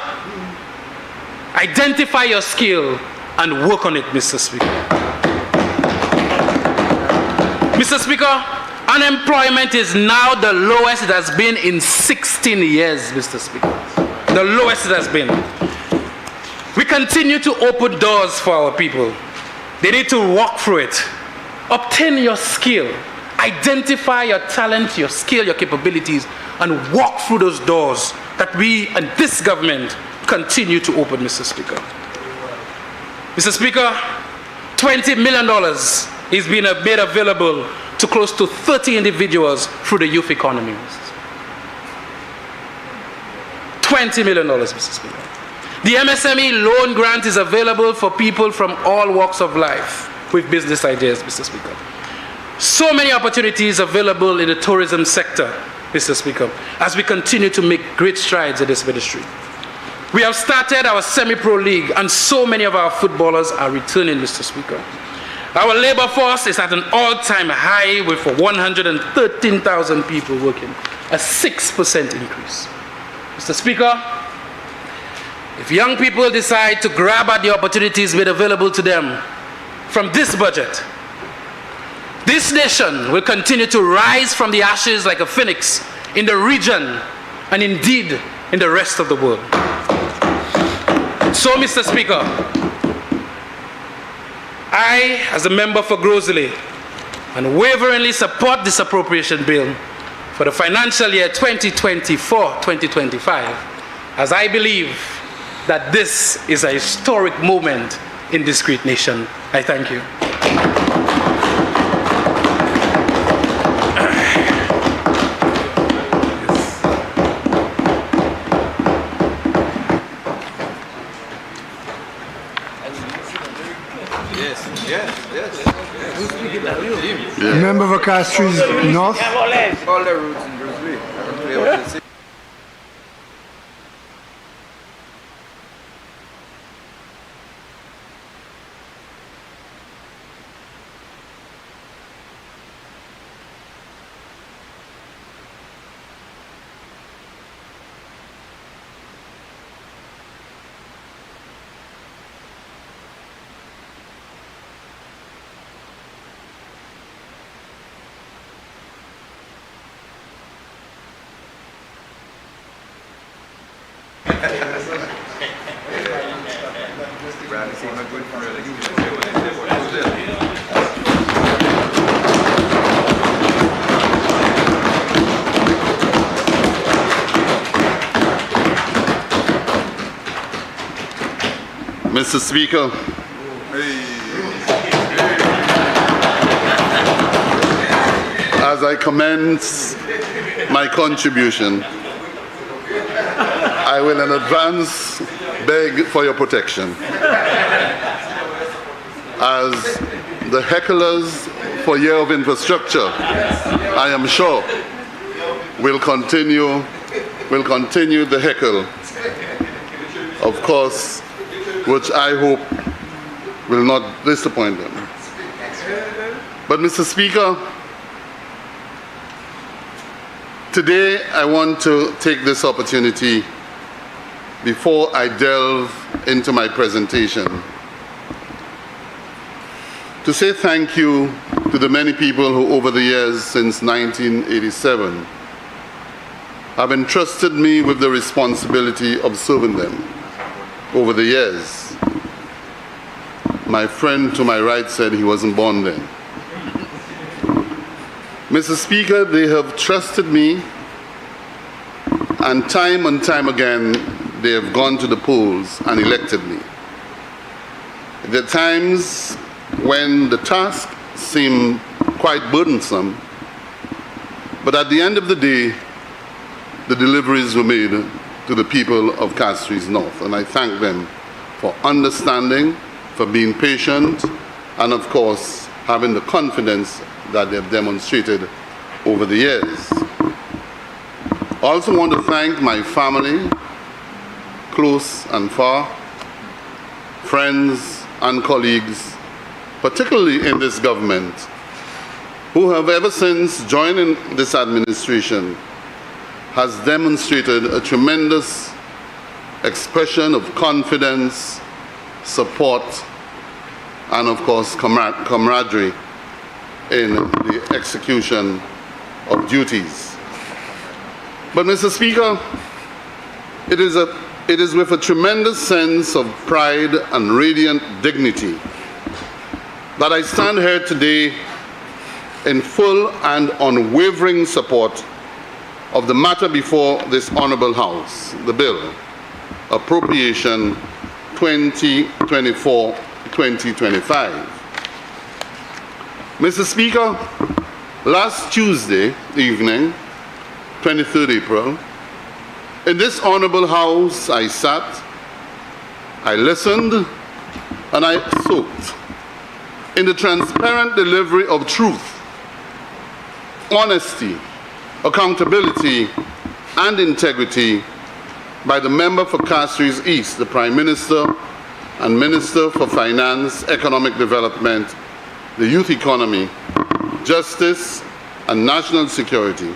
Identify your skill and work on it, Mr. Speaker. Mr. Speaker, unemployment is now the lowest it has been in 16 years, Mr. Speaker. The lowest it has been. We continue to open doors for our people. They need to walk through it. Obtain your skill. Identify your talent, your skill, your capabilities, and walk through those doors that we and this government continue to open, Mr. Speaker. Mr. Speaker, $20 million is being made available to close to 30 individuals through the youth economy. $20 million, Mr. Speaker. The MSME loan grant is available for people from all walks of life with business ideas, Mr. Speaker. So many opportunities available in the tourism sector, Mr. Speaker, as we continue to make great strides in this ministry. We have started our semi-pro league, and so many of our footballers are returning, Mr. Speaker. Our labor force is at an all-time high with 113,000 people working, a 6% increase. Mr. Speaker, if young people decide to grab at the opportunities made available to them from this budget, this nation will continue to rise from the ashes like a phoenix in the region and indeed in the rest of the world. So, Mr. Speaker, I, as a member for Gros Islet, unwaveringly support this appropriation bill for the financial year 2024-2025, as I believe that this is a historic moment in this great nation. I thank you. Member for Castries North. All the routes in Gros Islet. Mr. Speaker, as I commence my contribution, I will in advance beg for your protection, as the hecklers for Year of Infrastructure, I am sure, will continue the heckle, of course, which I hope will not disappoint them. But Mr. Speaker, today I want to take this opportunity, before I delve into my presentation, to say thank you to the many people who over the years since 1987 have entrusted me with the responsibility of serving them over the years. My friend to my right said he wasn't born then. Mr. Speaker, they have trusted me, and time again, they have gone to the polls and elected me. There are times when the task seemed quite burdensome, but at the end of the day, the deliveries were made to the people of Castries North, and I thank them for understanding, for being patient, and of course, having the confidence that they've demonstrated over the years. I also want to thank my family, close and far, friends and colleagues, particularly in this government, who have ever since joining this administration has demonstrated a tremendous expression of confidence, support, and of course camaraderie in the execution of duties. But Mr. Speaker, it is with a tremendous sense of pride and radiant dignity that I stand here today in full and unwavering support of the matter before this Honourable House, the bill, Appropriation 2024-2025. Mr. Speaker, last Tuesday evening, 23rd April, in this Honourable House I sat, I listened, and I soaked in the transparent delivery of truth, honesty, accountability, and integrity by the member for Castries East, the Prime Minister and Minister for Finance, Economic Development, the Youth Economy, Justice, and National Security,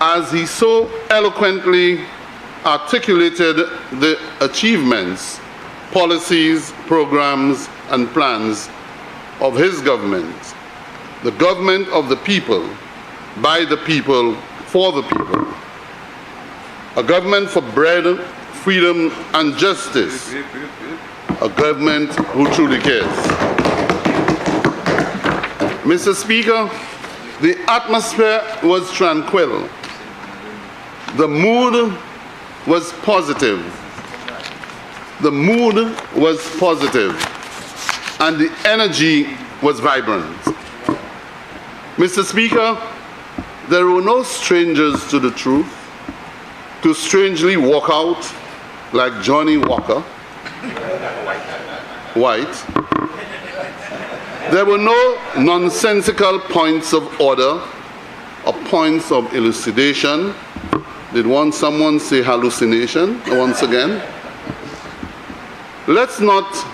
as he so eloquently articulated the achievements, policies, programs, and plans of his government, the government of the people, by the people, for the people. A government for bread, freedom, and justice. A government who truly cares. Mr. Speaker, the atmosphere was tranquil. The mood was positive. The mood was positive, and the energy was vibrant. Mr. Speaker, there were no strangers to the truth to strangely walk out like Johnny Walker, White. There were no nonsensical points of order or points of elucidation. Did someone say hallucination once again? Let's not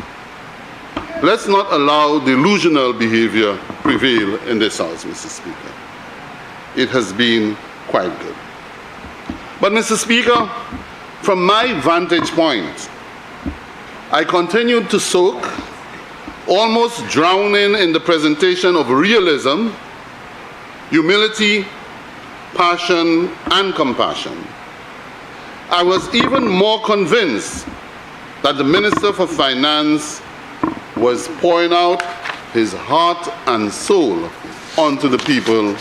allow delusional behavior prevail in this House, Mr. Speaker. It has been quite good. But Mr. Speaker, from my vantage point, I continued to soak, almost drowning in the presentation of realism, humility, passion, and compassion. I was even more convinced that the Minister for Finance was pouring out his heart and soul onto the people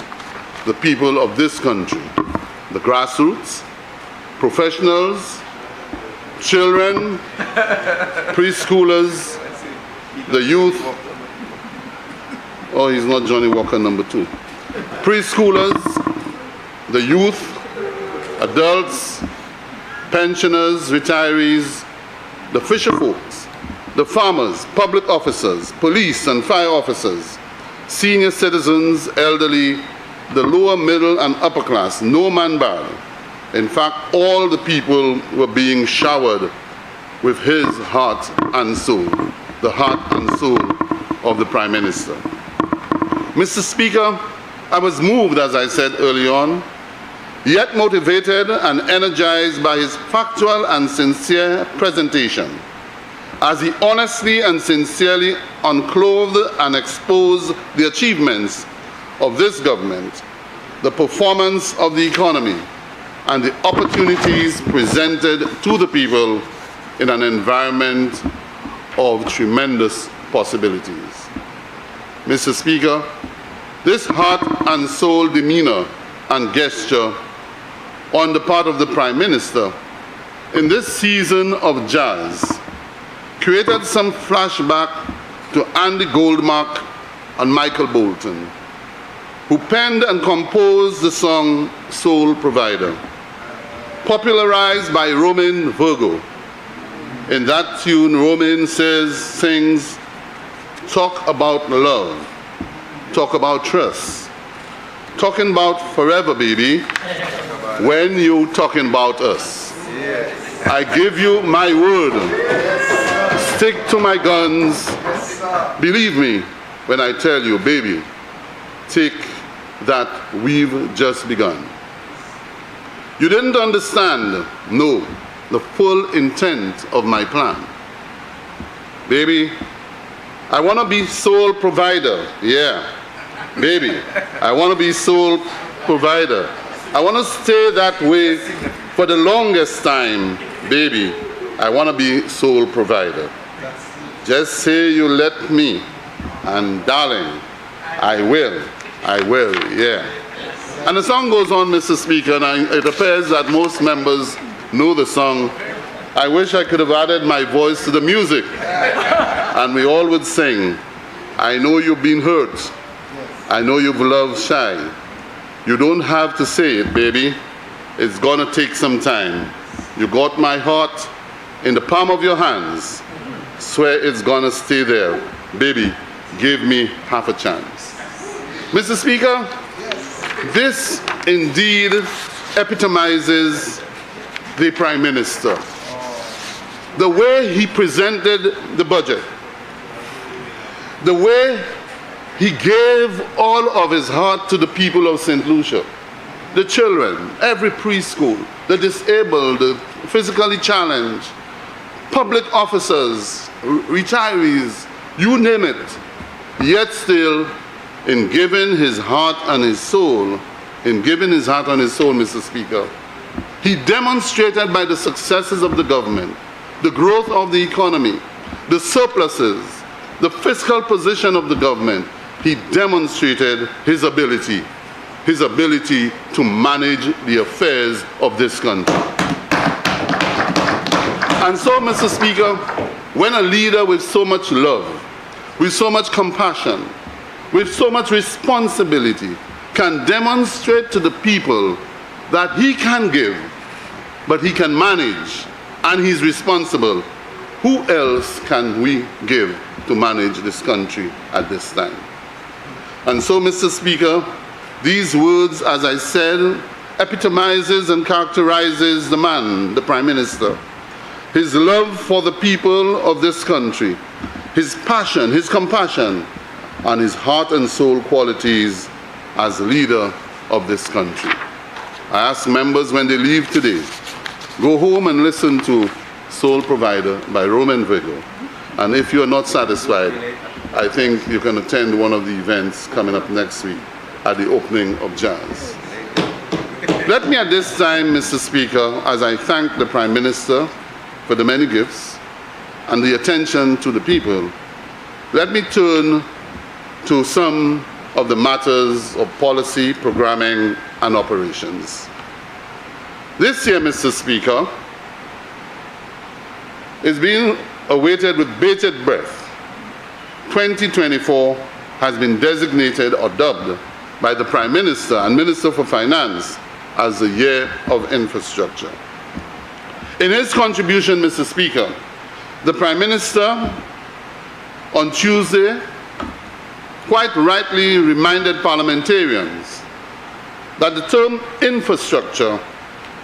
of this country, the grassroots, professionals, children, preschoolers, the youth. Oh, he's not Johnny Walker number 2. Preschoolers, the youth, adults, pensioners, retirees, the fisher folks, the farmers, public officers, police and fire officers, senior citizens, elderly, the lower, middle, and upper class, no man barred. In fact, all the people were being showered with his heart and soul, the heart and soul of the Prime Minister. Mr. Speaker, I was moved, as I said early on, yet motivated and energized by his factual and sincere presentation, as he honestly and sincerely unclothed and exposed the achievements of this government, the performance of the economy, and the opportunities presented to the people in an environment of tremendous possibilities. Mr. Speaker, this heart and soul demeanor and gesture on the part of the Prime Minister in this season of jazz created some flashback to Andy Goldmark and Michael Bolton, who penned and composed the song Soul Provider, popularized by Romain Virgo. In that tune, Romain sings, talk about love, talk about trust, talking about forever, baby, when you talking about us. I give you my word, stick to my guns, believe me when I tell you, baby, take that we've just begun. You didn't understand, no, the full intent of my plan. Baby, I want to be sole provider. Yeah, baby, I want to be sole provider. I want to stay that way for the longest time. Baby, I want to be sole provider. Just say you let me, and darling, I will, yeah. And the song goes on, Mr. Speaker, and it appears that most members know the song. I wish I could have added my voice to the music, and we all would sing. I know you've been hurt. I know you've loved shy. You don't have to say it, baby. It's gonna take some time. You got my heart in the palm of your hands. Swear it's gonna stay there. Baby, give me half a chance. Mr. Speaker, this indeed epitomizes the Prime Minister. The way he presented the budget, the way he gave all of his heart to the people of St. Lucia, the children, every preschool, the disabled, the physically challenged, public officers, retirees, you name it. Yet still, in giving his heart and his soul, Mr. Speaker, he demonstrated by the successes of the government, the growth of the economy, the surpluses, the fiscal position of the government, he demonstrated his ability to manage the affairs of this country. And so, Mr. Speaker, when a leader with so much love, with so much compassion, with so much responsibility can demonstrate to the people that he can give, but he can manage, and he's responsible, who else can we give to manage this country at this time? And so, Mr. Speaker, these words, as I said, epitomizes and characterizes the man, the Prime Minister. His love for the people of this country, his passion, his compassion, and his heart and soul qualities as leader of this country. I ask members when they leave today, go home and listen to Soul Provider by Roman Virgo. And if you're not satisfied, I think you can attend one of the events coming up next week at the opening of jazz. Let me at this time, Mr. Speaker, as I thank the Prime Minister for the many gifts and the attention to the people, let me turn to some of the matters of policy, programming, and operations. This year, Mr. Speaker, is being awaited with bated breath. 2024 has been designated or dubbed by the Prime Minister and Minister for Finance as the year of infrastructure. In his contribution, Mr. Speaker, the Prime Minister on Tuesday quite rightly reminded parliamentarians that the term infrastructure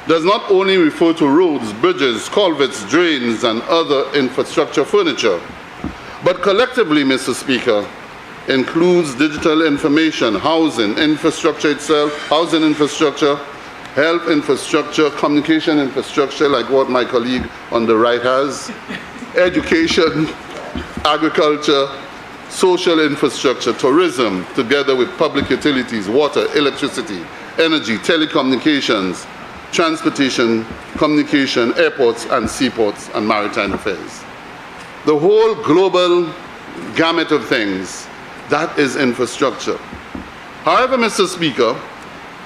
does not only refer to roads, bridges, culverts, drains, and other infrastructure furniture, but collectively, Mr. Speaker, includes digital information, housing, infrastructure itself, housing infrastructure, health infrastructure, communication infrastructure, like what my colleague on the right has, education, agriculture, social infrastructure, tourism, together with public utilities, water, electricity, energy, telecommunications, transportation, communication, airports and seaports, and maritime affairs. The whole global gamut of things, that is infrastructure. However, Mr. Speaker,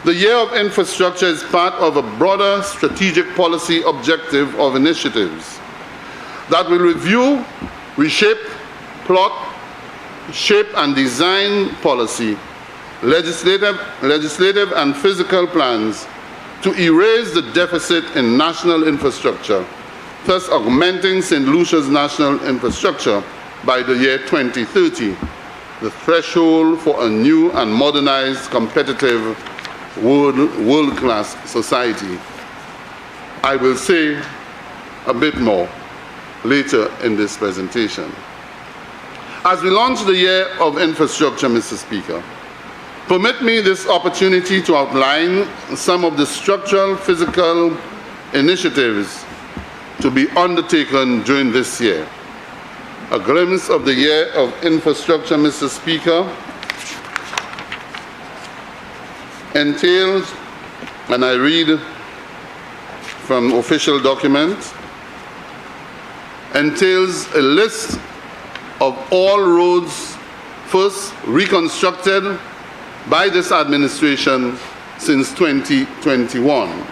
the year of infrastructure is part of a broader strategic policy objective of initiatives that will review, reshape, plot, shape and design policy, legislative and physical plans to erase the deficit in national infrastructure, thus augmenting St. Lucia's national infrastructure by the year 2030, the threshold for a new and modernized, competitive, world-class society. I will say a bit more later in this presentation. As we launch the year of infrastructure, Mr. Speaker, permit me this opportunity to outline some of the structural, physical initiatives to be undertaken during this year. A glimpse of the year of infrastructure, Mr. Speaker, entails, and I read from official documents, entails a list of all roads first reconstructed by this administration since 2021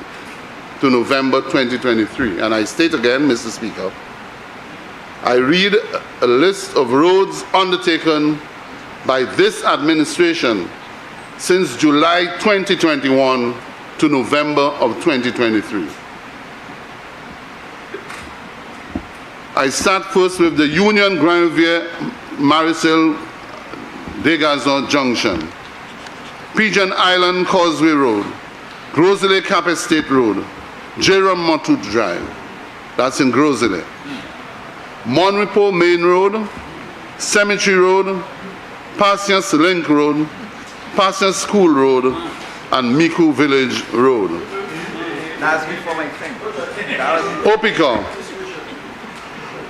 to November 2023. And I state again, Mr. Speaker, I read a list of roads undertaken by this administration since July 2021 to November of 2023. I start first with the Union Granvier Marisol Degazon Junction, Pigeon Island Causeway Road, Gros Islet Cap Estate Road, Jerome Matut Drive, that's in Gros Islet, Monrepo Main Road, Cemetery Road, Patience Link Road, Patience School Road, and Miku Village Road. That's before my thing.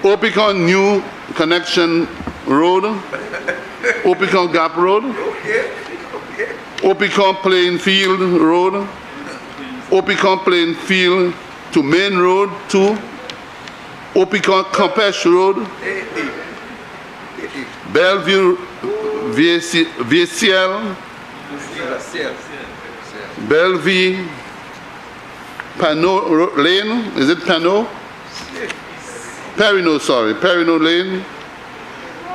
Opicon New Connection Road, Opicon Gap Road, Opicon Plainfield Road, Opicon Plainfield to Main Road 2, Opicon Campeche Road, Bellevue VCL, Bellevue Pano Lane, is it Pano? Perino, sorry, Perino Lane,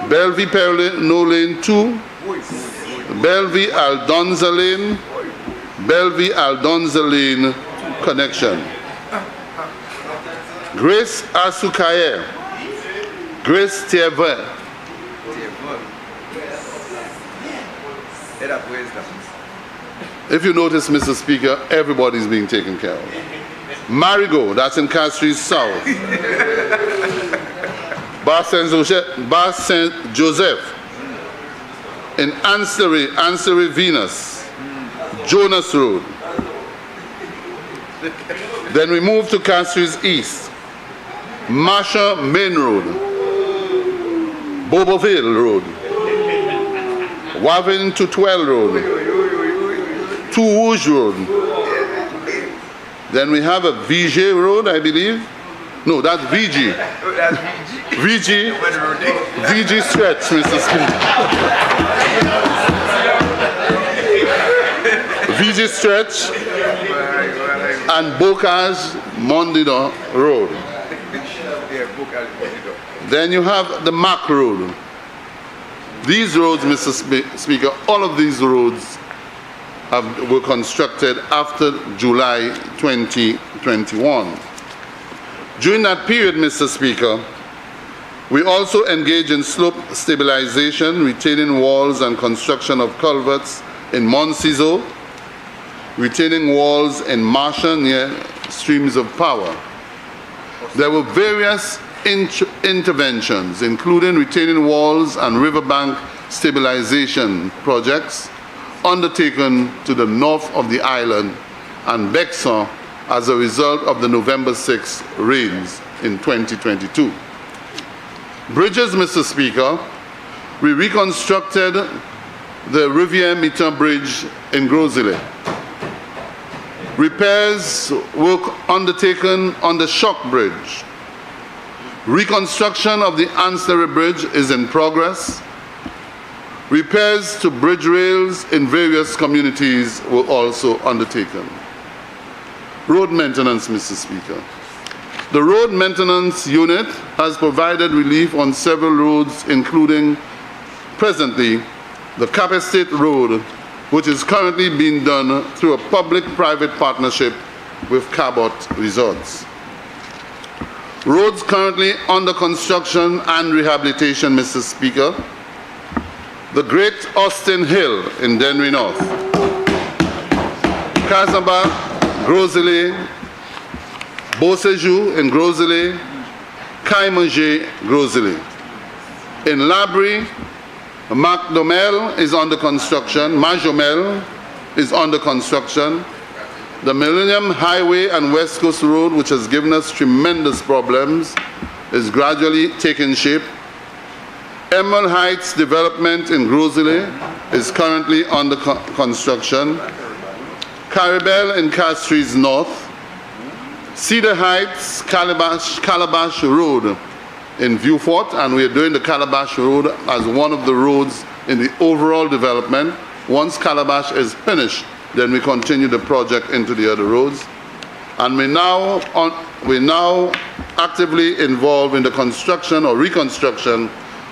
Bellevue Perino Lane 2, Bellevue Aldonza Lane, Bellevue Aldonza Lane connection. Grace Asukaye, Grace Tierve. If you notice, Mr. Speaker, everybody's being taken care of. Marigo, that's in Castries South. Bar Saint Joseph. In Ancillary Venus. Jonas Road. Then we move to Castries East. Marsha Main Road. Boboville Road. Wavin to 12 Road. Tourouge Road. Then we have a VG Road, I believe. No, that's VG. VG stretch, Mr. Speaker. VG stretch and Bocage Mondino Road. Then you have the Mac Road. These roads, Mr. Speaker, all of these roads were constructed after July 2021. During that period, Mr. Speaker, we also engaged in slope stabilization, retaining walls and construction of culverts in Montciso, retaining walls in Marsha near streams of power. There were various interventions, including retaining walls and riverbank stabilization projects undertaken to the north of the island and Bexon as a result of the November 6 rains in 2022. Bridges, Mr. Speaker, we reconstructed the Rivière Mitan Bridge in Gros Islet. Repairs work undertaken on the Shock Bridge. Reconstruction of the Ancillary Bridge is in progress. Repairs to bridge rails in various communities were also undertaken. Road maintenance, Mr. Speaker. The Road Maintenance Unit has provided relief on several roads, including presently the Cap Estate Road, which is currently being done through a public-private partnership with Cabot Resorts. Roads currently under construction and rehabilitation, Mr. Speaker. The Great Austin Hill in Denry North, Casaba, Gros Islet, Beausejour in Gros Islet, Caimangé, Gros Islet. In Labrie, Macdomel is under construction, Majomel is under construction, The Millennium Highway and West Coast Road, which has given us tremendous problems, is gradually taking shape. Emerald Heights development in Gros Islet is currently under construction. Caribel in Castries North. Cedar Heights, Calabash Road in Viewfort, and we are doing the Calabash Road as one of the roads in the overall development. Once Calabash is finished, then we continue the project into the other roads. And we're now actively involved in the construction or reconstruction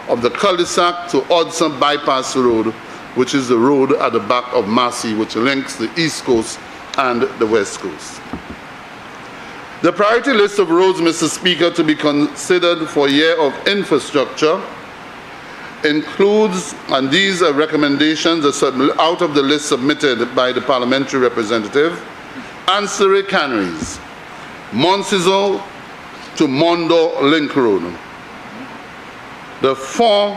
of the cul-de-sac to Hudson Bypass Road, which is the road at the back of Massey, which links the East Coast and the West Coast. The priority list of roads, Mr. Speaker, to be considered for a year of infrastructure includes, and these are recommendations out of the list submitted by the parliamentary representative, ancillary canneries, Montciso to Mondo Link Road, the 4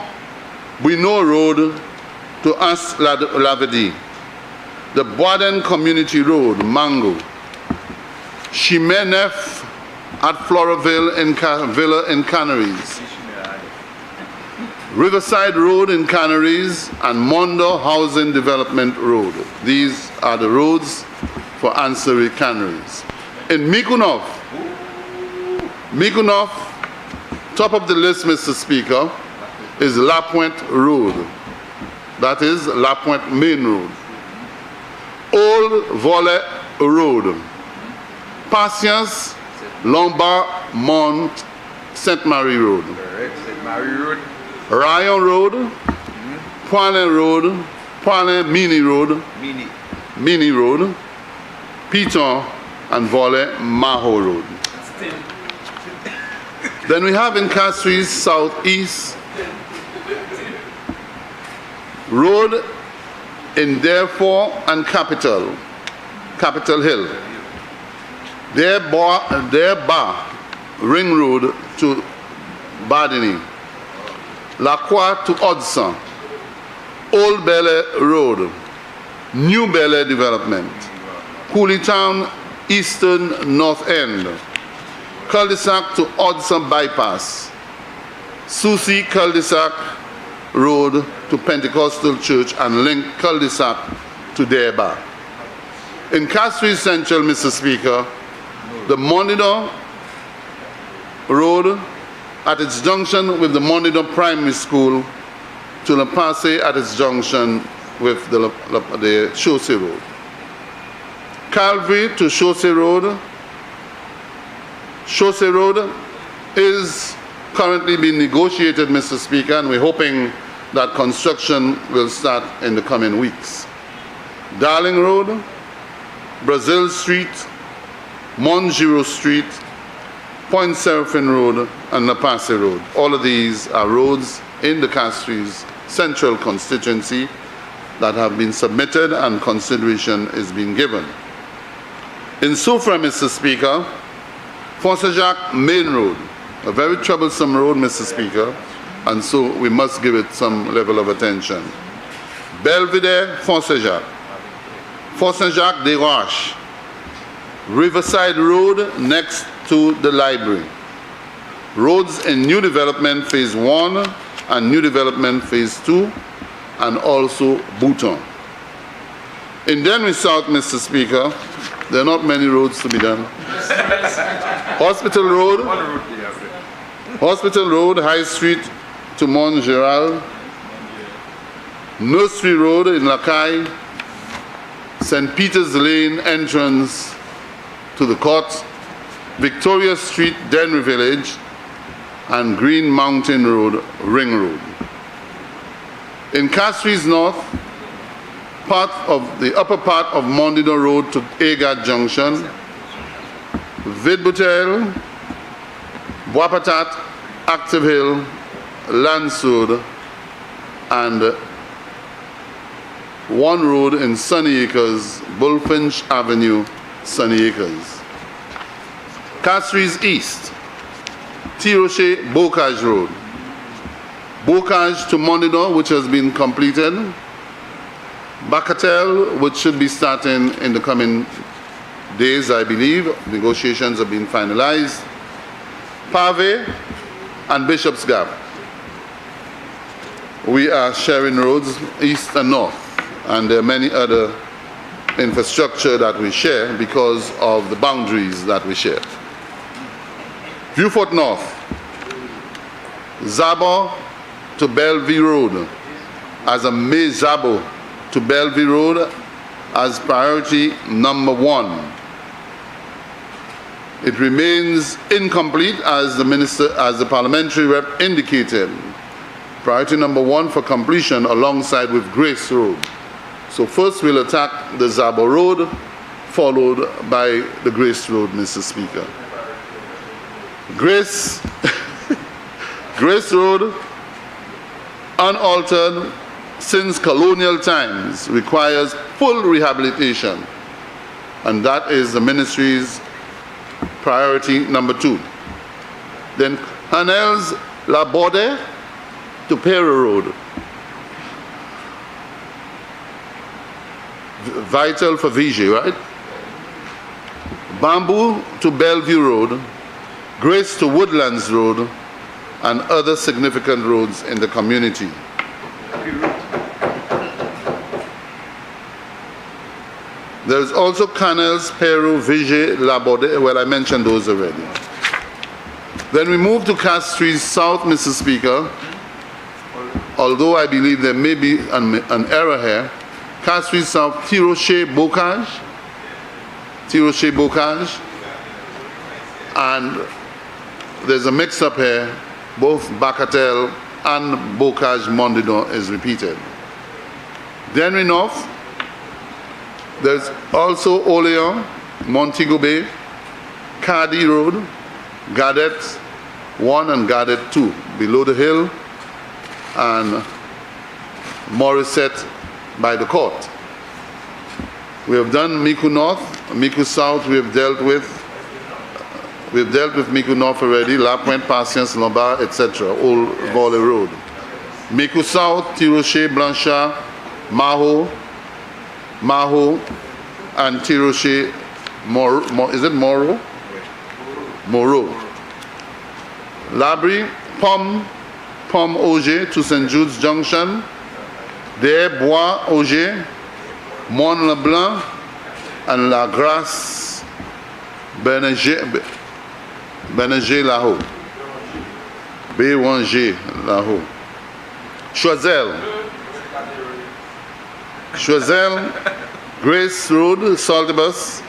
Buino Road to As Lavedi, the Boaden Community Road, Mango, Chimenef at Floraville Villa in Canaries, Riverside Road in Canaries, and Mondo Housing Development Road. These are the roads for ancillary canneries. In Mikunov, top of the list, Mr. Speaker, is La Pointe Road. That is La Pointe Main Road. Old Volet Road. Patience, Lombard, Mont, St. Mary Road. St. Mary Road. Rayon Road, Poilin Road, Poilin Mini Road, Mini Road, Piton, and Volet Maho Road. Then we have in Castries Southeast Road in Therefore and Capital Hill. Thereby Ring Road to Badini. La Croix to Hudson. Old Bel Road. New Bel Air Development. Cooleytown Eastern North End. Cul-de-sac to Hudson Bypass. Susie Cul-de-sac Road to Pentecostal Church and link cul-de-sac to Derba. In Castries Central, Mr. Speaker, the Monitor Road at its junction with the Monitor Primary School to La Passe at its junction with the Chaussee Road. Calvary to Chaussee Road. Chaussee Road is currently being negotiated, Mr. Speaker, and we're hoping that construction will start in the coming weeks. Darling Road, Brazil Street, Montgiro Street, Point Seraphine Road, and La Passe Road. All of these are roads in the Castries Central constituency that have been submitted and consideration is being given. In Soufrière, Mr. Speaker, Fonsajac Main Road, a very troublesome road, Mr. Speaker, and so we must give it some level of attention. Belvedere, Fonsajac, Fonsajac des Roches, Riverside Road next to the library. Roads in new development phase 1 and new development phase 2, and also Bouton. In Denry South, Mr. Speaker, there are not many roads to be done. Hospital Road, High Street to Mont Gerald, Nursery Road in Lacaille, St. Peter's Lane entrance to the court, Victoria Street, Denry Village, and Green Mountain Road, Ring Road. In Castries North, the upper part of Mondino Road to Agat Junction, Vidbutel, Boispatat, Active Hill, Lansud, and one road in Sunny Acres, Bullfinch Avenue, Sunny Acres. Castries East, Tiroche Bocage Road, Bocage to Mondino, which has been completed, Bacatel, which should be starting in the coming days, I believe. Negotiations have been finalized. Pave and Bishop's Gap. We are sharing roads east and north, and there are many other infrastructure that we share because of the boundaries that we share. Viewfort North, Zabo to Bellevue Road as a Zabo to Bellevue Road as priority number 1. It remains incomplete as the parliamentary rep indicated. Priority number 1 for completion alongside with Grace Road. So first we'll attack the Zabo Road, followed by the Grace Road, Mr. Speaker. Grace Road, unaltered since colonial times, requires full rehabilitation, and that is the ministry's priority number 2. Then Hanels La Borde to Pera Road, vital for Vigie, right? Bamboo to Bellevue Road, Grace to Woodlands Road, and other significant roads in the community. There's also Canals, Peru, Vigie, Laborde. Well, I mentioned those already. Then we move to Castries South, Mr. Speaker. Although I believe there may be an error here. Castries South, Tiroche Bocage, and there's a mix-up here. Both Bacatel and Bocage Mondidon is repeated. Denry North, there's also Oleon, Montego Bay, Cardi Road, Gadet 1 and Gadet 2, below the hill, and Morissette by the court. We have done Miku North, Miku South we have dealt with. We've dealt with Miku North already, La Pointe, Patience, Lombard, etc., Old Valley Road. Miku South, Tiroche, Blanchard, Maho, and Tiroche, is it Moro? Moreau. Labrie, Pomme Auger to St. Jude's Junction, Des Bois Auger, Mont Leblanc, and La Grasse, Beneger Laho. B1G Laho. Choiseul, Grace Road, Saltibus,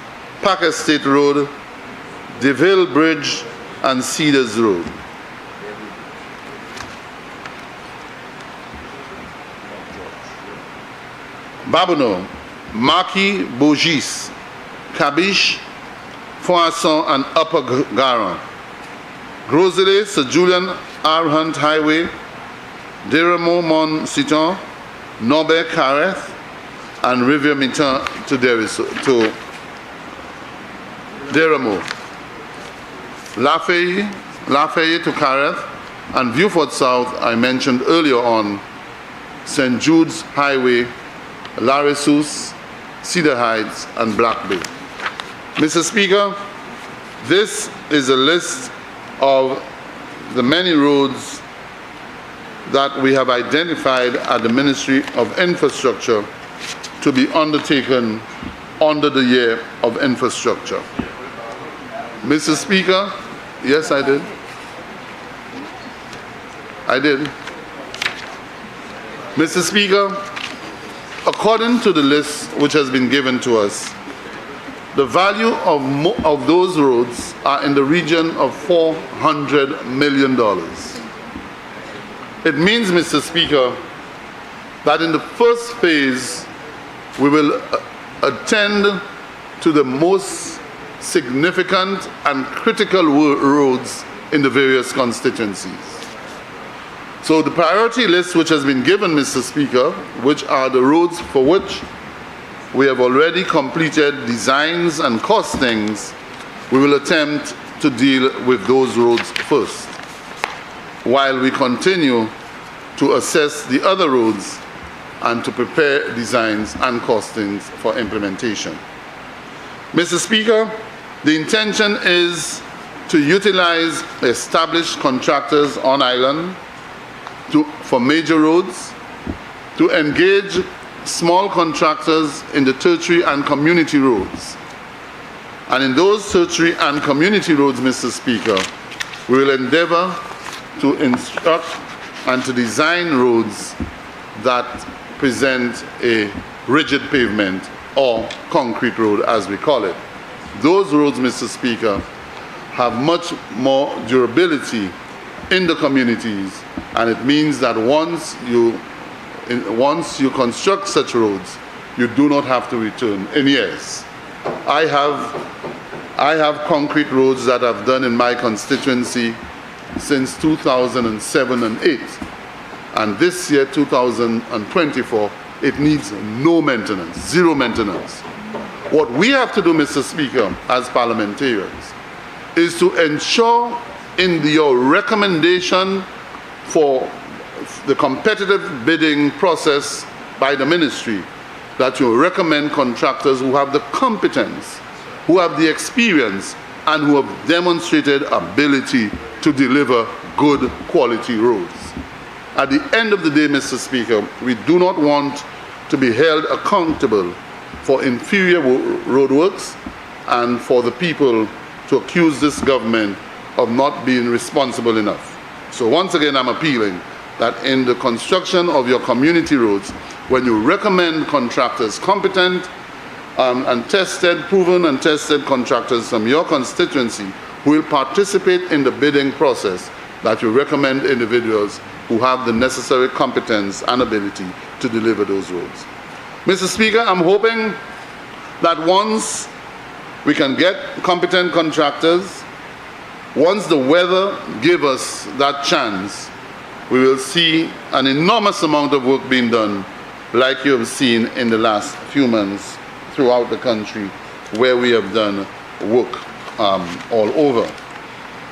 Park Estate Road, DeVille Bridge, and Cedars Road. Babono, Marquis Bourgis, Cabiche, Foisson, and Upper Garon. Gros Islet, Sir Julian R. Hunt Highway, Deremo Mont Citon, Norbert Careth, and Rivière Mitan to Deremo. Lafayette to Careth, and Viewfort South, I mentioned earlier on, St. Jude's Highway, Larissus, Cedar Heights, and Black Bay. Mr. Speaker, this is a list of the many roads that we have identified at the Ministry of Infrastructure to be undertaken under the year of infrastructure. Mr. Speaker, yes, I did. Mr. Speaker, according to the list which has been given to us, the value of those roads are in the region of $400 million. It means, Mr. Speaker, that in the first phase, we will attend to the most significant and critical roads in the various constituencies. So the priority list which has been given, Mr. Speaker, which are the roads for which we have already completed designs and costings, we will attempt to deal with those roads first, while we continue to assess the other roads and to prepare designs and costings for implementation. Mr. Speaker, the intention is to utilize established contractors on island for major roads, to engage small contractors in the tertiary and community roads. And in those tertiary and community roads, Mr. Speaker, we will endeavor to instruct and to design roads that present a rigid pavement or concrete road, as we call it. Those roads, Mr. Speaker, have much more durability in the communities, and it means that once you construct such roads, you do not have to return in years. I have concrete roads that I've done in my constituency since 2007 and 8, and this year, 2024, it needs no maintenance, zero maintenance. What we have to do, Mr. Speaker, as parliamentarians, is to ensure in your recommendation for the competitive bidding process by the ministry that you recommend contractors who have the competence, who have the experience, and who have demonstrated ability to deliver good quality roads. At the end of the day, Mr. Speaker, we do not want to be held accountable for inferior roadworks and for the people to accuse this government of not being responsible enough. So once again, I'm appealing that in the construction of your community roads, when you recommend contractors, competent and tested, proven and tested contractors from your constituency who will participate in the bidding process, that you recommend individuals who have the necessary competence and ability to deliver those roads. Mr. Speaker, I'm hoping that once we can get competent contractors, once the weather gives us that chance, we will see an enormous amount of work being done, like you have seen in the last few months throughout the country, where we have done work all over.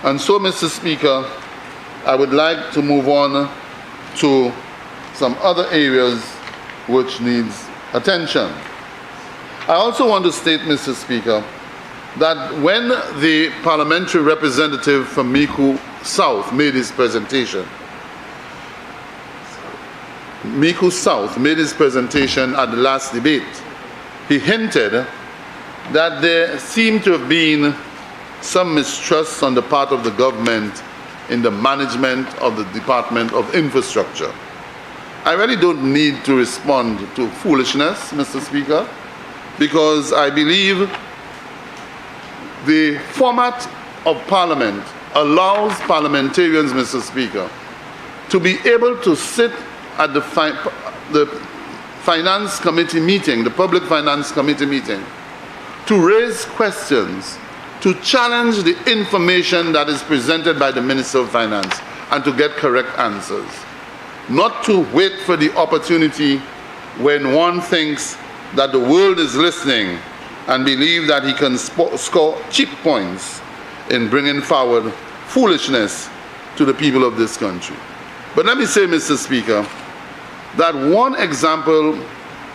And so, Mr. Speaker, I would like to move on to some other areas which needs attention. I also want to state, Mr. Speaker, that when the parliamentary representative from Micoud South made his presentation, Micoud South made his presentation at the last debate, he hinted that there seemed to have been some mistrust on the part of the government in the management of the Department of Infrastructure. I really don't need to respond to foolishness, Mr. Speaker, because I believe the format of Parliament allows parliamentarians, Mr. Speaker, to be able to sit at the Finance Committee meeting, the Public Finance Committee meeting, to raise questions, to challenge the information that is presented by the Minister of Finance and to get correct answers. Not to wait for the opportunity when one thinks that the world is listening and believe that he can score cheap points in bringing forward foolishness to the people of this country. But let me say, Mr. Speaker, that one example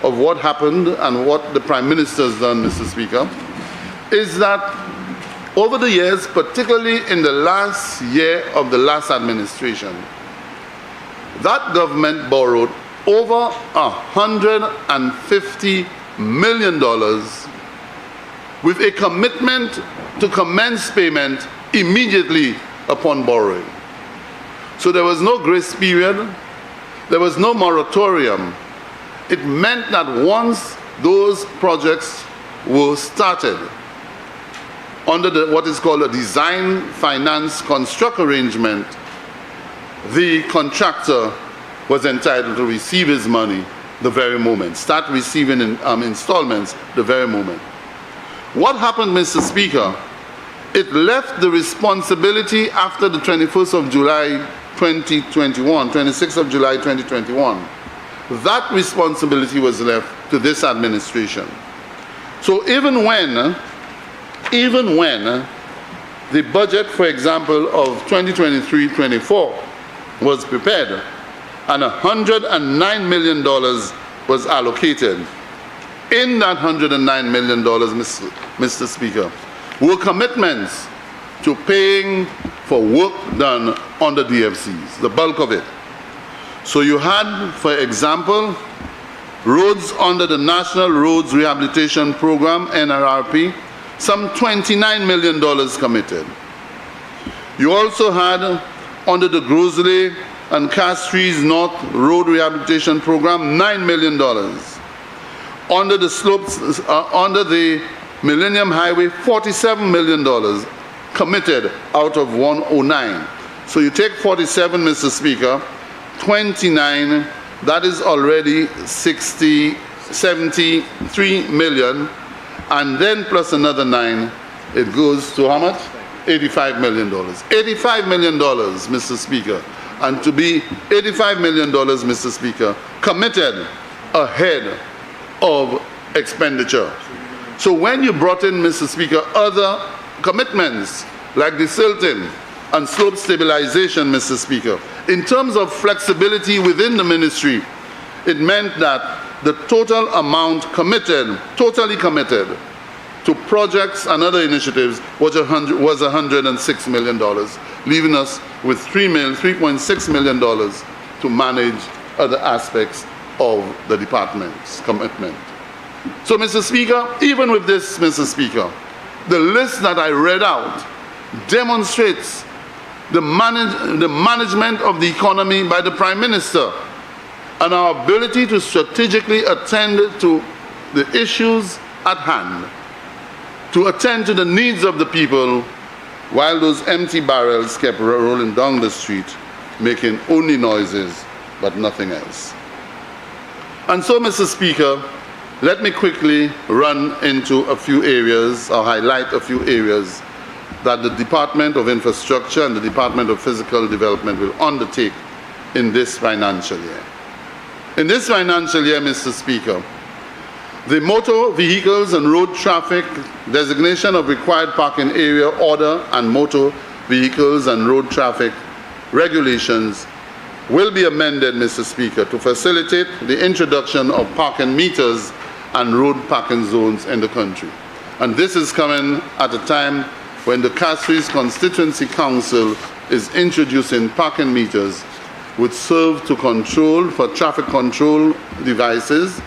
of what happened and what the Prime Minister has done, Mr. Speaker, is that over the years, particularly in the last year of the last administration, that government borrowed over $150 million with a commitment to commence payment immediately upon borrowing. So there was no grace period, there was no moratorium. It meant that once those projects were started under what is called a design, finance, construct arrangement, the contractor was entitled to receive his money the very moment, start receiving installments the very moment. What happened, Mr. Speaker? It left the responsibility after the 21st of July 2021, 26th of July 2021. That responsibility was left to this administration. So even when the budget, for example, of 2023-24 was prepared and $109 million was allocated, in that $109 million, Mr. Speaker, were commitments to paying for work done on the DFCs, the bulk of it. So you had, for example, roads under the National Roads Rehabilitation Program, NRRP, some $29 million committed. You also had, under the Gros Islet and Castries North Road Rehabilitation Program, $9 million. Under the slopes, under the Millennium Highway, $47 million committed out of 109. So you take 47, Mr. Speaker, 29, that is already 73 million, and then plus another 9, it goes to how much? $85 million. $85 million, Mr. Speaker. And to be $85 million, Mr. Speaker, committed ahead of expenditure. So when you brought in, Mr. Speaker, other commitments like the silting and slope stabilization, Mr. Speaker, in terms of flexibility within the ministry, it meant that the total amount committed, totally committed, to projects and other initiatives was $106 million, leaving us with $3.6 million to manage other aspects of the department's commitment. So, Mr. Speaker, even with this, Mr. Speaker, the list that I read out demonstrates the management of the economy by the Prime Minister and our ability to strategically attend to the issues at hand, to attend to the needs of the people, while those empty barrels kept rolling down the street, making only noises but nothing else. And so, Mr. Speaker, let me quickly run into a few areas, or highlight a few areas that the Department of Infrastructure and the Department of Physical Development will undertake in this financial year. In this financial year, Mr. Speaker, the motor vehicles and road traffic designation of required parking area order and motor vehicles and road traffic regulations will be amended, Mr. Speaker, to facilitate the introduction of parking meters and road parking zones in the country. And this is coming at a time when the Castries Constituency Council is introducing parking meters which serve to control for traffic control devices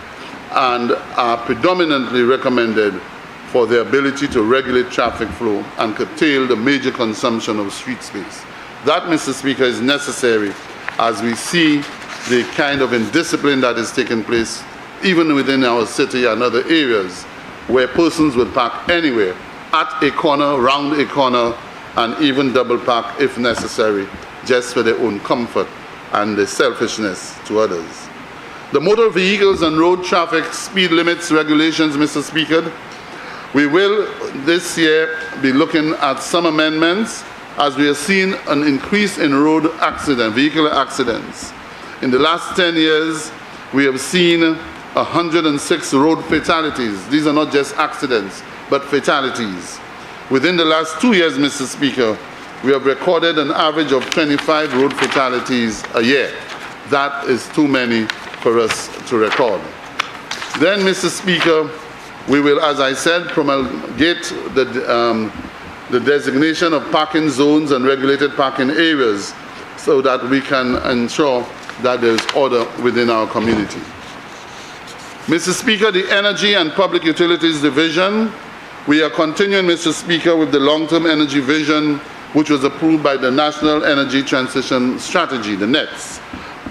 and are predominantly recommended for their ability to regulate traffic flow and curtail the major consumption of street space. That, Mr. Speaker, is necessary as we see the kind of indiscipline that is taking place even within our city and other areas where persons will park anywhere, at a corner, round a corner, and even double park if necessary, just for their own comfort and the selfishness to others. The motor vehicles and road traffic speed limits regulations, Mr. Speaker, we will this year be looking at some amendments as we have seen an increase in road accident, vehicular accidents. In the last 10 years, we have seen 106 road fatalities. These are not just accidents, but fatalities. Within the last 2 years, Mr. Speaker, we have recorded an average of 25 road fatalities a year. That is too many for us to record. Then, Mr. Speaker, we will, as I said, promulgate the designation of parking zones and regulated parking areas so that we can ensure that there is order within our community. Mr. Speaker, the Energy and Public Utilities Division, we are continuing, Mr. Speaker, with the long-term energy vision which was approved by the National Energy Transition Strategy, the NETS,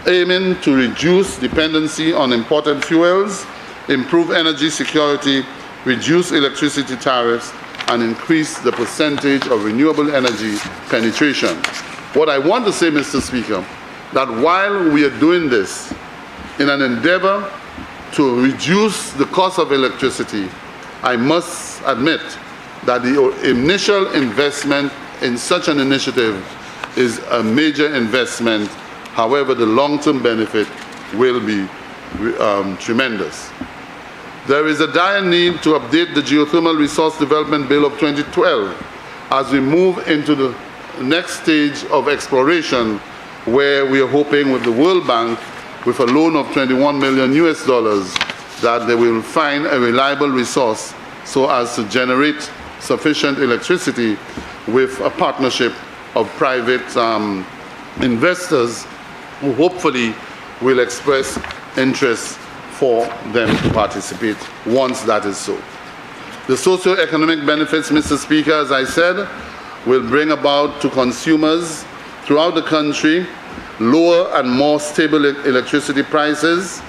aiming to reduce dependency on imported fuels, improve energy security, reduce electricity tariffs, and increase the percentage of renewable energy penetration. What I want to say, Mr. Speaker, that while we are doing this in an endeavor to reduce the cost of electricity, I must admit that the initial investment in such an initiative is a major investment. However, the long-term benefit will be tremendous. There is a dire need to update the Geothermal Resource Development Bill of 2012 as we move into the next stage of exploration, where we are hoping with the World Bank, with a loan of $21 million US, that they will find a reliable resource so as to generate sufficient electricity with a partnership of private investors who hopefully will express interest for them to participate once that is so. The socio-economic benefits, Mr. Speaker, as I said, will bring about to consumers throughout the country lower and more stable electricity prices,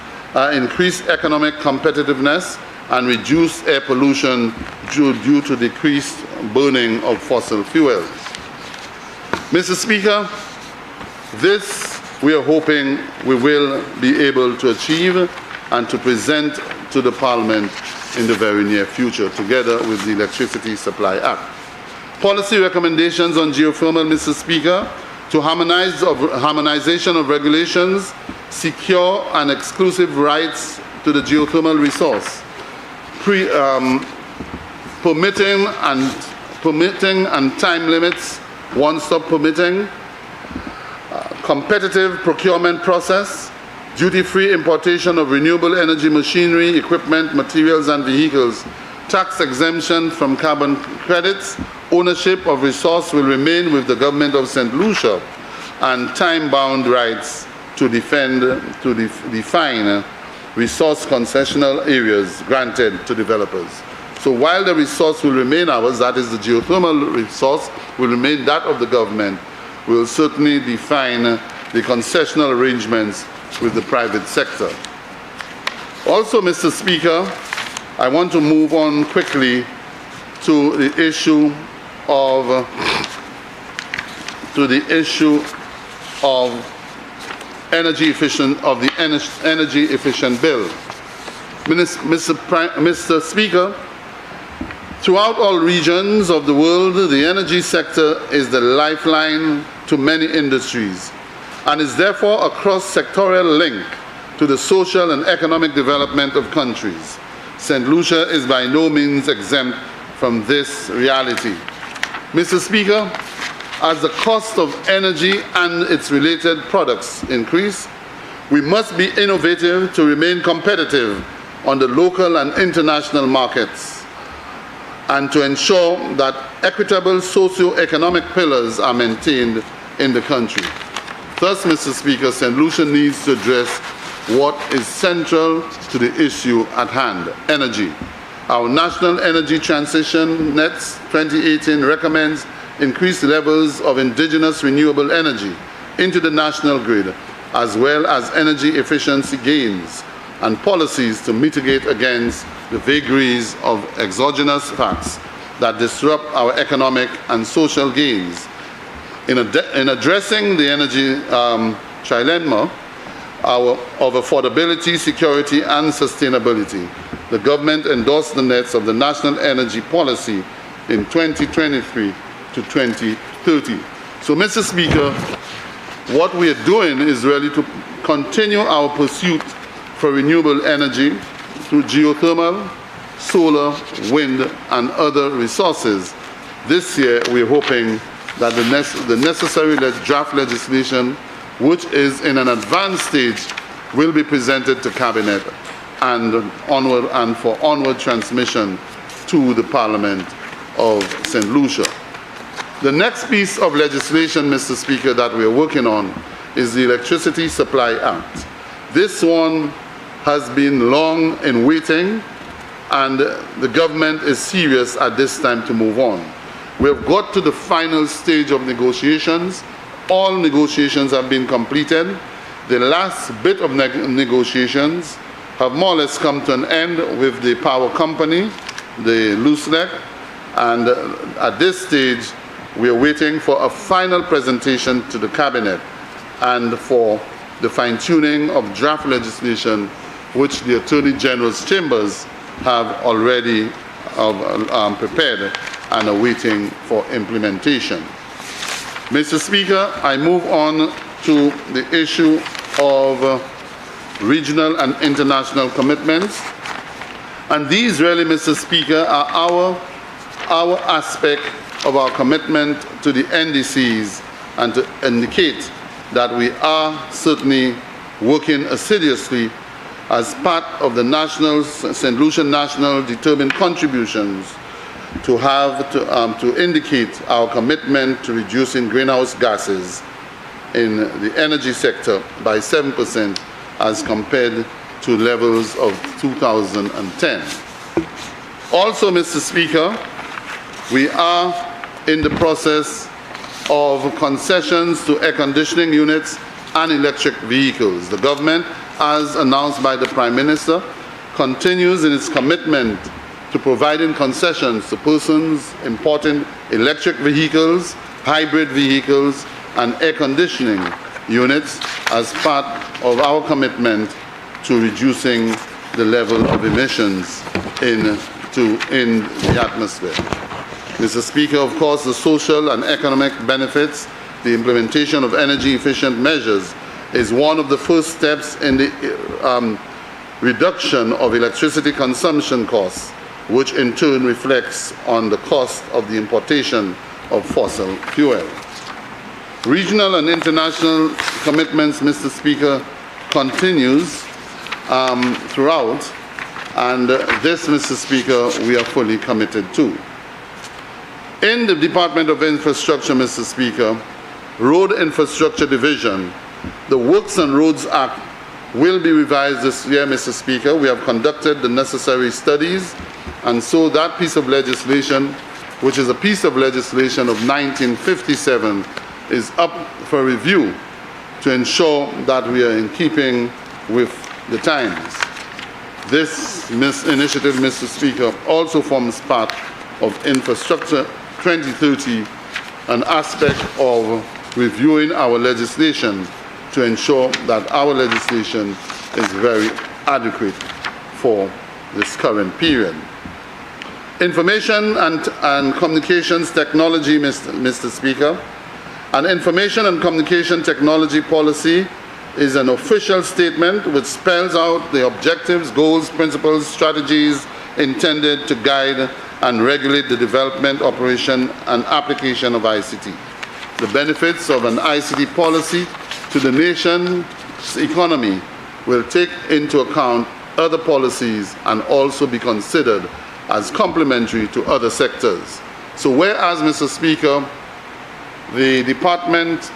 increased economic competitiveness, and reduced air pollution due to decreased burning of fossil fuels. Mr. Speaker, this we are hoping we will be able to achieve and to present to the Parliament in the very near future, together with the Electricity Supply Act. Policy recommendations on geothermal, Mr. Speaker, to harmonization of regulations, secure and exclusive rights to the geothermal resource, permitting and time limits, one-stop permitting, competitive procurement process, duty-free importation of renewable energy machinery, equipment, materials and vehicles, tax exemption from carbon credits, ownership of resource will remain with the government of St. Lucia, and time-bound rights to define resource concessional areas granted to developers. So while the resource will remain ours, that is the geothermal resource, will remain that of the government, we will certainly define the concessional arrangements with the private sector. Also, Mr. Speaker, I want to move on quickly to the issue of energy efficient bill. Mr. Speaker, throughout all regions of the world, the energy sector is the lifeline to many industries and is therefore a cross-sectorial link to the social and economic development of countries. St. Lucia is by no means exempt from this reality. Mr. Speaker, as the cost of energy and its related products increase, we must be innovative to remain competitive on the local and international markets and to ensure that equitable socio-economic pillars are maintained in the country. Thus, Mr. Speaker, St. Lucia needs to address what is central to the issue at hand: energy. Our National Energy Transition NETS 2018 recommends increased levels of indigenous renewable energy into the national grid, as well as energy efficiency gains and policies to mitigate against the vagaries of exogenous facts that disrupt our economic and social gains. In addressing the energy trilemma of affordability, security, and sustainability, the government endorsed the nets of the National Energy Policy in 2023 to 2030. So, Mr. Speaker, what we are doing is really to continue our pursuit for renewable energy through geothermal, solar, wind, and other resources. This year, we're hoping that the necessary draft legislation, which is in an advanced stage, will be presented to Cabinet and for onward transmission to the Parliament of St. Lucia. The next piece of legislation, Mr. Speaker, that we are working on is the Electricity Supply Act. This one has been long in waiting, and the government is serious at this time to move on. We have got to the final stage of negotiations. All negotiations have been completed. The last bit of negotiations have more or less come to an end with the power company, the Lucia, and at this stage we are waiting for a final presentation to the Cabinet and for the fine-tuning of draft legislation which the Attorney General's chambers have already prepared and are waiting for implementation. Mr. Speaker, I move on to the issue of regional and international commitments. And these really, Mr. Speaker, are our aspect of our commitment to the NDCs, and to indicate that we are certainly working assiduously as part of the St. Lucia National determined contributions to indicate our commitment to reducing greenhouse gases in the energy sector by 7% as compared to levels of 2010. Also, Mr. Speaker, we are in the process of concessions to air conditioning units and electric vehicles. The government, as announced by the Prime Minister, continues in its commitment to providing concessions to persons importing electric vehicles, hybrid vehicles, and air conditioning units as part of our commitment to reducing the level of emissions in the atmosphere. Mr. Speaker, of course, the social and economic benefits, the implementation of energy-efficient measures is one of the first steps in the reduction of electricity consumption costs, which in turn reflects on the cost of the importation of fossil fuel. Regional and international commitments, Mr. Speaker, continues throughout, and this, Mr. Speaker, we are fully committed to. In the Department of Infrastructure, Mr. Speaker, Road Infrastructure Division, the Works and Roads Act will be revised this year, Mr. Speaker. We have conducted the necessary studies, and so that piece of legislation, which is a piece of legislation of 1957, is up for review to ensure that we are in keeping with the times. This initiative, Mr. Speaker, also forms part of Infrastructure 2030, an aspect of reviewing our legislation to ensure that our legislation is very adequate for this current period. Information and communications technology, Mr. Speaker. An information and communication technology policy is an official statement which spells out the objectives, goals, principles, strategies intended to guide and regulate the development, operation, and application of ICT. The benefits of an ICT policy to the nation's economy will take into account other policies and also be considered as complementary to other sectors. So whereas, Mr. Speaker, the Department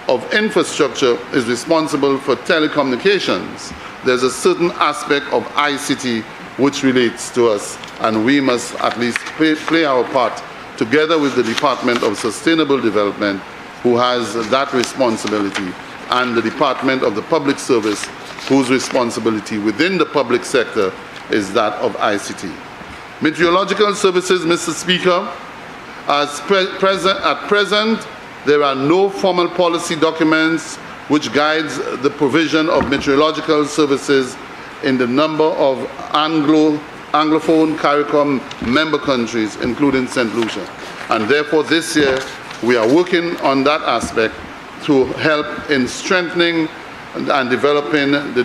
of Infrastructure is responsible for telecommunications, there's a certain aspect of ICT which relates to us, and we must at least play our part together with the Department of Sustainable Development, who has that responsibility, and the Department of the Public Service, whose responsibility within the public sector is that of ICT. Meteorological services, Mr. Speaker, at present, there are no formal policy documents which guides the provision of meteorological services in the number of Anglophone CARICOM member countries, including St. Lucia. And therefore, this year, we are working on that aspect to help in strengthening and developing the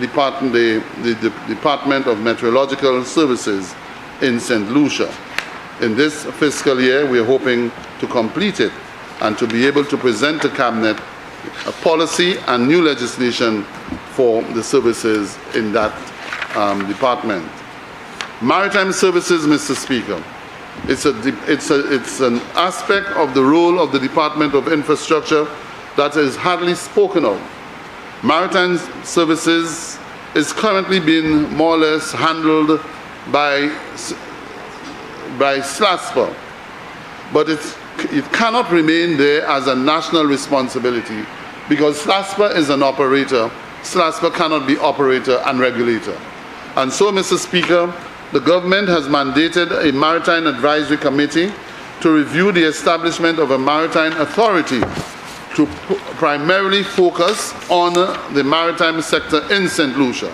Department of Meteorological Services in St. Lucia. In this fiscal year, we are hoping to complete it and to be able to present to Cabinet a policy and new legislation for the services in that department. Maritime services, Mr. Speaker. It's an aspect of the role of the Department of Infrastructure that is hardly spoken of. Maritime services is currently being more or less handled by SLASPA, but it cannot remain there as a national responsibility because SLASPA is an operator. SLASPA cannot be operator and regulator. And so, Mr. Speaker, the government has mandated a Maritime Advisory Committee to review the establishment of a maritime authority to primarily focus on the maritime sector in St. Lucia.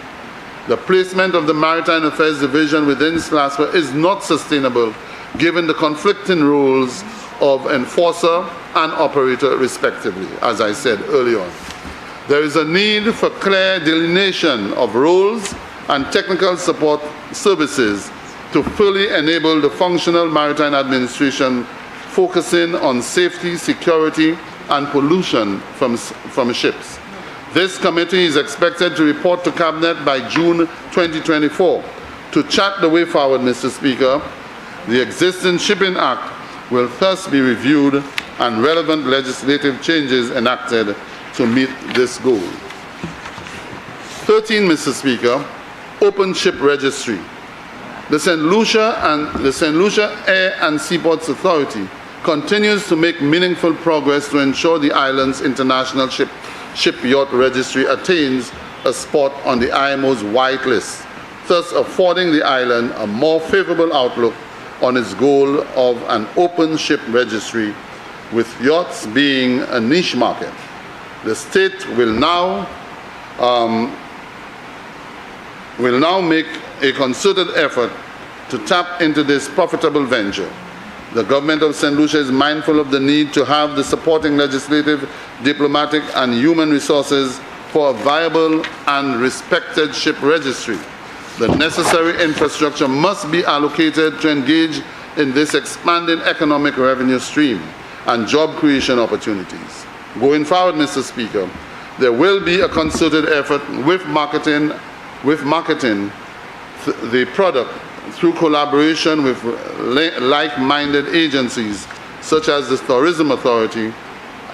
The placement of the Maritime Affairs Division within SLASPA is not sustainable given the conflicting roles of enforcer and operator respectively, as I said earlier on. There is a need for clear delineation of roles and technical support services to fully enable the functional maritime administration focusing on safety, security, and pollution from ships. This committee is expected to report to Cabinet by June 2024. To chart the way forward, Mr. Speaker, the existing Shipping Act will thus be reviewed and relevant legislative changes enacted to meet this goal. 13, Mr. Speaker, Open Ship Registry. The St. Lucia Air and Seaports Authority continues to make meaningful progress to ensure the island's international ship yacht registry attains a spot on the IMO's white list, thus affording the island a more favorable outlook on its goal of an open ship registry, with yachts being a niche market. The state will now make a concerted effort to tap into this profitable venture. The government of St. Lucia is mindful of the need to have the supporting legislative, diplomatic, and human resources for a viable and respected ship registry. The necessary infrastructure must be allocated to engage in this expanding economic revenue stream and job creation opportunities. Going forward, Mr. Speaker, there will be a concerted effort with marketing the product through collaboration with like-minded agencies such as the Tourism Authority,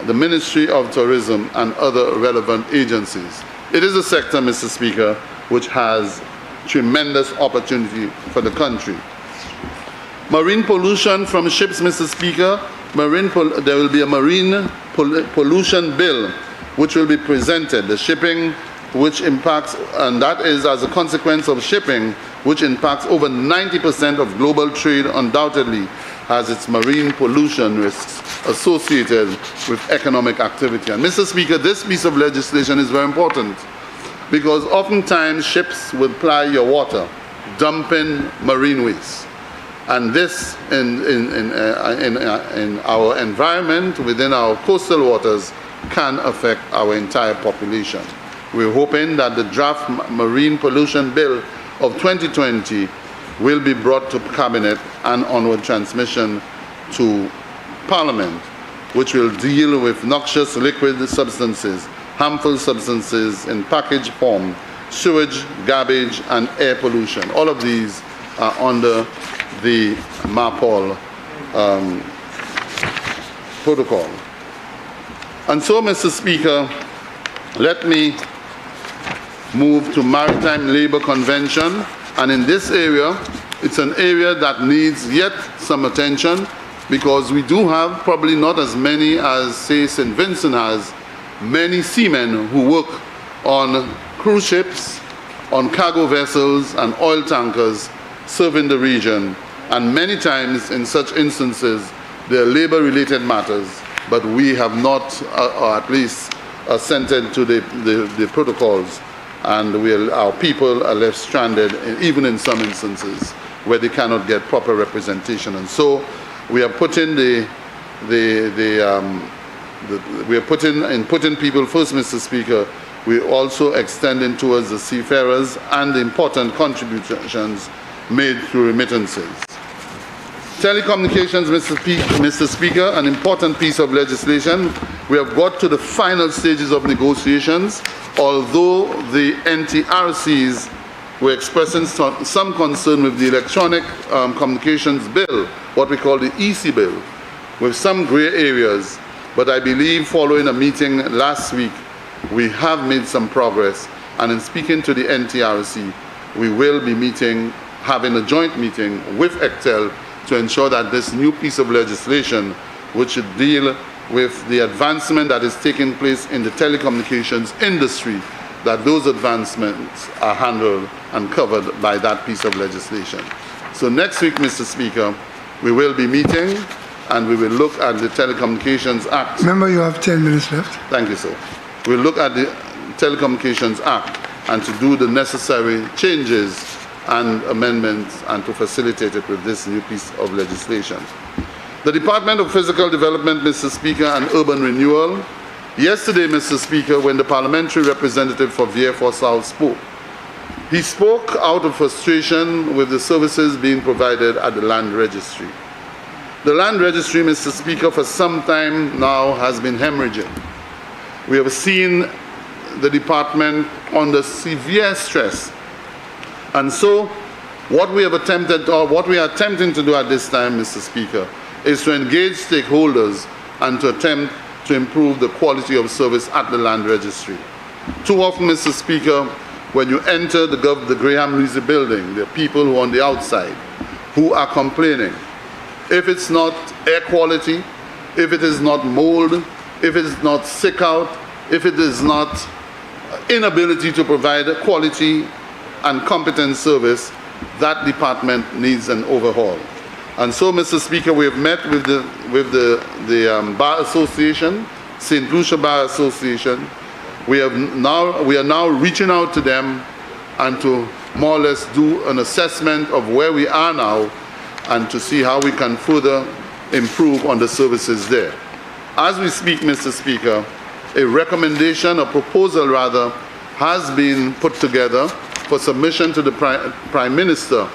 the Ministry of Tourism, and other relevant agencies. It is a sector, Mr. Speaker, which has tremendous opportunity for the country. Marine pollution from ships, Mr. Speaker. There will be a marine pollution bill which will be presented. The shipping which impacts, and that is as a consequence of shipping, which impacts over 90% of global trade, undoubtedly has its marine pollution risks associated with economic activity. And Mr. Speaker, this piece of legislation is very important because oftentimes ships will ply your water, dumping marine waste. And this in our environment, within our coastal waters, can affect our entire population. We're hoping that the draft Marine Pollution Bill of 2020 will be brought to Cabinet and onward transmission to Parliament, which will deal with noxious liquid substances, harmful substances in package form, sewage, garbage, and air pollution. All of these are under the MAPOL protocol. And so, Mr. Speaker, let me move to Maritime Labour Convention. And in this area, it's an area that needs yet some attention because we do have probably not as many as, say, St. Vincent has, many seamen who work on cruise ships, on cargo vessels and oil tankers serving the region. And many times in such instances, they're labor-related matters, but we have not, or at least assented to the protocols, and our people are left stranded, even in some instances, where they cannot get proper representation. And so we are putting putting people first, Mr. Speaker. We're also extending towards the seafarers and the important contributions made through remittances. Telecommunications, Mr. Speaker, an important piece of legislation. We have got to the final stages of negotiations, although the NTRCs were expressing some concern with the Electronic Communications Bill, what we call the EC Bill, with some grey areas. But I believe following a meeting last week, we have made some progress. And in speaking to the NTRC, we will be having a joint meeting with ECTEL to ensure that this new piece of legislation, which should deal with the advancement that is taking place in the telecommunications industry, that those advancements are handled and covered by that piece of legislation. So next week, Mr. Speaker, we will be meeting and we will look at the Telecommunications Act. Remember, you have 10 minutes left. Thank you, sir. We'll look at the Telecommunications Act and to do the necessary changes and amendments and to facilitate it with this new piece of legislation. The Department of Physical Development, Mr. Speaker, and Urban Renewal. Yesterday, Mr. Speaker, when the parliamentary representative for Vieux-Fort South spoke, he spoke out of frustration with the services being provided at the land registry. The land registry, Mr. Speaker, for some time now has been hemorrhaging. We have seen the department under severe stress. And so what we have attempted, or what we are attempting to do at this time, Mr. Speaker, is to engage stakeholders and to attempt to improve the quality of service at the land registry. Too often, Mr. Speaker, when you enter the Graham-Lucy building, there are people who are on the outside who are complaining. If it's not air quality, if it is not mold, if it is not sick out, if it is not inability to provide quality and competent service, that department needs an overhaul. And so, Mr. Speaker, we have met with the Bar Association, St. Lucia Bar Association. We are now reaching out to them and to more or less do an assessment of where we are now and to see how we can further improve on the services there. As we speak, Mr. Speaker, a recommendation, a proposal rather, has been put together for submission to the Prime Minister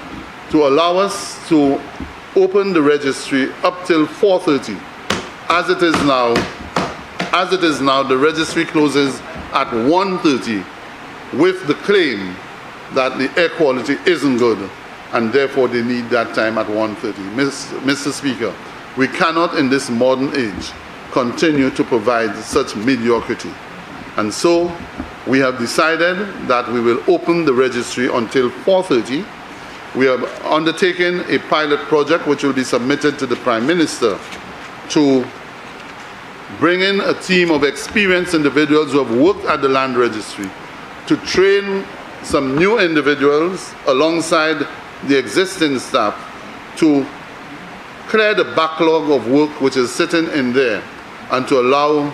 to allow us to open the registry up till 4:30. As it is now, the registry closes at 1:30 with the claim that the air quality isn't good and therefore they need that time at 1:30. Mr. Speaker, we cannot in this modern age continue to provide such mediocrity. And so we have decided that we will open the registry until 4:30. We have undertaken a pilot project which will be submitted to the Prime Minister to bring in a team of experienced individuals who have worked at the land registry to train some new individuals alongside the existing staff to clear the backlog of work which is sitting in there and to allow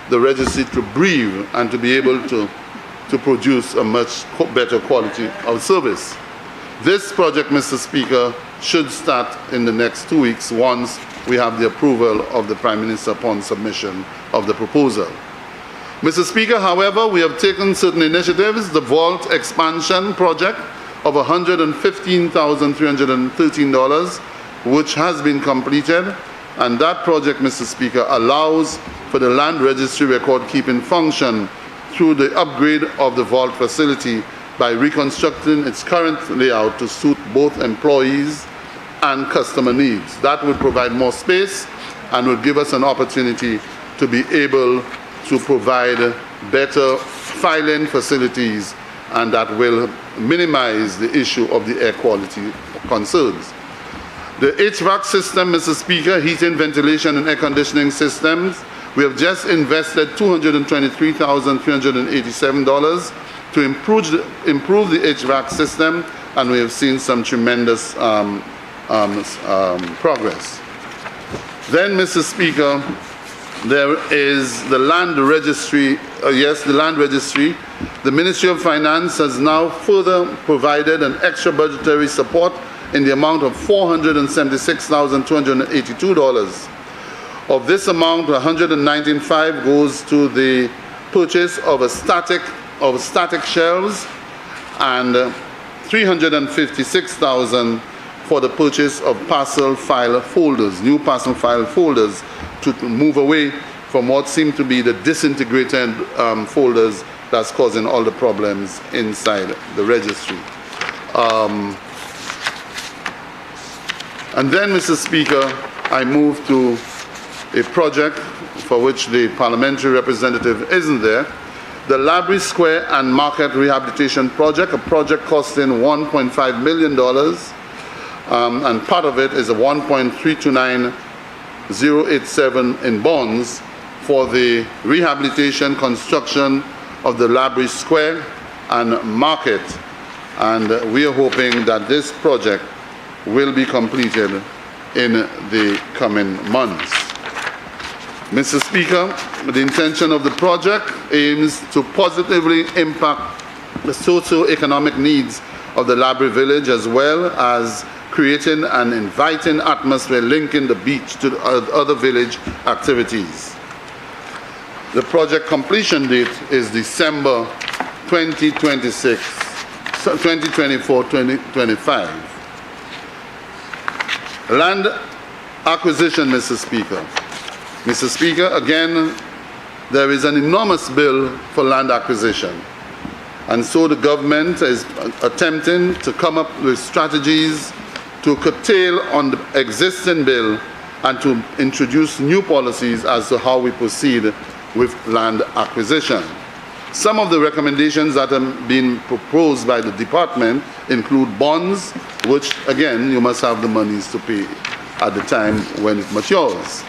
the registry to breathe and to be able to produce a much better quality of service. This project, Mr. Speaker, should start in the next 2 weeks once we have the approval of the Prime Minister upon submission of the proposal. Mr. Speaker, however, we have taken certain initiatives. The vault expansion project of $115,313, which has been completed, and that project, Mr. Speaker, allows for the land registry record-keeping function through the upgrade of the vault facility by reconstructing its current layout to suit both employees and customer needs. That would provide more space and would give us an opportunity to be able to provide better filing facilities, and that will minimize the issue of the air quality concerns. The HVAC system, Mr. Speaker, heating, ventilation, and air conditioning systems, we have just invested $223,387 to improve the HVAC system, and we have seen some tremendous progress. Then, Mr. Speaker, there is the land registry. The land registry. The Ministry of Finance has now further provided an extra budgetary support in the amount of $476,282. Of this amount, $119,500 goes to the purchase of static shelves, and $356,000 for the purchase of parcel file folders, new parcel file folders, to move away from what seem to be the disintegrated folders that's causing all the problems inside the registry. And then, Mr. Speaker, I move to a project for which the parliamentary representative isn't there, the Library Square and Market Rehabilitation Project, a project costing $1.5 million, and part of it is a $1.329087 in bonds for the rehabilitation construction of the Library Square and Market, and we are hoping that this project will be completed in the coming months. Mr. Speaker, the intention of the project aims to positively impact the socio-economic needs of the library village, as well as creating an inviting atmosphere linking the beach to other village activities. The project completion date is December 2024-2025. Land acquisition, Mr. Speaker. Mr. Speaker, again, there is an enormous bill for land acquisition. And so the government is attempting to come up with strategies to curtail on the existing bill and to introduce new policies as to how we proceed with land acquisition. Some of the recommendations that have been proposed by the department include bonds, which again, you must have the monies to pay at the time when it matures.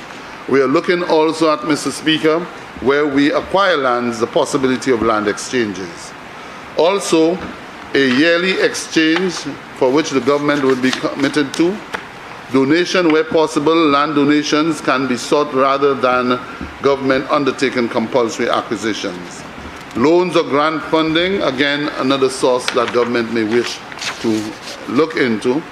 We are looking also at, Mr. Speaker, where we acquire lands, the possibility of land exchanges. Also, a yearly exchange for which the government would be committed to. Donation where possible, land donations can be sought rather than government undertaking compulsory acquisitions. Loans or grant funding, again, another source that government may wish to look into.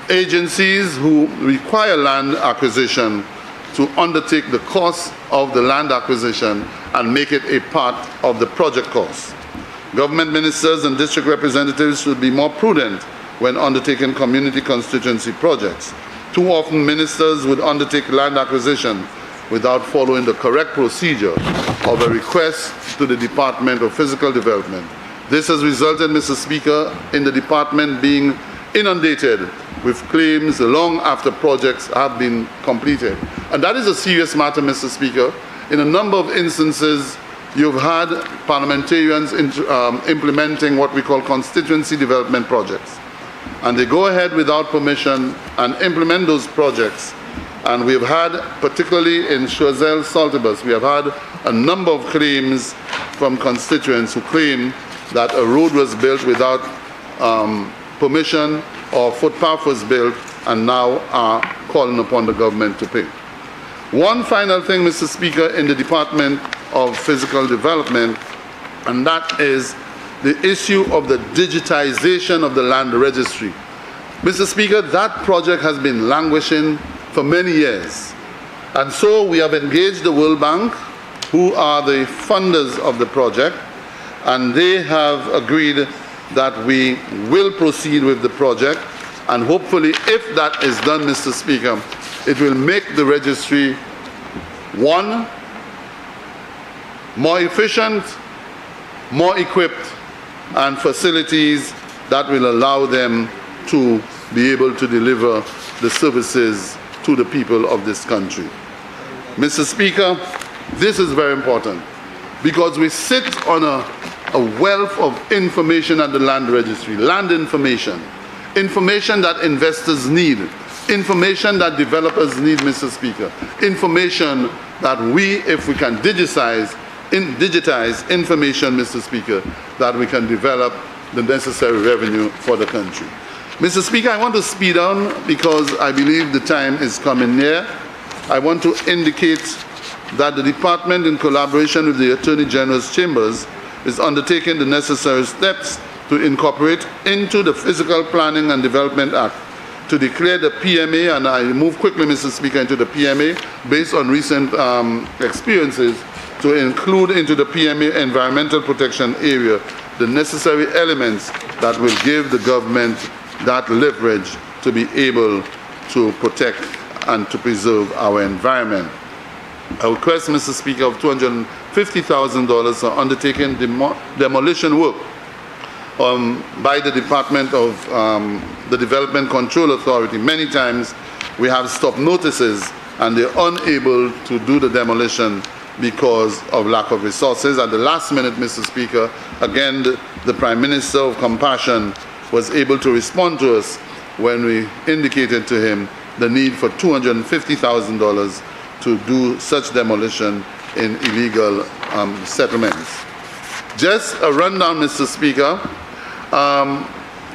Agencies who require land acquisition to undertake the cost of the land acquisition and make it a part of the project cost. Government ministers and district representatives should be more prudent when undertaking community constituency projects. Too often ministers would undertake land acquisition without following the correct procedure of a request to the Department of Physical Development. This has resulted, Mr. Speaker, in the department being inundated with claims long after projects have been completed. And that is a serious matter, Mr. Speaker. In a number of instances, you've had parliamentarians implementing what we call constituency development projects. And they go ahead without permission and implement those projects. And we've had, particularly in Choiseul Saltibus, we have had a number of claims from constituents who claim that a road was built without permission or footpath was built and now are calling upon the government to pay. One final thing, Mr. Speaker, in the Department of Physical Development, and that is the issue of the digitization of the land registry. Mr. Speaker, that project has been languishing for many years. And so we have engaged the World Bank, who are the funders of the project, and they have agreed that we will proceed with the project. And hopefully, if that is done, Mr. Speaker, it will make the registry, one, more efficient, more equipped, and facilities that will allow them to be able to deliver the services to the people of this country. Mr. Speaker, this is very important because we sit on a wealth of information at the land registry, land information, information that investors need, information that developers need, Mr. Speaker, information that we, if we can digitize information, Mr. Speaker, that we can develop the necessary revenue for the country. Mr. Speaker, I want to speed on because I believe the time is coming near. I want to indicate that the department, in collaboration with the Attorney General's chambers, is undertaking the necessary steps to incorporate into the Physical Planning and Development Act to declare the PMA, and I move quickly, Mr. Speaker, into the PMA, based on recent experiences, to include into the PMA environmental protection area the necessary elements that will give the government that leverage to be able to protect and to preserve our environment. I request, Mr. Speaker, of $250,000 for undertaking demolition work by the Department of the Development Control Authority. Many times we have stop notices and they're unable to do the demolition because of lack of resources. At the last minute, Mr. Speaker, again, the Prime Minister of Compassion was able to respond to us when we indicated to him the need for $250,000 to do such demolition in illegal settlements. Just a rundown, Mr. Speaker.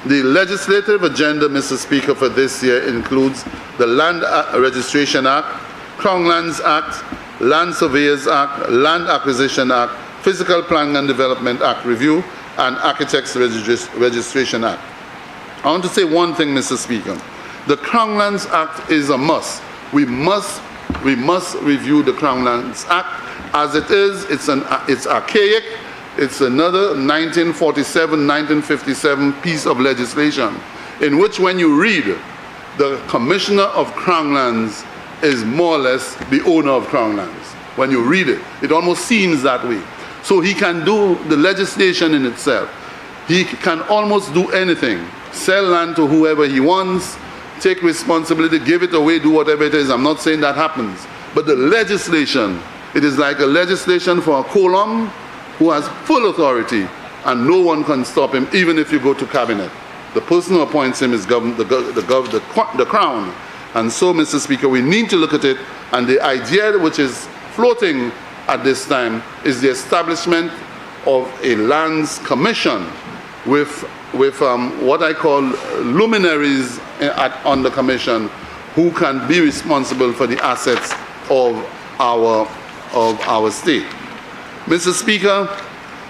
The legislative agenda, Mr. Speaker, for this year includes the Land Registration Act, Crown Lands Act, Land Surveyors Act, Land Acquisition Act, Physical Planning and Development Act Review, and Architects Registration Act. I want to say one thing, Mr. Speaker. The Crown Lands Act is a must. We must review the Crown Lands Act as it is. It's archaic. It's another 1947, 1957 piece of legislation in which, when you read, the Commissioner of Crown Lands is more or less the owner of Crown Lands. when you read it. It almost seems that way. So he can do the legislation in itself. He can almost do anything. Sell land to whoever he wants, take responsibility, give it away, do whatever it is. I'm not saying that happens. But the legislation, it is like a legislation for a column who has full authority, and no one can stop him, even if you go to cabinet. The person who appoints him is the crown. And so, Mr. Speaker, we need to look at it, and the idea which is floating at this time is the establishment of a lands commission with what I call luminaries on the commission who can be responsible for the assets of our state. Mr. Speaker,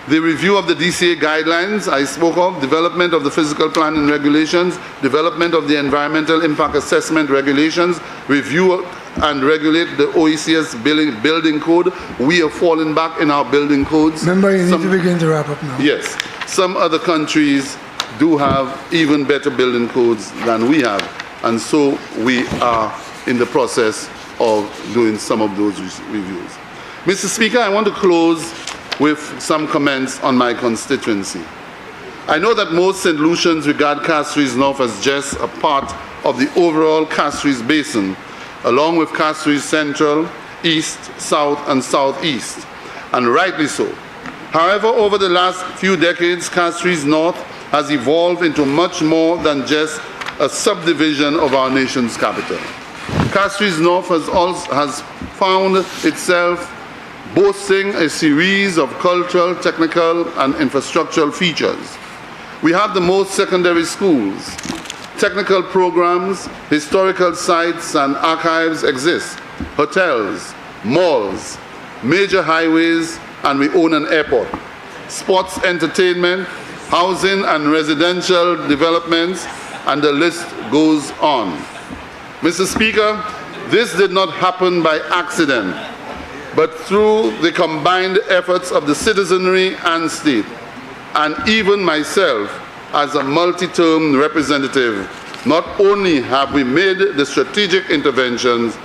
the review of the DCA guidelines I spoke of, development of the physical planning regulations, development of the environmental impact assessment regulations, review and regulate the OECS building code. We have fallen back in our building codes. Member, you need to begin to wrap up now. Yes. Some other countries do have even better building codes than we have. And so we are in the process of doing some of those reviews. Mr. Speaker, I want to close with some comments on my constituency. I know that most St. Lucians regard Castries North as just a part of the overall Castries Basin, along with Castries Central, East, South, and Southeast, and rightly so. However, over the last few decades, Castries North has evolved into much more than just a subdivision of our nation's capital. Castries North has found itself boasting a series of cultural, technical, and infrastructural features. We have the most secondary schools. Technical programs, historical sites, and archives exist. Hotels, malls, major highways, and we own an airport. Sports, entertainment, housing and residential developments, and the list goes on. Mr. Speaker, this did not happen by accident, but through the combined efforts of the citizenry and state, and even myself as a multi-term representative. Not only have we made the strategic interventions,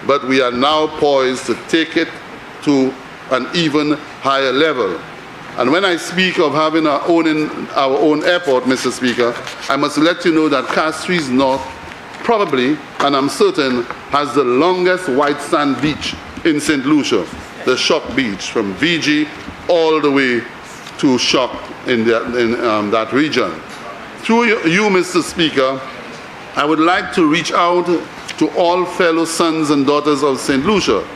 but we are now poised to take it to an even higher level. And when I speak of having our own airport, Mr. Speaker, I must let you know that Castries North probably, and I'm certain, has the longest white sand beach in St. Lucia, the Shock Beach, from VG all the way to Shock in that region. Through you, Mr. Speaker, I would like to reach out to all fellow sons and daughters of St. Lucia,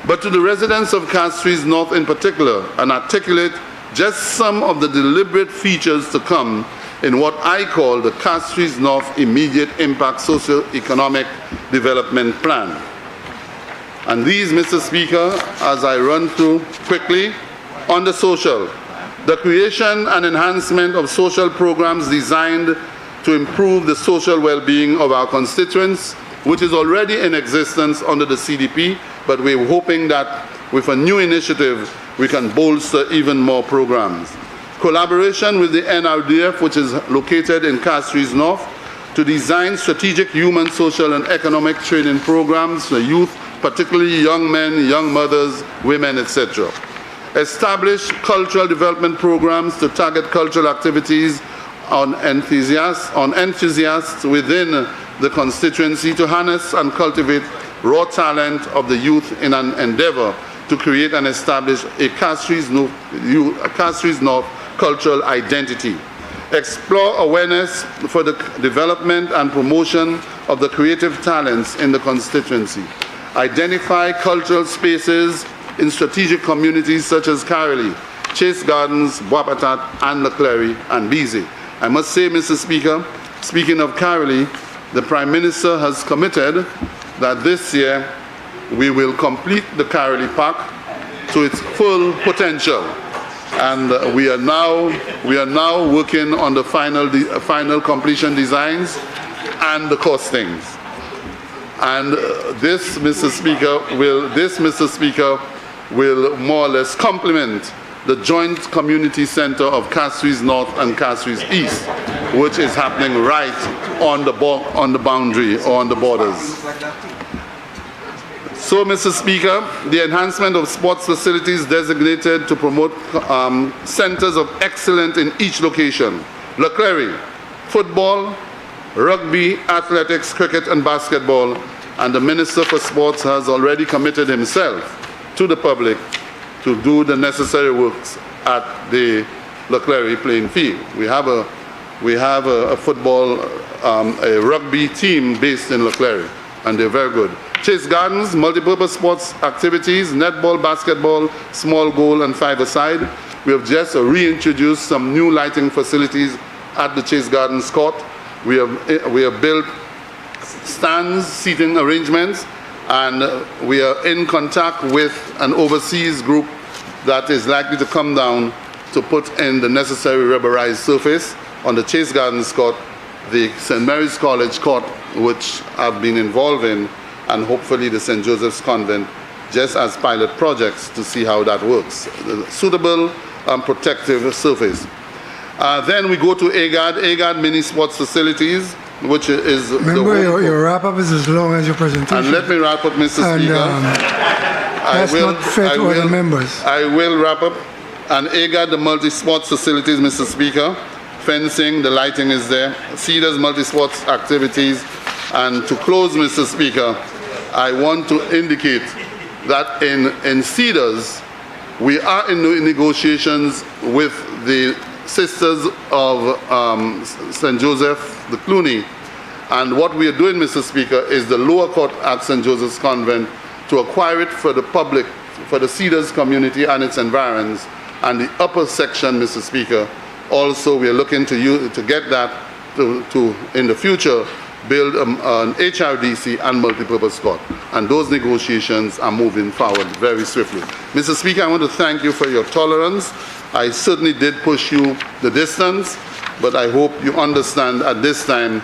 but to the residents of Castries North in particular, and articulate just some of the deliberate features to come in what I call the Castries North Immediate Impact Socio-Economic Development Plan. And these, Mr. Speaker, as I run through quickly, on the social, the creation and enhancement of social programs designed to improve the social well-being of our constituents, which is already in existence under the CDP, but we're hoping that with a new initiative, we can bolster even more programs. Collaboration with the NRDF, which is located in Castries North, to design strategic human, social, and economic training programs for youth, particularly young men, young mothers, women, etc. Establish cultural development programs to target cultural activities on enthusiasts within the constituency to harness and cultivate raw talent of the youth in an endeavor to create and establish a Castries North cultural identity. Explore awareness for the development and promotion of the creative talents in the constituency. Identify cultural spaces in strategic communities such as Carolee, Chase Gardens, Wapatat, and Leclerc, and Beasley. I must say, Mr. Speaker, speaking of Carolee, the Prime Minister has committed that this year we will complete the Carolee Park to its full potential. And we are now working on the final completion designs and the costings. And this, Mr. Speaker, will more or less complement the joint community center of Castries North and Castries East, which is happening right on the boundary or on the borders. So, Mr. Speaker, the enhancement of sports facilities designated to promote centers of excellence in each location. Leclerc, football, rugby, athletics, cricket, and basketball. And the Minister for Sports has already committed himself to the public to do the necessary works at the Leclerc playing field. We have a football, a rugby team based in Leclerc, and they're very good. Chase Gardens, multipurpose sports activities, netball, basketball, small goal, and five-a-side. We have just reintroduced some new lighting facilities at the Chase Gardens court. We have built stands, seating arrangements, and we are in contact with an overseas group that is likely to come down to put in the necessary rubberized surface on the Chase Gardens court, the St. Mary's College court, which I've been involved in, and hopefully the St. Joseph's Convent, just as pilot projects to see how that works. Suitable protective surface. Then we go to AGAD mini sports facilities, which is Remember, your wrap-up is as long as your presentation. And let me wrap up, Mr. And, Speaker. that's not fair to other members. I will wrap up. And AGAD, the multi-sports facilities, Mr. Speaker, fencing, the lighting is there, Cedars multi-sports activities. And to close, Mr. Speaker, I want to indicate that in Cedars, we are in negotiations with the Sisters of St. Joseph, the Cluny. And what we are doing, Mr. Speaker, is the lower court at St. Joseph's Convent to acquire it for the public, for the Cedars community and its environs. And the upper section, Mr. Speaker, also we are looking to get that to in the future, build an HRDC and multipurpose court. And those negotiations are moving forward very swiftly. Mr. Speaker, I want to thank you for your tolerance. I certainly did push you the distance, but I hope you understand at this time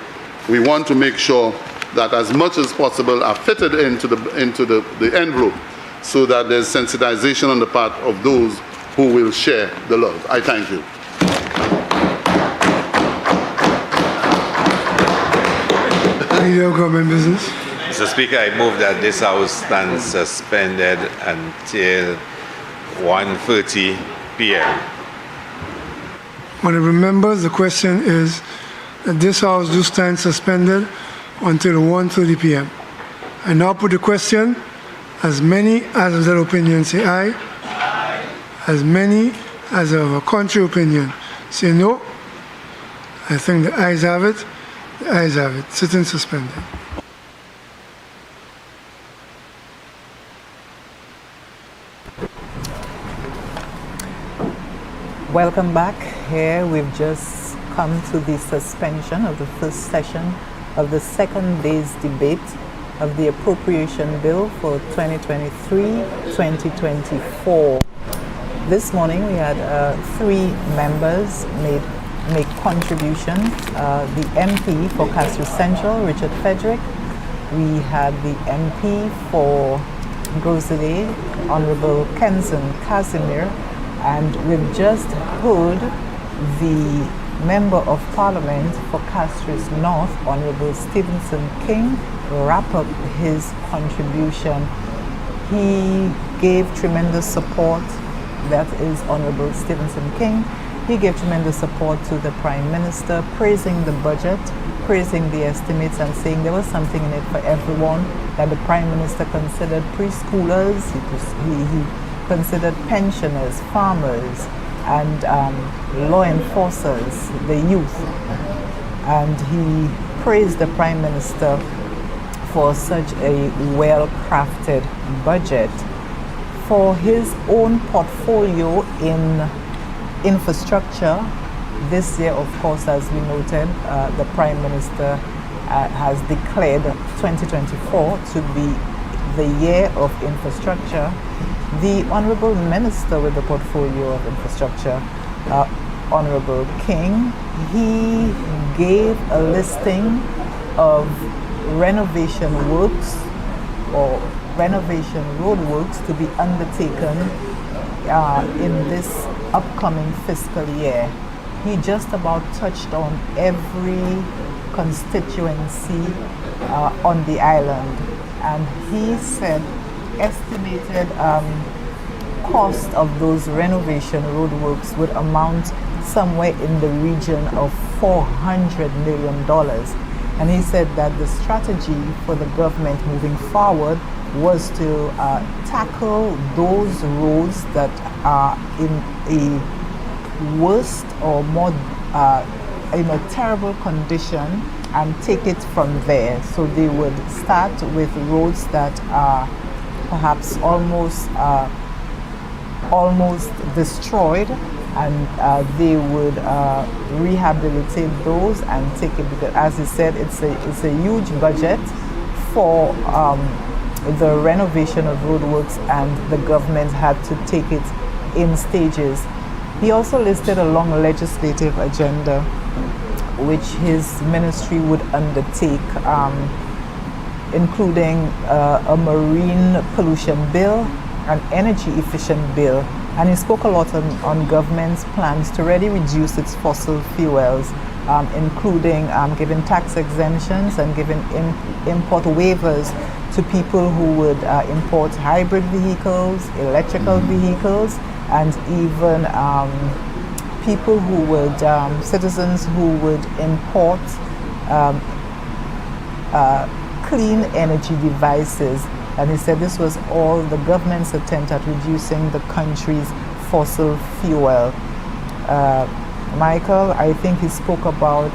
we want to make sure that as much as possible are fitted into the envelope so that there's sensitization on the part of those who will share the love. I thank you. Leader of Government Business. Mr. Speaker, I move that this House stands suspended until 1:30 p.m. Honorable members, the question is that this House do stand suspended until 1:30 p.m. I now put the question. As many as of that opinion say aye. Aye. As many as of a contrary opinion say no. I think the ayes have it. The ayes have it. Sitting suspended. Welcome back. Here we've just come to the suspension of the first session of the second day's debate of the Appropriation Bill for 2023-2024. This morning we had 3 members make contributions. The MP for Castries Central, Richard Frederick. We had the MP for Gros Islet, Honorable Kenson Casimir. And we've just heard the Member of Parliament for Castries North, Honorable Stevenson King, wrap up his contribution. He gave tremendous support, that is Honorable Stevenson King. He gave tremendous support to the Prime Minister, praising the budget, praising the estimates, and saying there was something in it for everyone, that the Prime Minister considered preschoolers, he considered pensioners, farmers, and law enforcers, the youth. And he praised the Prime Minister for such a well-crafted budget. For his own portfolio in infrastructure, this year, of course, as we noted, the Prime Minister has declared 2024 to be the year of infrastructure. The Honorable Minister with the portfolio of infrastructure, Honorable King, he gave a listing of renovation works or renovation road works to be undertaken in this upcoming fiscal year. He just about touched on every constituency on the island, and he said estimated cost of those renovation roadworks would amount somewhere in the region of $400 million. And he said that the strategy for the government moving forward was to tackle those roads that are in a worst or more in a terrible condition and take it from there. So they would start with roads that are perhaps almost destroyed, and they would rehabilitate those and take it, because as he said, it's a huge budget for the renovation of roadworks, and the government had to take it in stages. He also listed a long legislative agenda which his ministry would undertake, including a marine pollution bill, an energy efficient bill, and he spoke a lot on government's plans to really reduce its fossil fuels, including giving tax exemptions and giving import waivers to people who would import hybrid vehicles, electrical vehicles, and even people who would, citizens who would import clean energy devices. And he said this was all the government's attempt at reducing the country's fossil fuel. Michael, I think he spoke about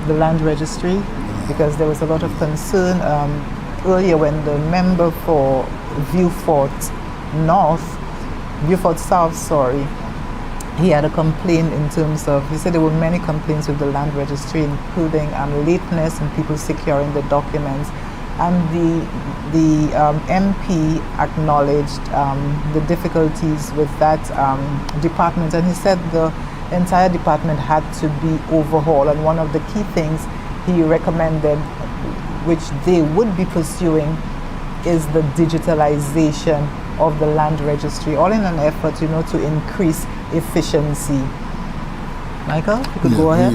the land registry, because there was a lot of concern earlier when the member for Beaufort South, he had a complaint in terms of, he said there were many complaints with the land registry, including lateness and people securing the documents. And the MP acknowledged the difficulties with that department, and he said the entire department had to be overhauled. And one of the key things he recommended, which they would be pursuing, is the digitalization of the land registry, all in an effort, to increase efficiency. Michael, you could go ahead.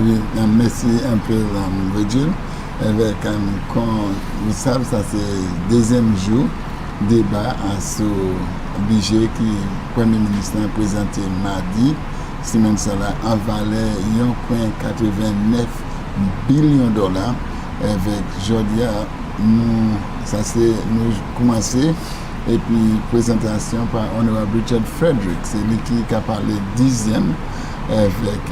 Merci un peu, Virgil. Avec, comme vous savez, ça c'est le deuxième jour débat sur le budget qui le Premier ministre a présenté mardi. Semaine cela en valeur $1,89 billion. Avec Jodia, nous commencé. Et puis présentation par Honorable Richard Frederick, c'est lui qui a parlé 10e,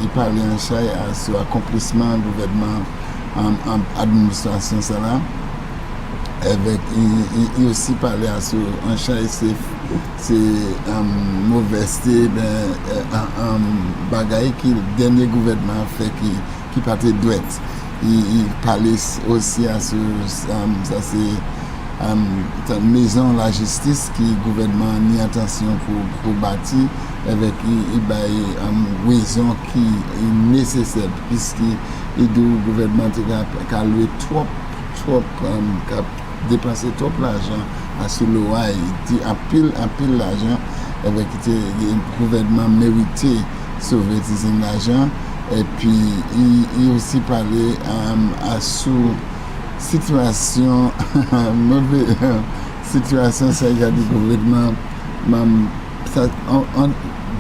il parlait en chai sur l'accomplissement du gouvernement en administration cela. Avec il aussi parlait sur en chai c'est mauvaiseté bagaille qui le dernier gouvernement fait qui partait douette. Il parlait aussi sur ça c'est maison la justice qui le gouvernement ni attention pour bâtir avec une raison qui est nécessaire puisqu'il doit le gouvernement qui a loué trop dépensé trop l'argent sur le loi, il a pile l'argent avec le gouvernement mérité sauver l'argent. Et puis il aussi parlé sur situation mauvaise situation ça y a du gouvernement un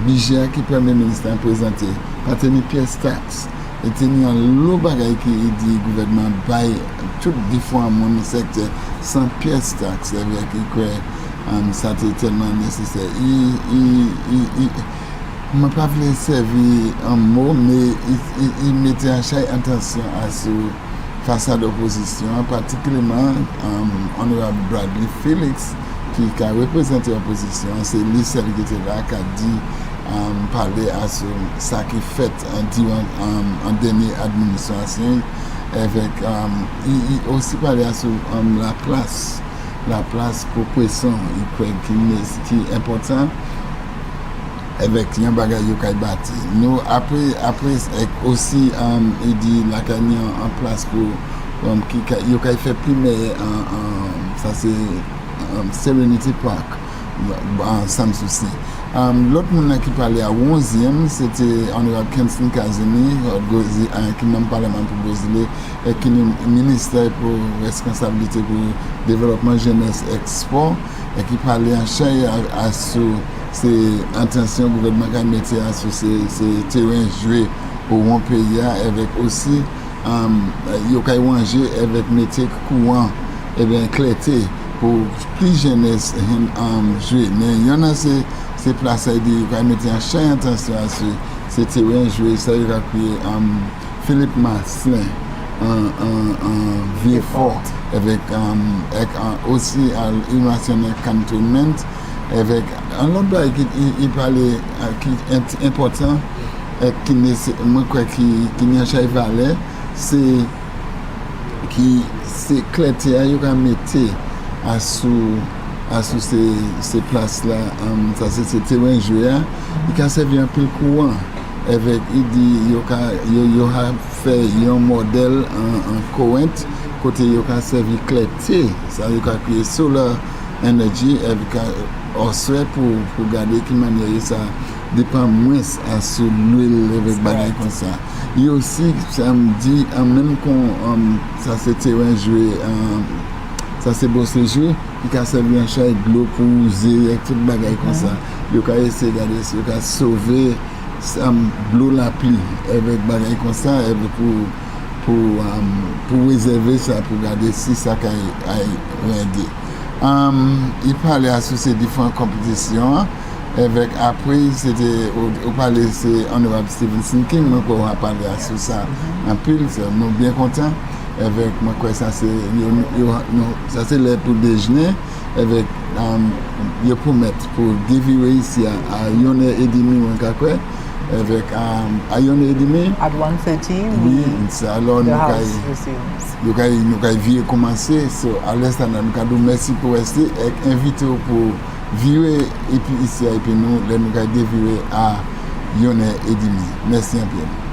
budget qui Premier ministre a présenté pas tenir pièce taxe et tenir l'eau bagaille qui dit gouvernement bail tout des fois mon secteur sans pièce taxe avec quoi ça était tellement nécessaire il m'a pas voulu servir un mot mais il mettait à chaque attention à ce face à l'opposition, particulièrement Honorable Bradley Felix, qui a représenté l'opposition. C'est lui seul qui était là, qui a dit, parler à ça qui fait en dernière administration. Avec, il aussi parlé à la place pour pression, qui est important. Avec un bagage qui est bâti. Nous, après aussi, il dit la gagne en place pour qui fait plus ça c'est Serenity Park, sans souci. L'autre monde qui parlait à 11e, c'était honorable Kenston Kazini, qui est membre parlement pour Bosile, et qui est ministère pour responsabilité pour développement jeunesse export, et qui parlait en chai à ces intentions gouvernement qui mettait à ces terrains joués au bon pays, avec aussi, il y a avec métier courant, et bien éclaté pour plus jeunesse jouer. Mais il y en a ces places qui mettent en chaîne attention à ce terrain joué. Ça y a créé Philippe Marcelin en Vieux-Fort avec aussi l'innovation cantonnement avec un autre qui parlait qui est important qui n'est chez Valais c'est qui c'est clarté à mettre à sous ces places-là, ça c'est ce terrain joué, il can servir un peu le courant. Avec, il dit, il a fait un modèle en Corinth, côté il a servi clarté, ça il a créé solar energy, avec aussi pour garder qui manière ça dépend moins à sous l'huile avec bagaille comme ça. Il aussi, ça me dit, même quand ça c'est terrain joué, ça c'est beau ce jeu, il a servi un chat de l'eau pour user et tout bagaille comme ça. Il a essayé de garder, il a sauvé l'eau la pluie avec bagaille comme ça pour réserver ça, pour garder si ça a regardé. Il parlait à ces différentes compétitions. Avec après, c'était au palais, c'est honorable Stevenson King, moi, on a parlé à ça en pile, nous bien contents. Avec moi quoi ça c'est l'air pour déjeuner avec je promettre pour dévirer ici à 1h30 avec à 1h30 at 1:30 oui ça alors nous vient commencer à l'instant nous avons merci pour rester et inviter pour virer et puis ici et puis nous dévirer à 1h30 merci un peu.